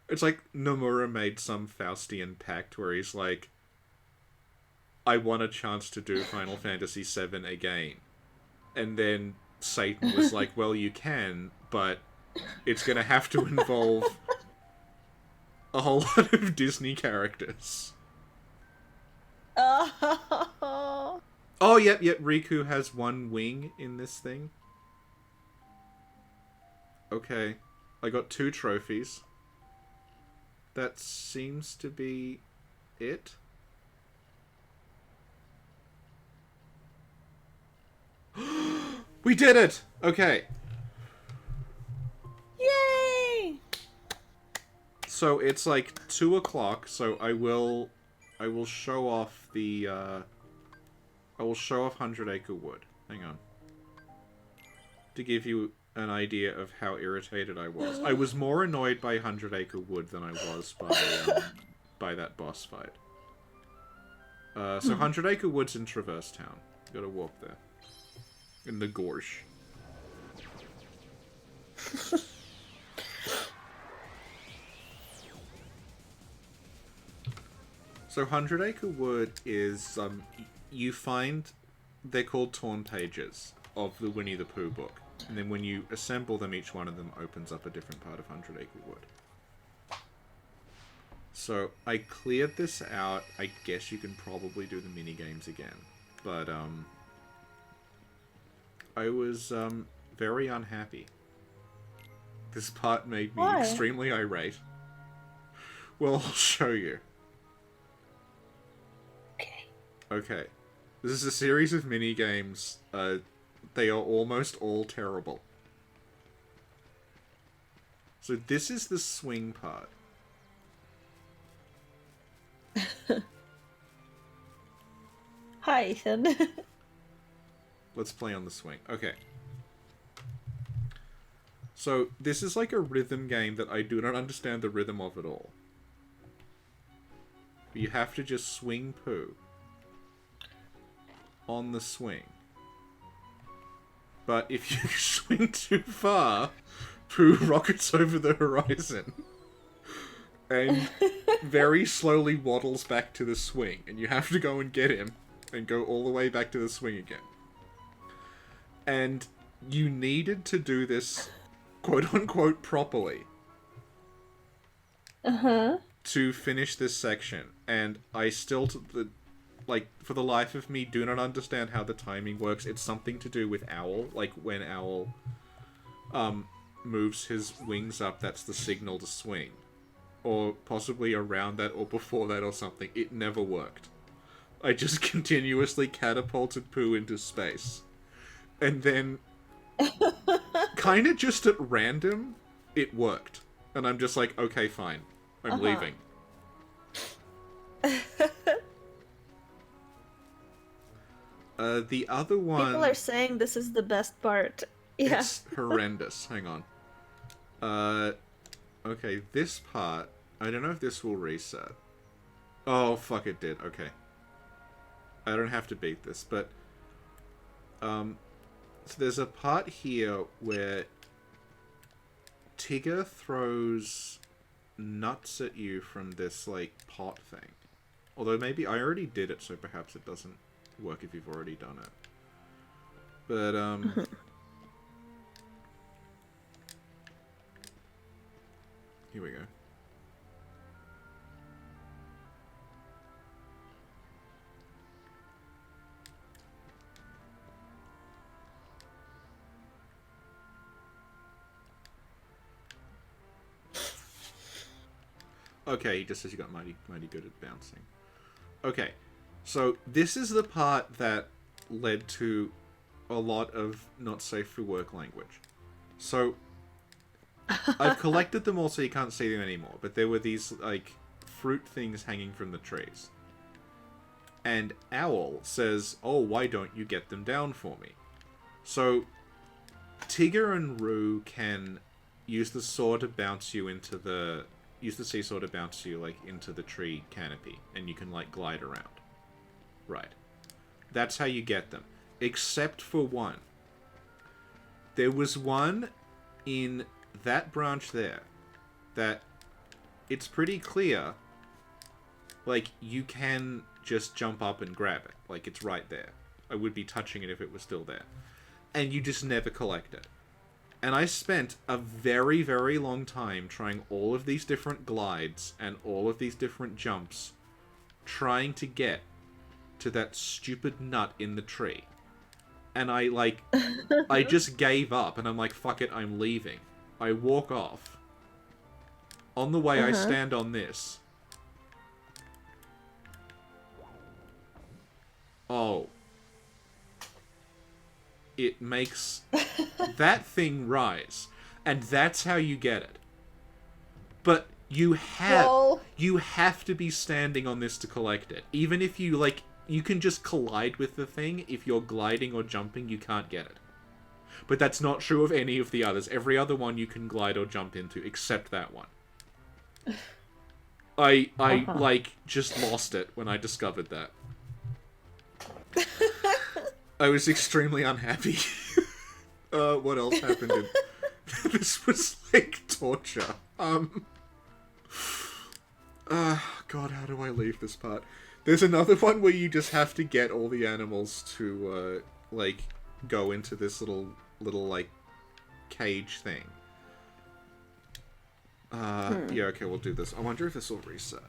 It's like Nomura made some Faustian pact where he's like, I want a chance to do Final Fantasy VII again. And then Satan was like, well, you can, but it's gonna have to involve a whole lot of Disney characters. Oh, Yep, Riku has one wing in this thing. Okay. I got 2 trophies. That seems to be it. We did it! Okay. yay! So it's like 2 o'clock, so I will show off the, I will show off 100 Acre Wood. Hang on. To give you an idea of how irritated I was. I was more annoyed by 100 Acre Wood than I was by that boss fight. So 100 Acre Wood's in Traverse Town. Gotta walk there. In the gorge. So 100 Acre Wood is, you find, they're called torn pages of the Winnie the Pooh book. And then when you assemble them, each one of them opens up a different part of 100 Acre Wood. So I cleared this out. I guess you can probably do the mini games again. But, I was, very unhappy. This part made me extremely irate. Well, I'll show you. Okay. This is a series of mini-games. They are almost all terrible. So this is the swing part. Hi, Ethan. Let's play on the swing. Okay. So, this is like a rhythm game that I do not understand the rhythm of at all. You have to just swing Pooh on the swing. But if you swing too far, Pooh rockets over the horizon and very slowly waddles back to the swing, and you have to go and get him and go all the way back to the swing again. And you needed to do this quote-unquote properly to finish this section, and I still, like, for the life of me, do not understand how the timing works. It's something to do with Owl, like, when Owl moves his wings up, that's the signal to swing. Or possibly around that, or before that, or something. It never worked. I just continuously catapulted Pooh into space. And then, kind of just at random, it worked. And I'm just like, okay, fine. I'm leaving. The other one... People are saying this is the best part. Yeah. It's horrendous. Hang on. Okay, this part... I don't know if this will reset. Oh, fuck, it did. Okay. I don't have to beat this, but... So there's a part here where Tigger throws nuts at you from this, like, pot thing. Although maybe I already did it, so perhaps it doesn't work if you've already done it. But, here we go. Okay, he just says you got mighty good at bouncing. Okay, so this is the part that led to a lot of not safe for work language. So, I've collected them all so you can't see them anymore, but there were these, like, fruit things hanging from the trees. And Owl says, oh, why don't you get them down for me? So, Tigger and Roo can use the sword to bounce you into the... Use the seesaw to bounce you, like, into the tree canopy, and you can, like, glide around. Right. That's how you get them. Except for one. There was one in that branch there that it's pretty clear, like, you can just jump up and grab it. Like, it's right there. I would be touching it if it was still there. And you just never collect it. And I spent a very, very long time trying all of these different glides and all of these different jumps, trying to get to that stupid nut in the tree. And I, like, I just gave up, and I'm like, fuck it, I'm leaving. I walk off. On the way, I stand on this. Oh. It makes that thing rise. And that's how you get it. But you have to be standing on this to collect it. Even if you, like, you can just collide with the thing. If you're gliding or jumping, you can't get it. But that's not true of any of the others. Every other one you can glide or jump into, except that one. I like, just lost it when I discovered that. I was extremely unhappy. What else happened in... This was, like, torture. God, how do I leave this part? There's another one where you just have to get all the animals to, like, go into this little, like, cage thing. Yeah, okay, we'll do this. I wonder if this will reset.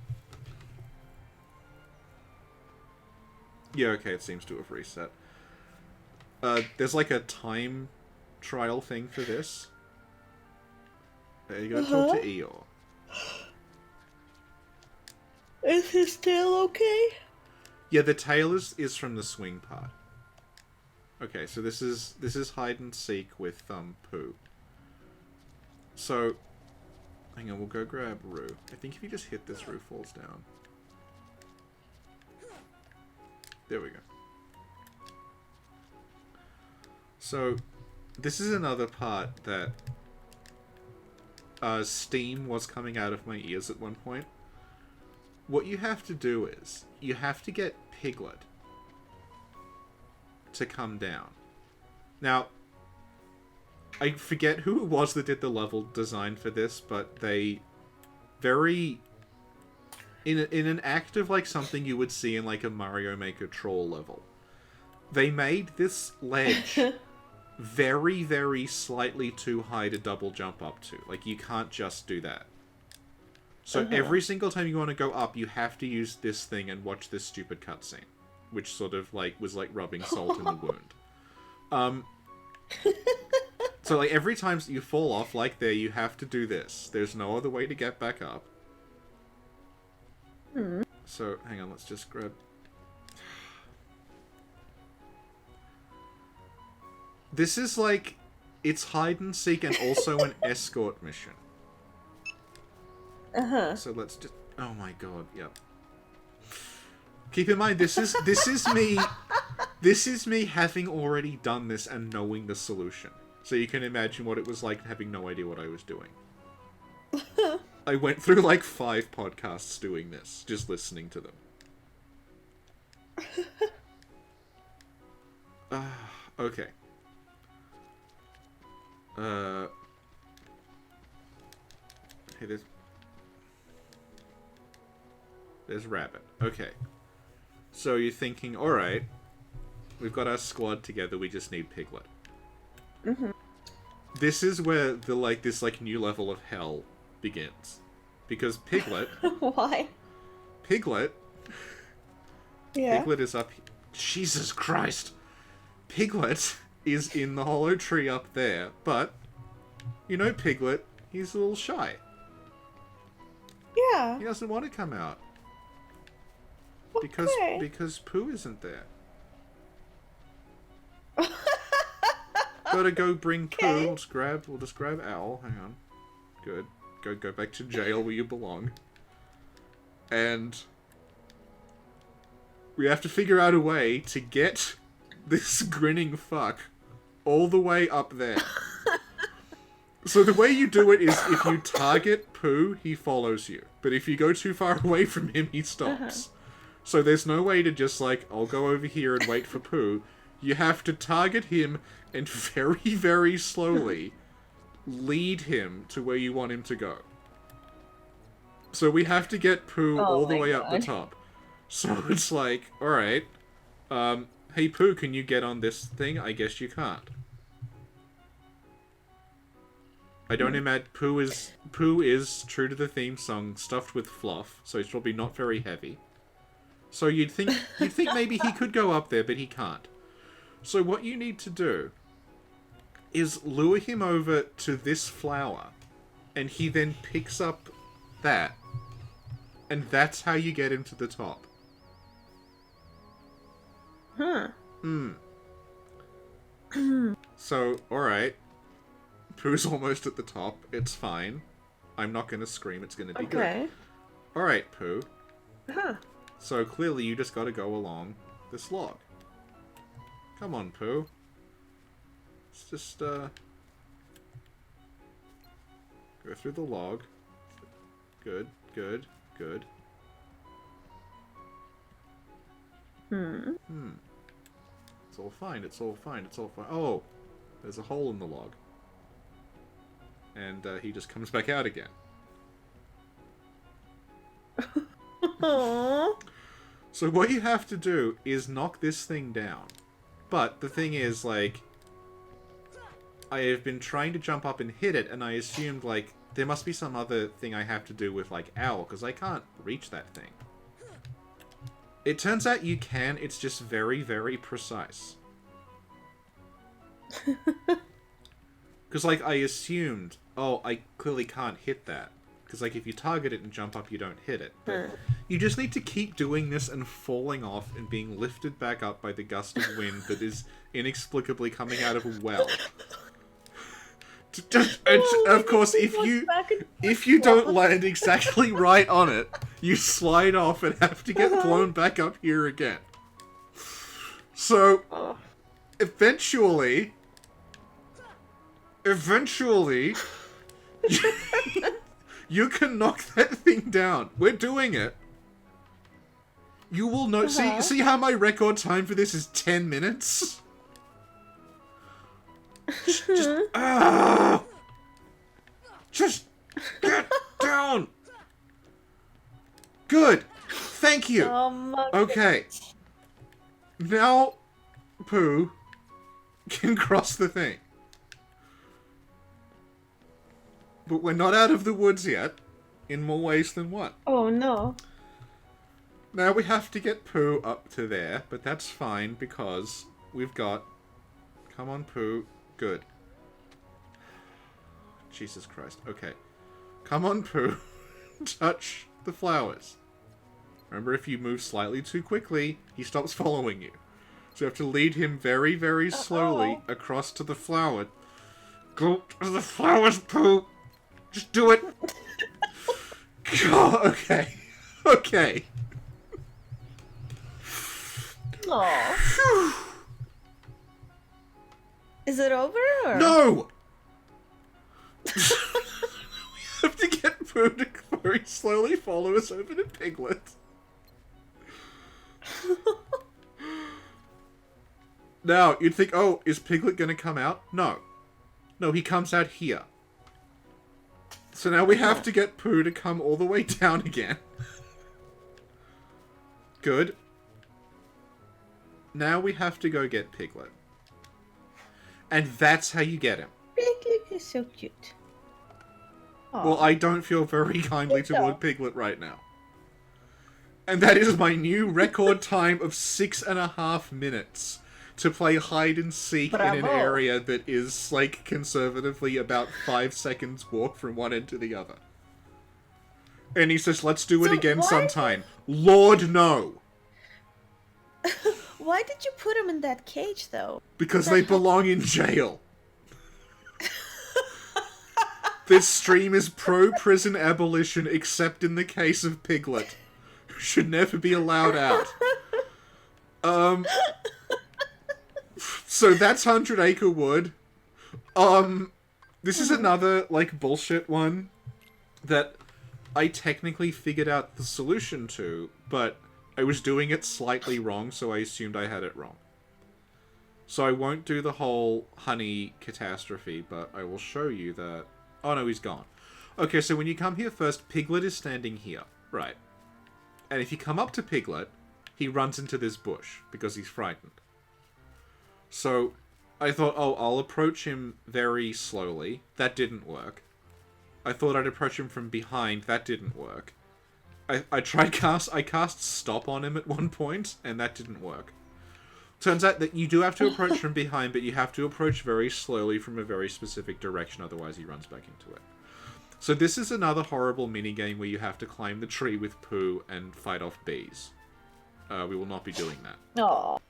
Yeah, okay, it seems to have reset. There's, like, a time trial thing for this. You gotta talk to Eeyore. Is his tail okay? Yeah, the tail is from the swing part. Okay, so this is hide and seek with Pooh. So, hang on, we'll go grab Roo. I think if you just hit this, Roo falls down. There we go. So, this is another part that steam was coming out of my ears at one point. What you have to do is, you have to get Piglet to come down. Now, I forget who it was that did the level design for this, but they very... In an act of like something you would see in like a Mario Maker troll level, they made this ledge very, very slightly too high to double jump up to. Like, you can't just do that. So every single time you want to go up, you have to use this thing and watch this stupid cutscene, which sort of like was like rubbing salt in the wound. So like every time you fall off like there, you have to do this. There's no other way to get back up. So hang on, let's just grab... This is like, it's hide and seek and also an escort mission. So let's just... Oh my god, yep. Keep in mind, this is me... This is me having already done this and knowing the solution. So you can imagine what it was like having no idea what I was doing. I went through like 5 podcasts doing this, just listening to them. Okay. Hey, there's Rabbit. Okay. So you're thinking, alright, we've got our squad together, we just need Piglet. This is where this new level of hell begins. Because Piglet... Why? Piglet... Yeah. Piglet is up... Jesus Christ! Piglet is in the hollow tree up there, but... You know Piglet, he's a little shy. Yeah. He doesn't want to come out. Okay. Because Pooh isn't there. Gotta go bring Pooh. Okay. We'll just grab Owl. Hang on. Good. Go back to jail where you belong. And we have to figure out a way to get this grinning fuck all the way up there. So the way you do it is if you target Pooh, he follows you. But if you go too far away from him, he stops. So there's no way to just like, I'll go over here and wait for Pooh. You have to target him and very, very slowly lead him to where you want him to go. So we have to get Pooh all the way up the top. So it's like, alright, hey Pooh, can you get on this thing? I guess you can't. I don't imagine Pooh is true to the theme song, stuffed with fluff, so it's probably not very heavy. So you'd think maybe he could go up there, but he can't. So what you need to do is lure him over to this flower, and he then picks up that, and that's how you get him to the top. So, alright. Pooh's almost at the top. It's fine. I'm not gonna scream, it's gonna be good. Alright, Pooh. So clearly you just gotta go along this log. Come on, Pooh. Let's just, go through the log. Good, good, good. It's all fine, it's all fine, it's all fine. Oh, there's a hole in the log. And he just comes back out again. Aww. So what you have to do is knock this thing down. But the thing is, like, I have been trying to jump up and hit it, and I assumed, like, there must be some other thing I have to do with, like, owl, because I can't reach that thing. It turns out you can, it's just very, very precise. Because, like, I assumed, oh, I clearly can't hit that. Because, like, if you target it and jump up, you don't hit it. But you just need to keep doing this and falling off and being lifted back up by the gust of wind that is inexplicably coming out of a well. Of course, if you don't land exactly right on it, you slide off and have to get blown back up here again. So, eventually, you can knock that thing down. We're doing it. You will know. See how my record time for this is 10 minutes? Just get down. Good. Thank you. Okay. Now, Pooh can cross the thing. But we're not out of the woods yet, in more ways than one. Oh no. Now we have to get Pooh up to there, but that's fine because we've got... Come on, Pooh. Good. Jesus Christ. Okay. Come on, Pooh. Touch the flowers. Remember, if you move slightly too quickly, he stops following you. So you have to lead him very, very slowly across to the flower. Go to the flowers, Pooh! Just do it! God, okay. Okay. Aww. Is it over? Or? No! We have to get Pooh to very slowly follow us over to Piglet. Now, you'd think, oh, is Piglet going to come out? No. No, he comes out here. So now we have to get Pooh to come all the way down again. Good. Now we have to go get Piglet. And that's how you get him. Piglet is so cute. Aww. Well, I don't feel very kindly toward Piglet right now. And that is my new record time of 6.5 minutes to play hide and seek in an area that is, like, conservatively about 5 seconds walk from one end to the other. And he says, let's do it again sometime. Lord, no! Why did you put him in that cage, though? Because they belong in jail. This stream is pro-prison abolition, except in the case of Piglet, who should never be allowed out. So that's 100 Acre Wood. This is another, like, bullshit one that I technically figured out the solution to, but I was doing it slightly wrong, so I assumed I had it wrong. So I won't do the whole honey catastrophe, but I will show you that... Oh no, he's gone. Okay, so when you come here first, Piglet is standing here. Right. And if you come up to Piglet, he runs into this bush, because he's frightened. So, I thought, oh, I'll approach him very slowly. That didn't work. I thought I'd approach him from behind. That didn't work. I cast stop on him at one point, and that didn't work. Turns out that you do have to approach from behind, but you have to approach very slowly from a very specific direction, otherwise he runs back into it. So this is another horrible minigame where you have to climb the tree with Pooh and fight off bees. We will not be doing that. Aww.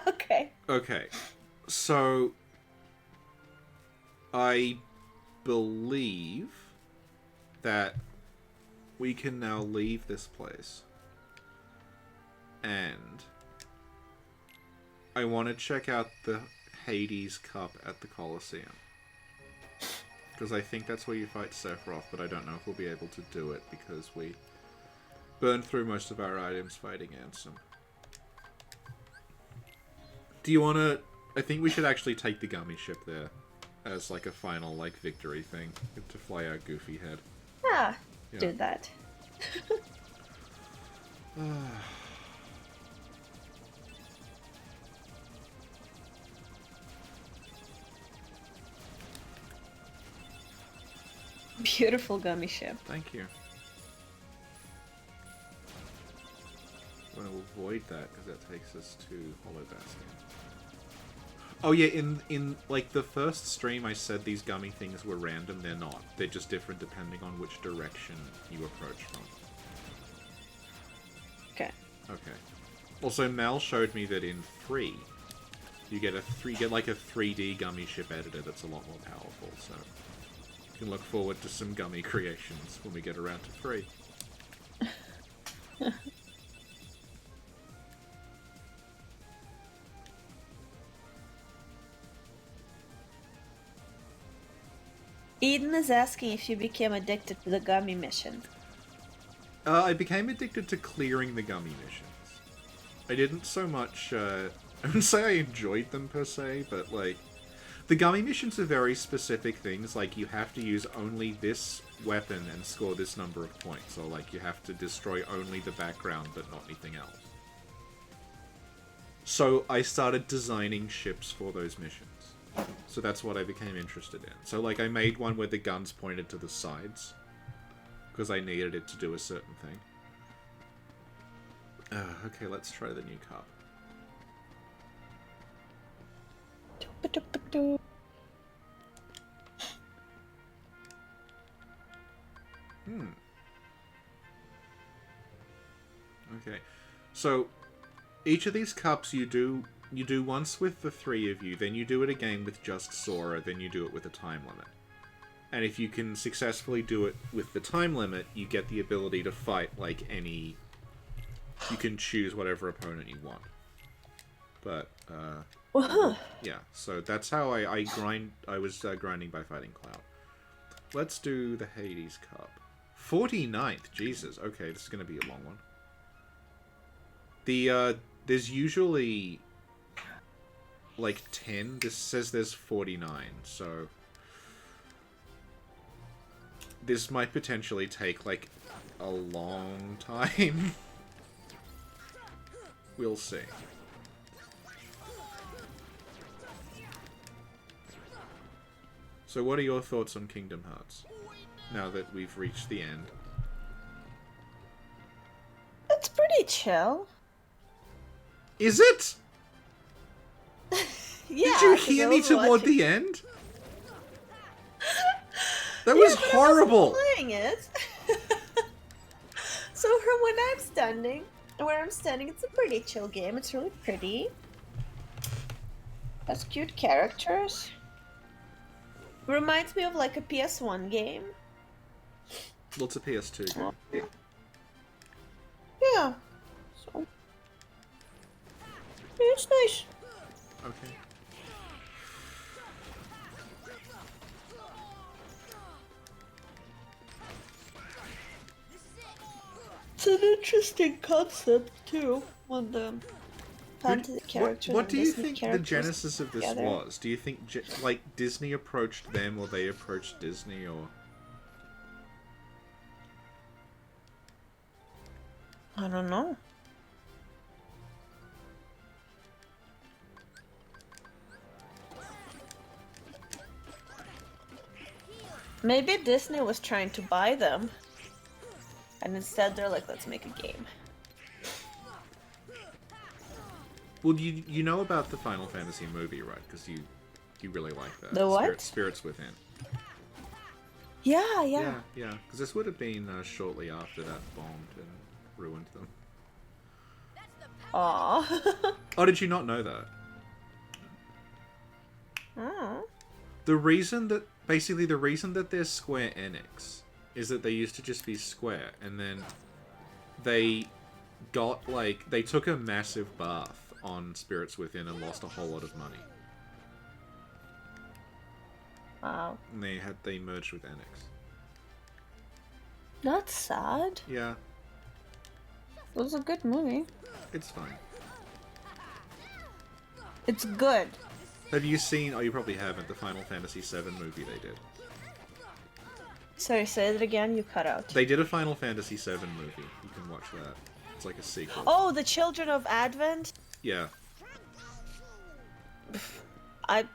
Okay. Okay. So, I believe that we can now leave this place. And I want to check out the Hades Cup at the Colosseum. Because I think that's where you fight Sephiroth, but I don't know if we'll be able to do it because we burned through most of our items fighting Ansem. Do you want to... I think we should actually take the gummy ship there as like a final like victory thing to fly our goofy head. Yeah. Do that. Beautiful gummy ship. Thank you. I want to avoid that because that takes us to Hollow Bastion. Oh yeah, in like the first stream I said these gummy things were random. They're not. They're just different depending on which direction you approach from. Okay. Okay. Also, Mel showed me that in 3, you get like a 3D gummy ship editor that's a lot more powerful. So you can look forward to some gummy creations when we get around to 3. Eden is asking if you became addicted to the gummy mission. I became addicted to clearing the gummy missions. I didn't so much, I wouldn't say I enjoyed them per se, but like, the gummy missions are very specific things, like you have to use only this weapon and score this number of points, or like you have to destroy only the background but not anything else. So I started designing ships for those missions. So that's what I became interested in. So like I made one where the guns pointed to the sides, because I needed it to do a certain thing. Okay, let's try the new cup. Okay, so each of these cups you do once with the 3 of you, then you do it again with just Sora, then you do it with a time limit. And if you can successfully do it with the time limit, you get the ability to fight like any... You can choose whatever opponent you want. But, yeah, so that's how I grind. I was grinding by fighting Cloud. Let's do the Hades Cup. 49th, Jesus. Okay, this is going to be a long one. There's usually like 10. This says there's 49, so this might potentially take like a long time. We'll see. So what are your thoughts on Kingdom Hearts now that we've reached the end? It's pretty chill. Is it? Yeah. Did you hear me toward the end? That was horrible. I was playing it. So from where I'm standing, it's a pretty chill game. It's really pretty. Has cute characters. Reminds me of like a PS1 game. Well, it's a PS2 game. Yeah. So yeah, it's nice. Okay. It's an interesting concept too, when the fantasy characters. What do you think the genesis of this was? Do you think like Disney approached them, or they approached Disney, or? I don't know. Maybe Disney was trying to buy them. And instead they're like, let's make a game. Well, you know about the Final Fantasy movie, right? Because you really like that. The what? Spirits Within. Yeah. Yeah. Because this would have been shortly after that bombed and ruined them. Aww. Oh, did you not know that? Oh. The reason that they're Square Enix is that they used to just be Square, and then they got they took a massive bath on Spirits Within and lost a whole lot of money. Wow. And they merged with Enix. That's sad. Yeah. It was a good movie. It's fine. It's good. Have you seen, oh you probably haven't, the Final Fantasy VII movie they did? Sorry, say it again, you cut out. They did a Final Fantasy VII movie. You can watch that. It's like a sequel. Oh, the Children of Advent? Yeah. I'm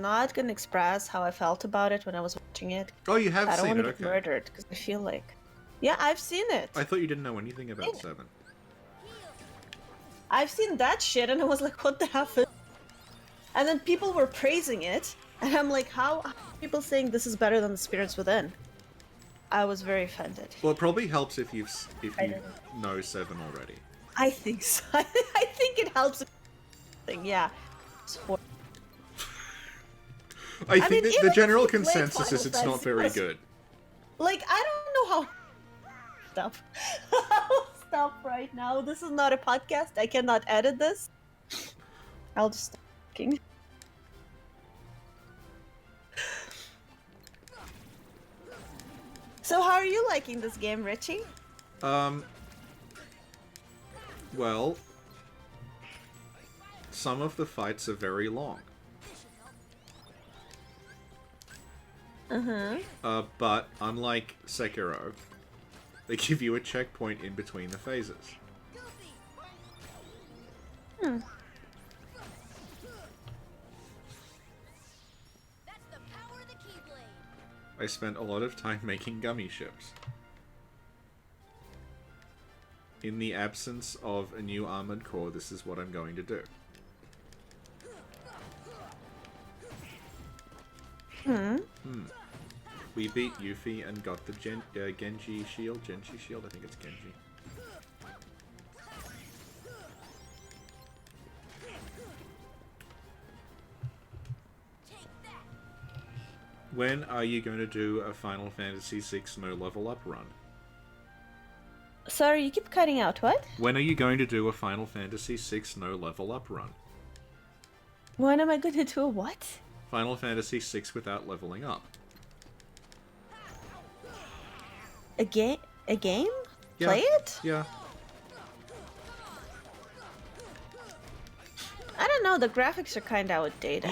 not gonna express how I felt about it when I was watching it. Oh, you have seen it, okay. I don't want to get murdered, because I feel like... Yeah, I've seen it. I thought you didn't know anything about 7. I've seen that shit, and I was like, what the hell? And then people were praising it, and I'm like, how are people saying this is better than The Spirits Within? I was very offended. Well, it probably helps if you know 7 already. I think so. I think it helps. Yeah. I think that the general consensus is it's not very good. Like, I don't know how... Stop. I'll stop right now. This is not a podcast. I cannot edit this. I'll just stop talking. So how are you liking this game, Richie? Well, some of the fights are very long. But unlike Sekiro, they give you a checkpoint in between the phases. Hmm. I spent a lot of time making gummy ships. In the absence of a new armored core, this is what I'm going to do. We beat Yuffie and got the Genji shield. Genji shield? I think it's Genji. When are you going to do a Final Fantasy VI no level up run? Sorry, you keep cutting out. What? When are you going to do a Final Fantasy VI no level up run? When am I going to do a what? Final Fantasy VI without leveling up. A game? A game? Yeah. Play it? Yeah. I don't know, the graphics are kind of outdated.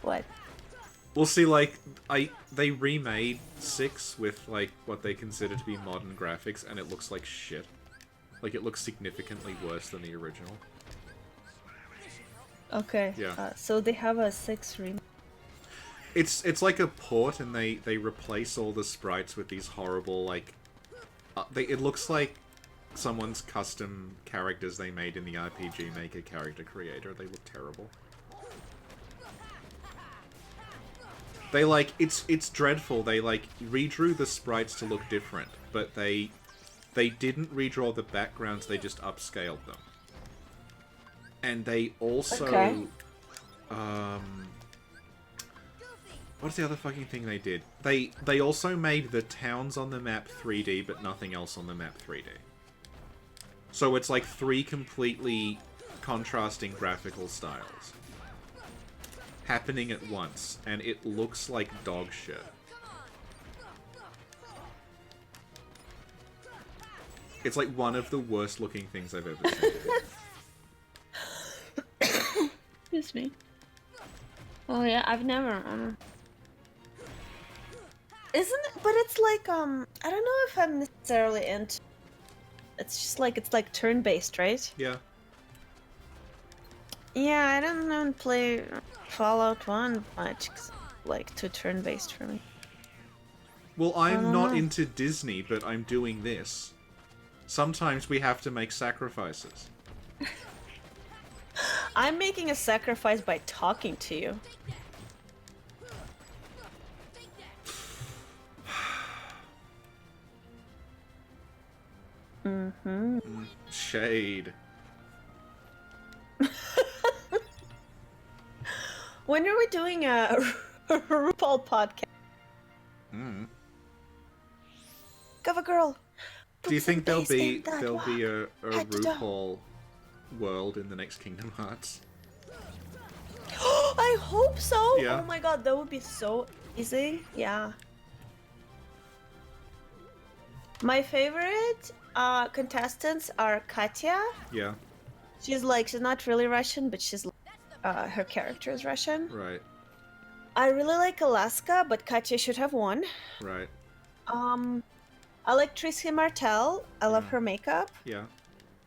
What? We'll see, like, they remade 6 with, like, what they consider to be modern graphics, and it looks like shit. Like, it looks significantly worse than the original. Okay. Yeah. So they have a 6 remake. It's like a port, and they replace all the sprites with these horrible, like... it looks like someone's custom characters they made in the RPG Maker character creator. They look terrible. They, like, it's dreadful. They, like, redrew the sprites to look different, but they didn't redraw the backgrounds, they just upscaled them. And they also... Okay. What's the other fucking thing they did? They also made the towns on the map 3D, but nothing else on the map 3D. So it's like 3 completely contrasting graphical styles happening at once, and it looks like dog shit. It's like one of the worst looking things I've ever seen. Excuse me. Oh yeah, I've never... Isn't it? But it's like, I don't know if I'm necessarily into... It's just like, it's like turn-based, right? Yeah. Yeah, I don't play Fallout 1 much, 'cause like, too turn-based for me. Well, I'm not into Disney, but I'm doing this. Sometimes we have to make sacrifices. I'm making a sacrifice by talking to you. Shade. When are we doing a RuPaul podcast? Cover girl. Do you think there'll be a RuPaul world in the next Kingdom Hearts? I hope so. Yeah. Oh my god, that would be so amazing. Yeah. My favorite contestants are Katya. Yeah. She's not really Russian, but she's her character is Russian. Right. I really like Alaska, but Katya should have won. Right. I like Tracy Martel. I love her makeup. Yeah.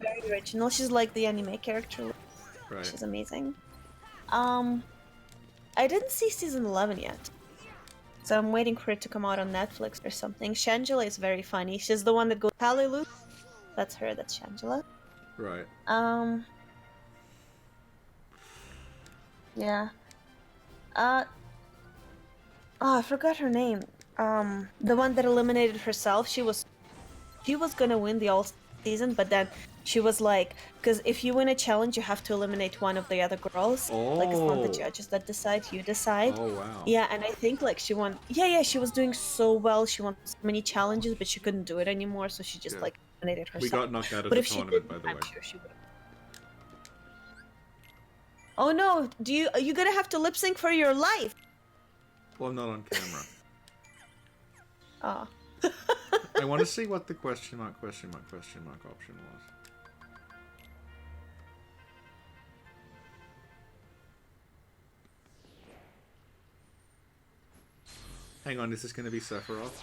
Very original. She's like the anime character. Right. She's amazing. I didn't see season 11 yet, so I'm waiting for it to come out on Netflix or something. Shangela is very funny. She's the one that goes hallelujah. That's her. That's Shangela. Right. Yeah. Oh, I forgot her name. The one that eliminated herself. She was gonna win the all season, but then she was like, because if you win a challenge, you have to eliminate one of the other girls. Oh. Like, it's not the judges that decide, you decide. Oh, wow. Yeah, and I think, like, she won... Yeah, she was doing so well. She won so many challenges, but she couldn't do it anymore, so she just, like, eliminated herself. We got knocked out of the tournament, by the way. I'm sure she would. Oh, no. You're gonna have to lip-sync for your life. Well, I'm not on camera. Oh. I want to see what the question mark option was. Hang on, is this going to be Sephiroth?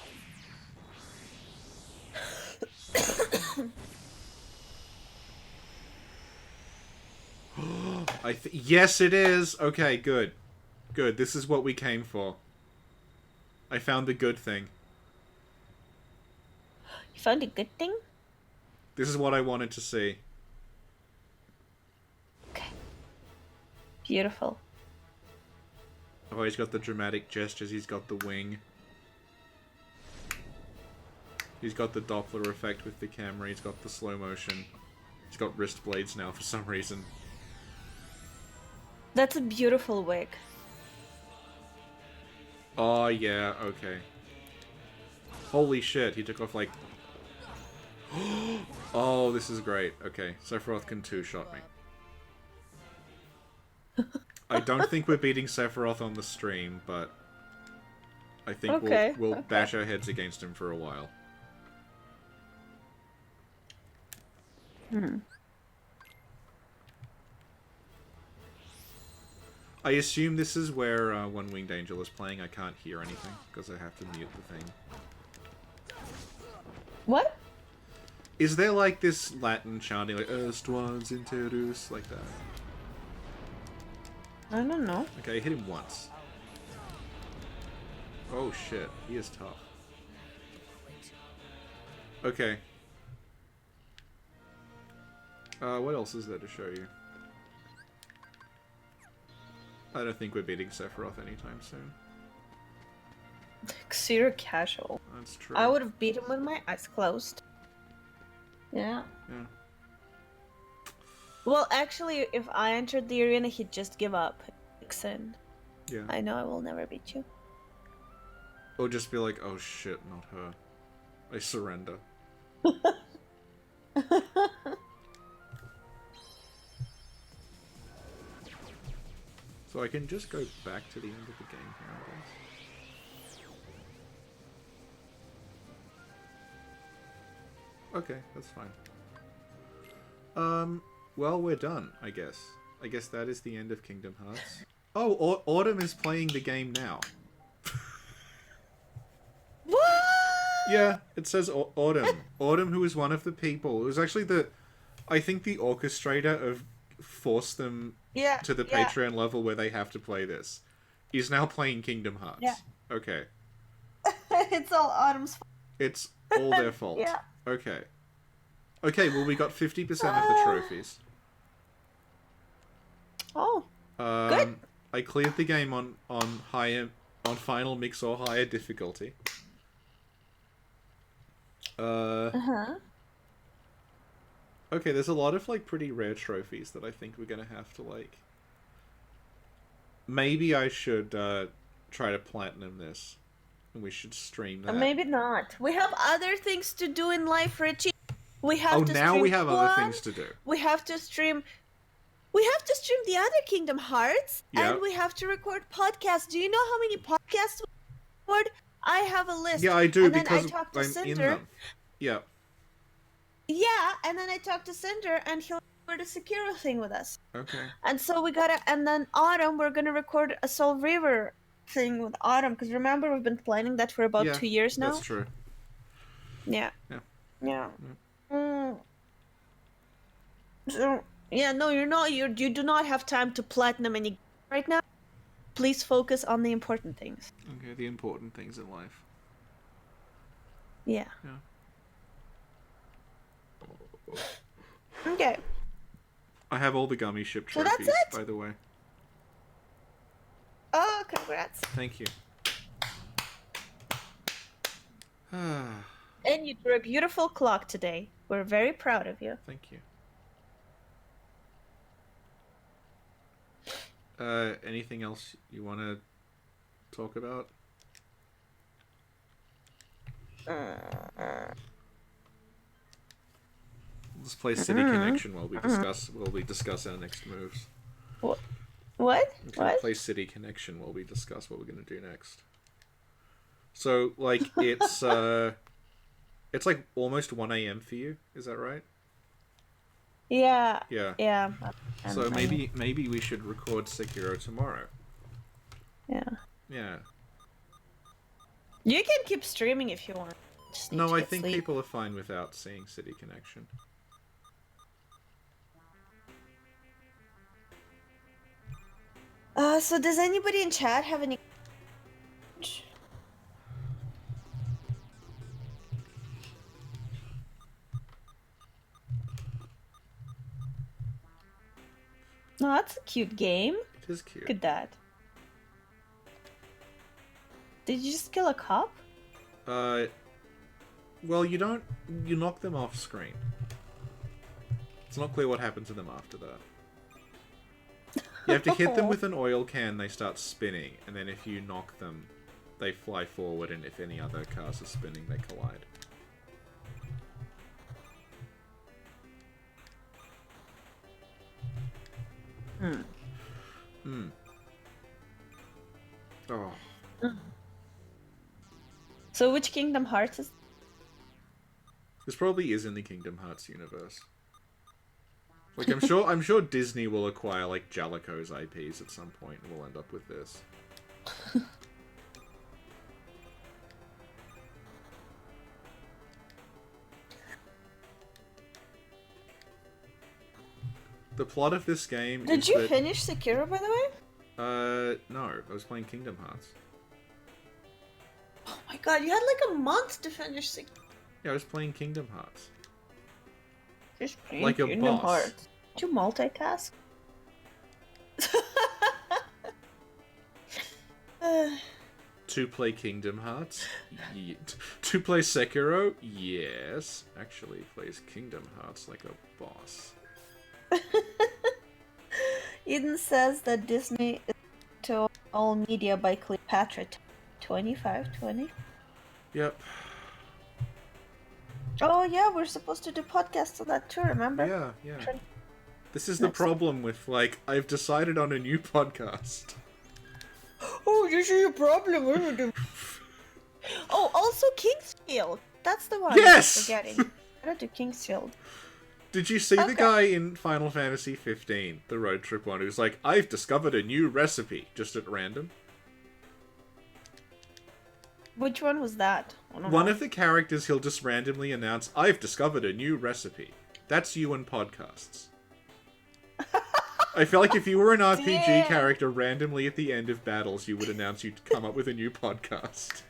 Yes, it is! Okay, good. Good, this is what we came for. I found the good thing. You found a good thing? This is what I wanted to see. Okay. Beautiful. Oh, he's got the dramatic gestures, he's got the wing. He's got the Doppler effect with the camera, he's got the slow motion. He's got wrist blades now for some reason. That's a beautiful wig. Oh, yeah, okay. Holy shit, he took off like... Oh, this is great. Okay, Sephiroth can two-shot me. I don't think we're beating Sephiroth on the stream, but... I think we'll bash our heads against him for a while. I assume this is where One Winged Angel is playing. I can't hear anything, because I have to mute the thing. What? Is there like this Latin chanting, like, Est was interus, like that? I don't know. Okay, hit him once. Oh shit, he is tough. Okay. What else is there to show you? I don't think we're beating Sephiroth anytime soon. Cause you're casual. That's true. I would have beat him with my eyes closed. Yeah. Yeah. Well, actually, if I entered the arena, he'd just give up. Sin. Yeah. I know I will never beat you. Or just be like, oh shit, not her. I surrender. So I can just go back to the end of the game here, I guess. Okay, that's fine. Well, we're done, I guess. I guess that is the end of Kingdom Hearts. Oh, Autumn is playing the game now. What? Yeah, it says Autumn. Autumn, who is one of the people. It was actually I think the orchestrator of forced them to the Patreon level where they have to play this. Is now playing Kingdom Hearts. Yeah. Okay. It's all Autumn's fault. It's all their fault. Yeah. Okay. Okay, well we got 50% of the trophies. Oh. Good. I cleared the game on final mix or higher difficulty. Okay, there's a lot of like pretty rare trophies that I think we're gonna have to like. Maybe I should try to platinum this, and we should stream that. Maybe not. We have other things to do in life, Richie. We have to now stream we have other things to do. We have to stream. We have to stream the other Kingdom Hearts, and we have to record podcasts. Do you know how many podcasts we record? I have a list. Yeah, I do and because then I talked to I'm Cinder. in them. Yeah. Yeah, and then I talked to Cinder, and he'll record a Sekiro thing with us. Okay. And so we gotta, and then Autumn, we're gonna record a Soul Reaver thing with Autumn, because remember, we've been planning that for about 2 years now? That's true. Yeah. Yeah. Yeah. So, yeah, no, you're not, you do not have time to platinum any right now. Please focus on the important things. Okay, the important things in life. Yeah. Yeah. Okay. I have all the gummy ship trophies, by the way. Oh, congrats. Thank you. And you drew a beautiful clock today. We're very proud of you. Thank you. Anything else you want to talk about? Let's play City Connection while we discuss our next moves. What? Okay, play City Connection while we discuss what we're gonna do next. So, like, it's like almost 1 a.m. for you. Is that right? Yeah. Yeah. Yeah. So maybe we should record Sekiro tomorrow. Yeah. Yeah. You can keep streaming if you want. No, I think people are fine without seeing City Connection. So does anybody in chat have any... No, that's a cute game. It is cute. Look at that. Did you just kill a cop? Well, you knock them off screen. It's not clear what happened to them after that. You have to hit them with an oil can, they start spinning, and then if you knock them, they fly forward, and if any other cars are spinning, they collide. Oh. So which Kingdom Hearts is... This probably is in the Kingdom Hearts universe. Like, I'm sure Disney will acquire, like, Jalico's IPs at some point, and we'll end up with this. The plot of this game Did you finish Sekiro, by the way? No. I was playing Kingdom Hearts. Oh my god, you had like a month to finish Sekiro. Yeah, I was playing Kingdom Hearts. Just playing like a Kingdom boss. Hearts. Do you multitask? To play Kingdom Hearts? To play Sekiro? Yes. Actually plays Kingdom Hearts like a boss. Eden says that Disney is to all media by Cleopatra 2520. Yep. Oh yeah, we're supposed to do podcasts on that too, remember? Yeah. This is the problem with, like, I've decided on a new podcast. Oh, this is a problem. Oh, also Kingsfield. That's the one yes! I'm forgetting. I gotta do Kingsfield. Did you see the guy in Final Fantasy 15, the road trip one, who's like, I've discovered a new recipe, just at random? Which one was that? One of the characters, he'll just randomly announce, I've discovered a new recipe. That's you in podcasts. I feel like if you were an RPG character, randomly at the end of battles, you would announce you'd come up with a new podcast.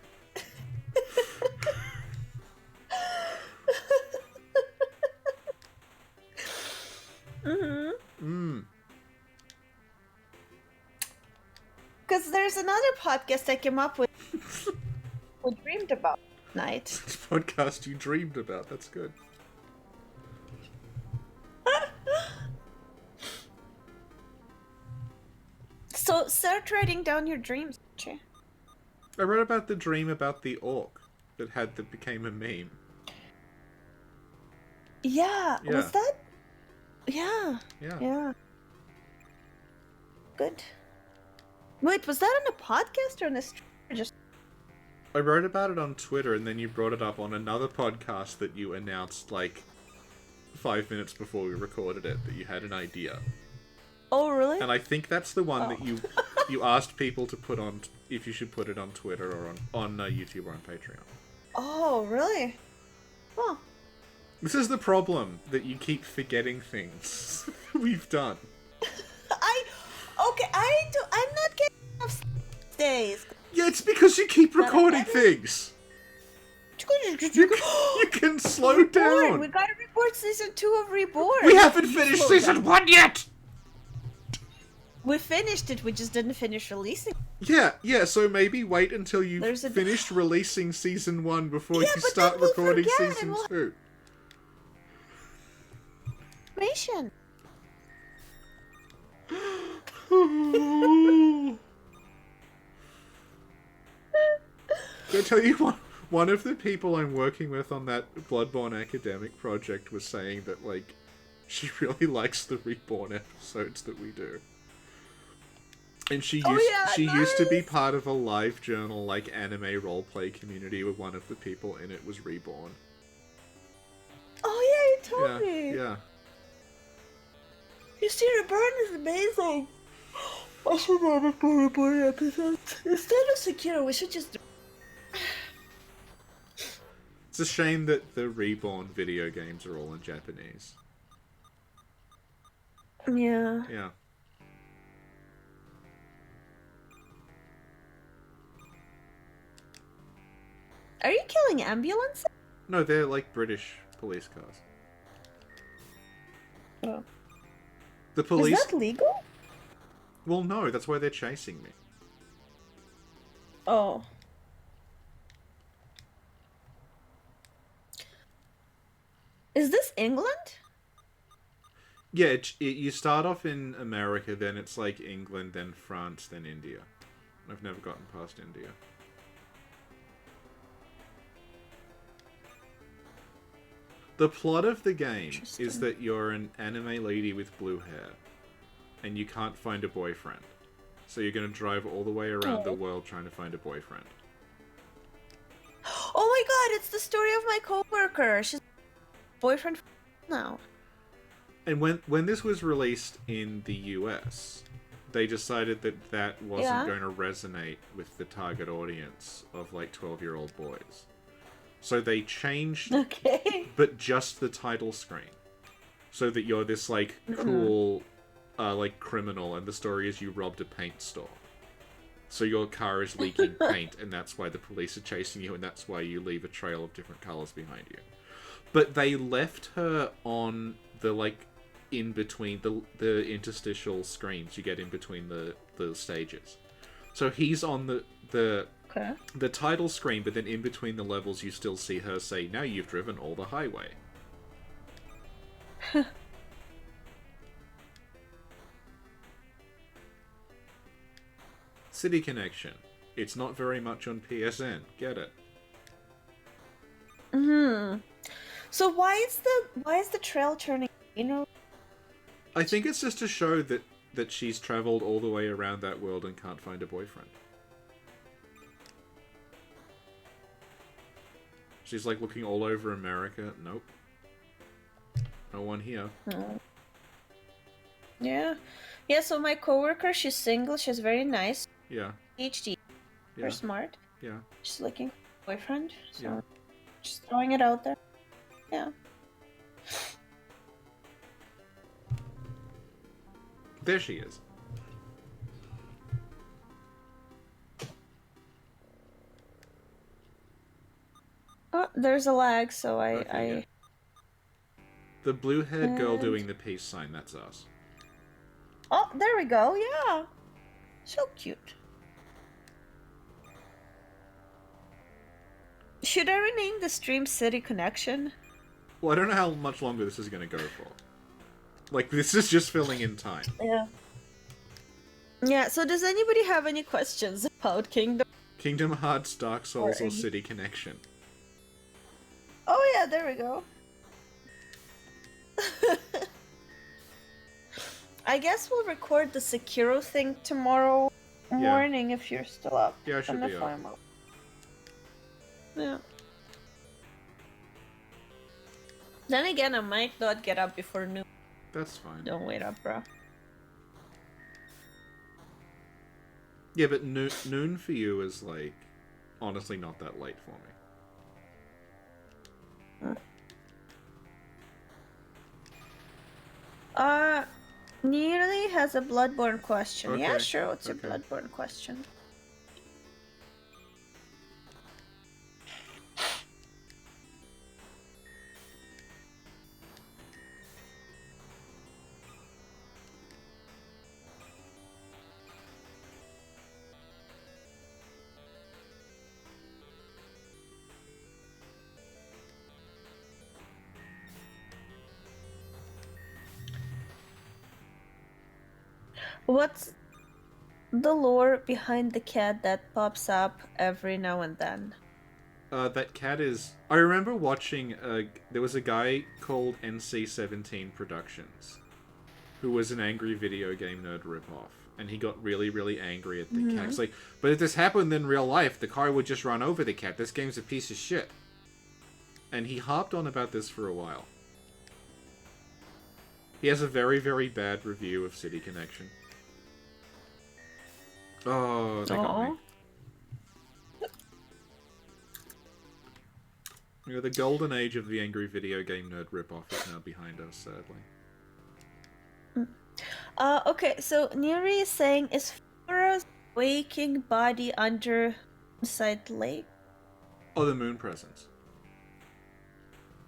Because there's another podcast I came up with we dreamed about night. Podcast you dreamed about, that's good. So start writing down your dreams, Archie. I read about the dream about the orc that became a meme. Yeah. Was that? Yeah. Good. Wait, was that on a podcast or on a stream? I wrote about it on Twitter, and then you brought it up on another podcast that you announced, like, 5 minutes before we recorded it, that you had an idea. Oh, really? And I think that's the one that you asked people to put on, if you should put it on Twitter or on YouTube or on Patreon. Oh, really? Huh. This is the problem, that you keep forgetting things we've done. I'm not getting enough days. Yeah, it's because you keep recording things. You can slow down. We gotta record season 2 of Reborn. We haven't finished season 1 yet. We finished it, we just didn't finish releasing. Yeah, so maybe wait until you've finished releasing season 1 before you start recording season 2. Information. Can I tell you one of the people I'm working with on that Bloodborne academic project was saying that, like, she really likes the Reborn episodes that we do. And she used to be part of a live journal, like, anime roleplay community where one of the people in it was Reborn. Oh yeah, you told me. Yeah. You see, Reborn is amazing. I should have a Reborn episodes. Instead of Sekiro, we should just... It's a shame that the Reborn video games are all in Japanese. Yeah. Yeah. Are you killing ambulances? No, they're like British police cars. Oh. The police... Is that legal? Well, no, that's why they're chasing me. Oh. Is this England? Yeah, you start off in America, then it's like England, then France, then India. I've never gotten past India. The plot of the game is that you're an anime lady with blue hair, and you can't find a boyfriend. So you're going to drive all the way around the world trying to find a boyfriend. Oh my god, it's the story of my coworker. She's boyfriend now. And when this was released in the US, they decided that that wasn't going to resonate with the target audience of like 12-year-old boys. So they changed, but just the title screen, so that you're this like cool, like criminal, and the story is you robbed a paint store. So your car is leaking paint, and that's why the police are chasing you, and that's why you leave a trail of different colors behind you. But they left her on the like in between the interstitial screens you get in between the stages. So he's on the title screen, but then in between the levels you still see her say, "Now you've driven all the highway." City Connection. It's not very much on PSN. Get it? So why is the trail turning? You know. I think it's just to show that she's traveled all the way around that world and can't find a boyfriend. She's like looking all over America. Nope. No one here. Yeah. Yeah, so my coworker, she's single, she's very nice. Yeah. PhD. Very smart. Yeah. She's looking for a boyfriend. So just throwing it out there. Yeah. There she is. Oh, there's a lag, so I... The blue-haired girl doing the peace sign, that's us. Oh, there we go, yeah. So cute. Should I rename the stream City Connection? Well, I don't know how much longer this is going to go for. Like, this is just filling in time. Yeah. Yeah, so does anybody have any questions about Kingdom? Kingdom Hearts, Dark Souls, or City Connection? Oh yeah, there we go. I guess we'll record the Sekiro thing tomorrow morning if you're still up. Yeah, I should be up. Yeah. Then again, I might not get up before noon. That's fine. Don't wait up, bro. Yeah, but noon for you is, like, honestly not that late for me. Nearly has a Bloodborne question. Okay. Yeah, sure, it's a Bloodborne question. What's the lore behind the cat that pops up every now and then? That cat is... I remember watching... there was a guy called NC-17 Productions, who was an angry video game nerd ripoff, and he got really, really angry at the cat. It's like, but if this happened in real life, the car would just run over the cat. This game's a piece of shit. And he harped on about this for a while. He has a very, very bad review of City Connection. Oh, they got me. You know, the golden age of the angry video game nerd ripoff is now behind us, sadly. Okay, so Neri is saying, is Flora's waking body under Moonside Lake? Oh, the moon presence.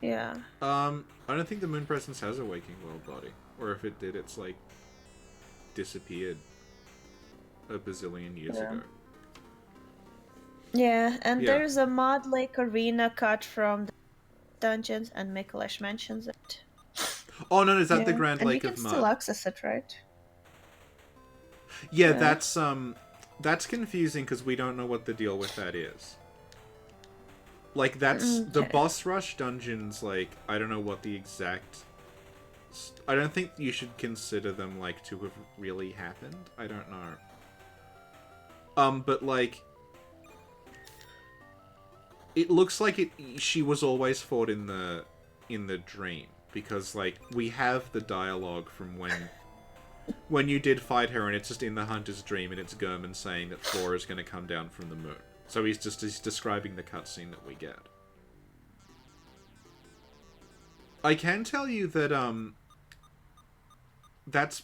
Yeah. I don't think the moon presence has a waking world body. Or if it did, it's, like, disappeared a bazillion years ago. Yeah, and there's a Mod Lake Arena cut from the dungeons, and Mikolash mentions it. Oh, no, is that the Grand and Lake of Mud? You can still access it, right? Yeah, that's confusing because we don't know what the deal with that is. Like, that's... The boss rush dungeons, like, I don't know what the exact... I don't think you should consider them, like, to have really happened. I don't know. But, like... It looks like she was always fought in the dream. Because, like, we have the dialogue from when you did fight her, and it's just in the Hunter's dream, and it's Gurman saying that Flora's going to come down from the moon. So he's describing the cutscene that we get. I can tell you that, that's...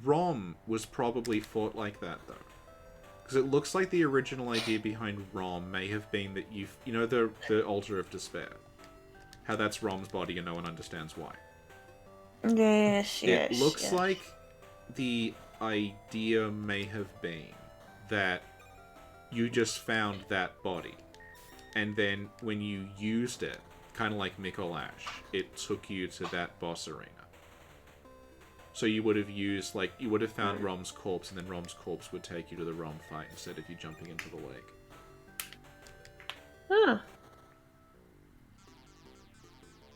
ROM was probably fought like that, though. Because it looks like the original idea behind ROM may have been that you know the Altar of Despair? How that's ROM's body and no one understands why. Yes, It looks like the idea may have been that you just found that body. And then when you used it, kind of like Mikolash, it took you to that boss arena. So you would have used, like, you would have found Rom's corpse, and then Rom's corpse would take you to the Rom fight instead of you jumping into the lake. Huh.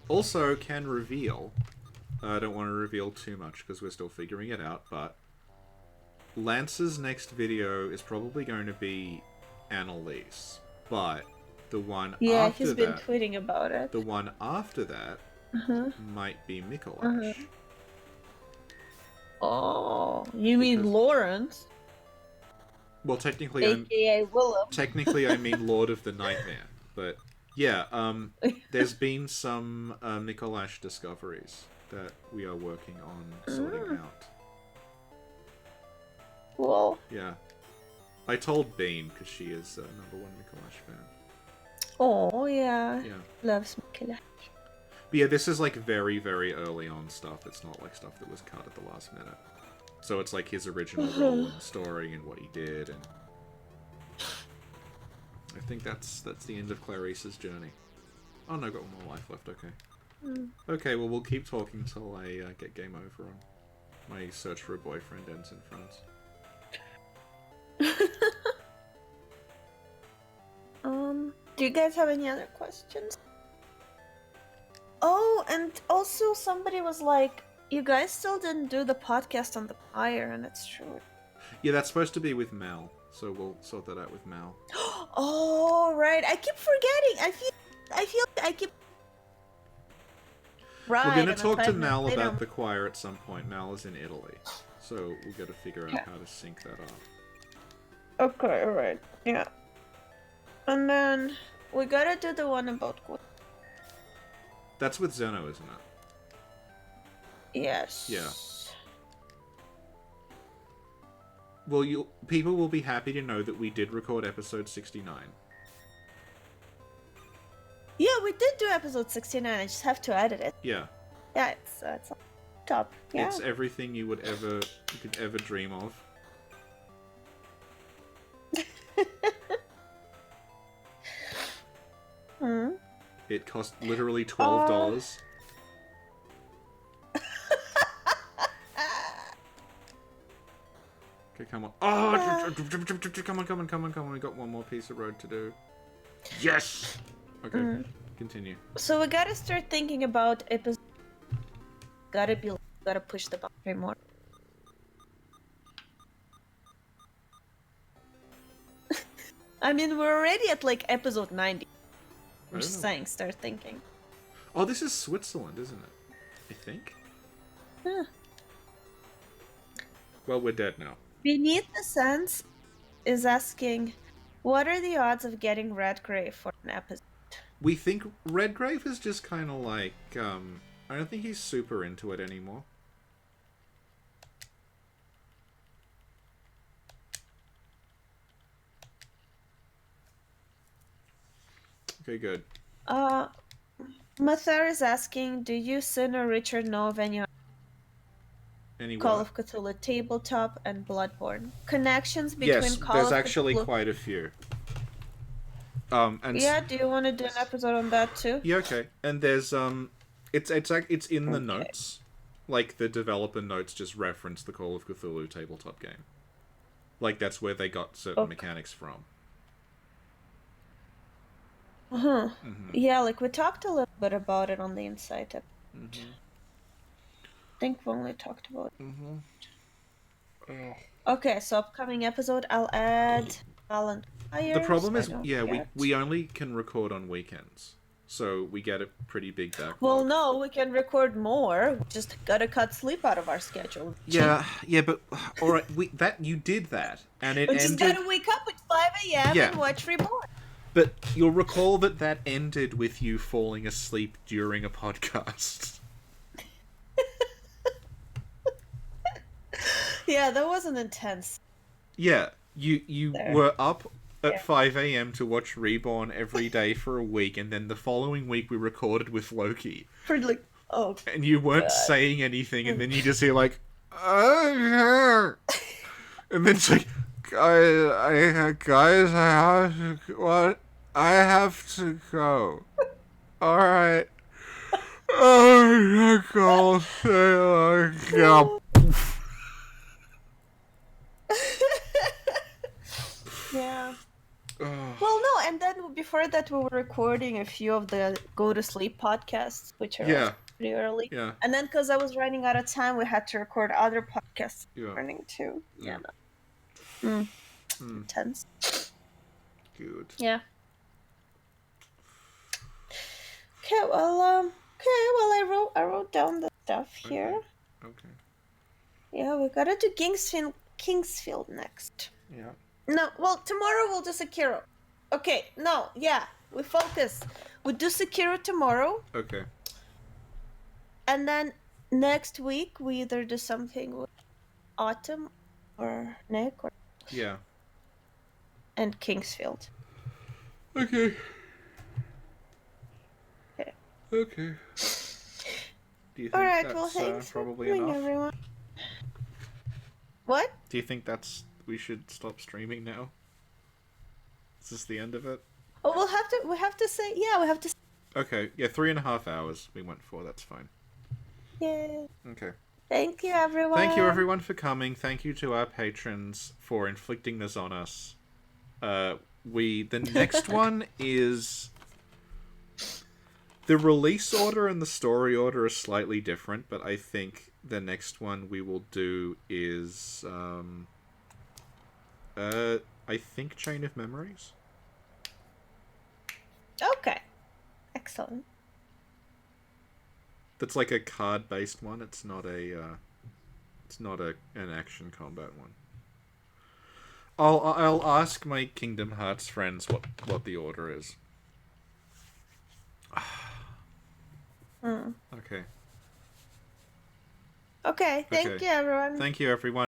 Also, can reveal, I don't want to reveal too much because we're still figuring it out, but Lance's next video is probably going to be Annalise, but the one after that... Yeah, he's been tweeting about it. The one after that might be Mikolash. Oh, you mean Lawrence? Well, technically, AKA Willem. Technically, I mean Lord of the Nightmare, but yeah, there's been some Mikolash discoveries that we are working on sorting out. Cool. Yeah, I told Bean because she is #1 Mikolash fan. Oh yeah. Yeah. Loves Mikolash. But yeah, this is like very, very early on stuff. It's not like stuff that was cut at the last minute. So it's like his original role in the story and what he did, and I think that's the end of Clarice's journey. Oh no, got one more life left. Okay. Okay, well we'll keep talking till I get game over on my search for a boyfriend ends in France. Do you guys have any other questions? Oh, and also somebody was like, you guys still didn't do the podcast on the pyre, and it's true. Yeah, that's supposed to be with Mel. So we'll sort that out with Mal. Oh, right. I keep forgetting. I keep... Right. We're going to talk to Mal about the choir at some point. Mal is in Italy. So we'll got to figure out how to sync that up. Okay, alright. Yeah. And then we gotta do the one about... That's with Zeno, isn't it? Yes. Yeah. Well, people will be happy to know that we did record episode 69. Yeah, we did do episode 69. I just have to edit it. Yeah. Yeah, it's on top. Yeah. It's everything you could ever dream of. It cost literally $12. Okay, come on. Oh, come on. We got one more piece of road to do. Yes! Okay, continue. So we gotta start thinking about episode. Gotta push the boundary more. I mean, we're already at like episode 90. I'm just saying, start thinking. Oh, this is Switzerland, isn't it? I think. Huh. Well, we're dead now. Beneath the Sands is asking, what are the odds of getting Redgrave for an episode? We think Redgrave is just kind of like, I don't think he's super into it anymore. Okay, good. Mathar is asking, do you, Sin, or Richard know of any Call of Cthulhu tabletop and Bloodborne connections between yes, Call there's of actually Cthulhu? Quite a few. And yeah, do you want to do an episode on that too? Yeah, okay. And there's it's in the notes. Like the developer notes just reference the Call of Cthulhu tabletop game. Like that's where they got certain mechanics from. Uh-huh. Yeah, like we talked a little bit about it on the Insight episode. I think we only talked about it. Okay, so upcoming episode, I'll add Alan. The problem is, we only can record on weekends, so we get a pretty big backlog. Well, no, we can record more. We just gotta cut sleep out of our schedule. Yeah, but all right, you did that, and it we ended. Just gotta wake up at 5 a.m. and watch Reborn. But you'll recall that ended with you falling asleep during a podcast. Yeah, that wasn't intense. Yeah, you were up at 5 a.m. to watch Reborn every day for a week, and then the following week we recorded with Loki. For like, and you weren't saying anything, and then you just hear like, and then it's like, guys, I have to go. All right. Oh, go say yeah. Well, no, and then before that we were recording a few of the Go to Sleep podcasts, which are pretty early. Yeah. And then because I was running out of time, we had to record other podcasts morning too. Yeah. Intense. Good. Yeah. Okay, well, I wrote down the stuff here. Okay. Yeah, we gotta do Kingsfield next. Yeah. No, well, tomorrow we'll do Sekiro. Okay, no, yeah, we focus. We'll do Sekiro tomorrow. Okay. And then next week we either do something with Autumn or Nick or... Yeah. And Kingsfield. Okay. Okay. Okay. Do you think that's thanks probably for enough? Everyone. What? Do you think we should stop streaming now? Is this the end of it? Oh, we have to say, yeah, we have to... Okay, yeah, 3.5 hours we went for, that's fine. Yeah. Okay. Thank you, everyone. Thank you, everyone, for coming. Thank you to our patrons for inflicting this on us. The next one is... The release order and the story order are slightly different, but I think the next one we will do is... I think Chain of Memories. Okay. Excellent. That's like a card-based one. It's not a. It's not an action combat one. I'll ask my Kingdom Hearts friends what the order is. Okay. Okay. Thank you, everyone. Thank you, everyone.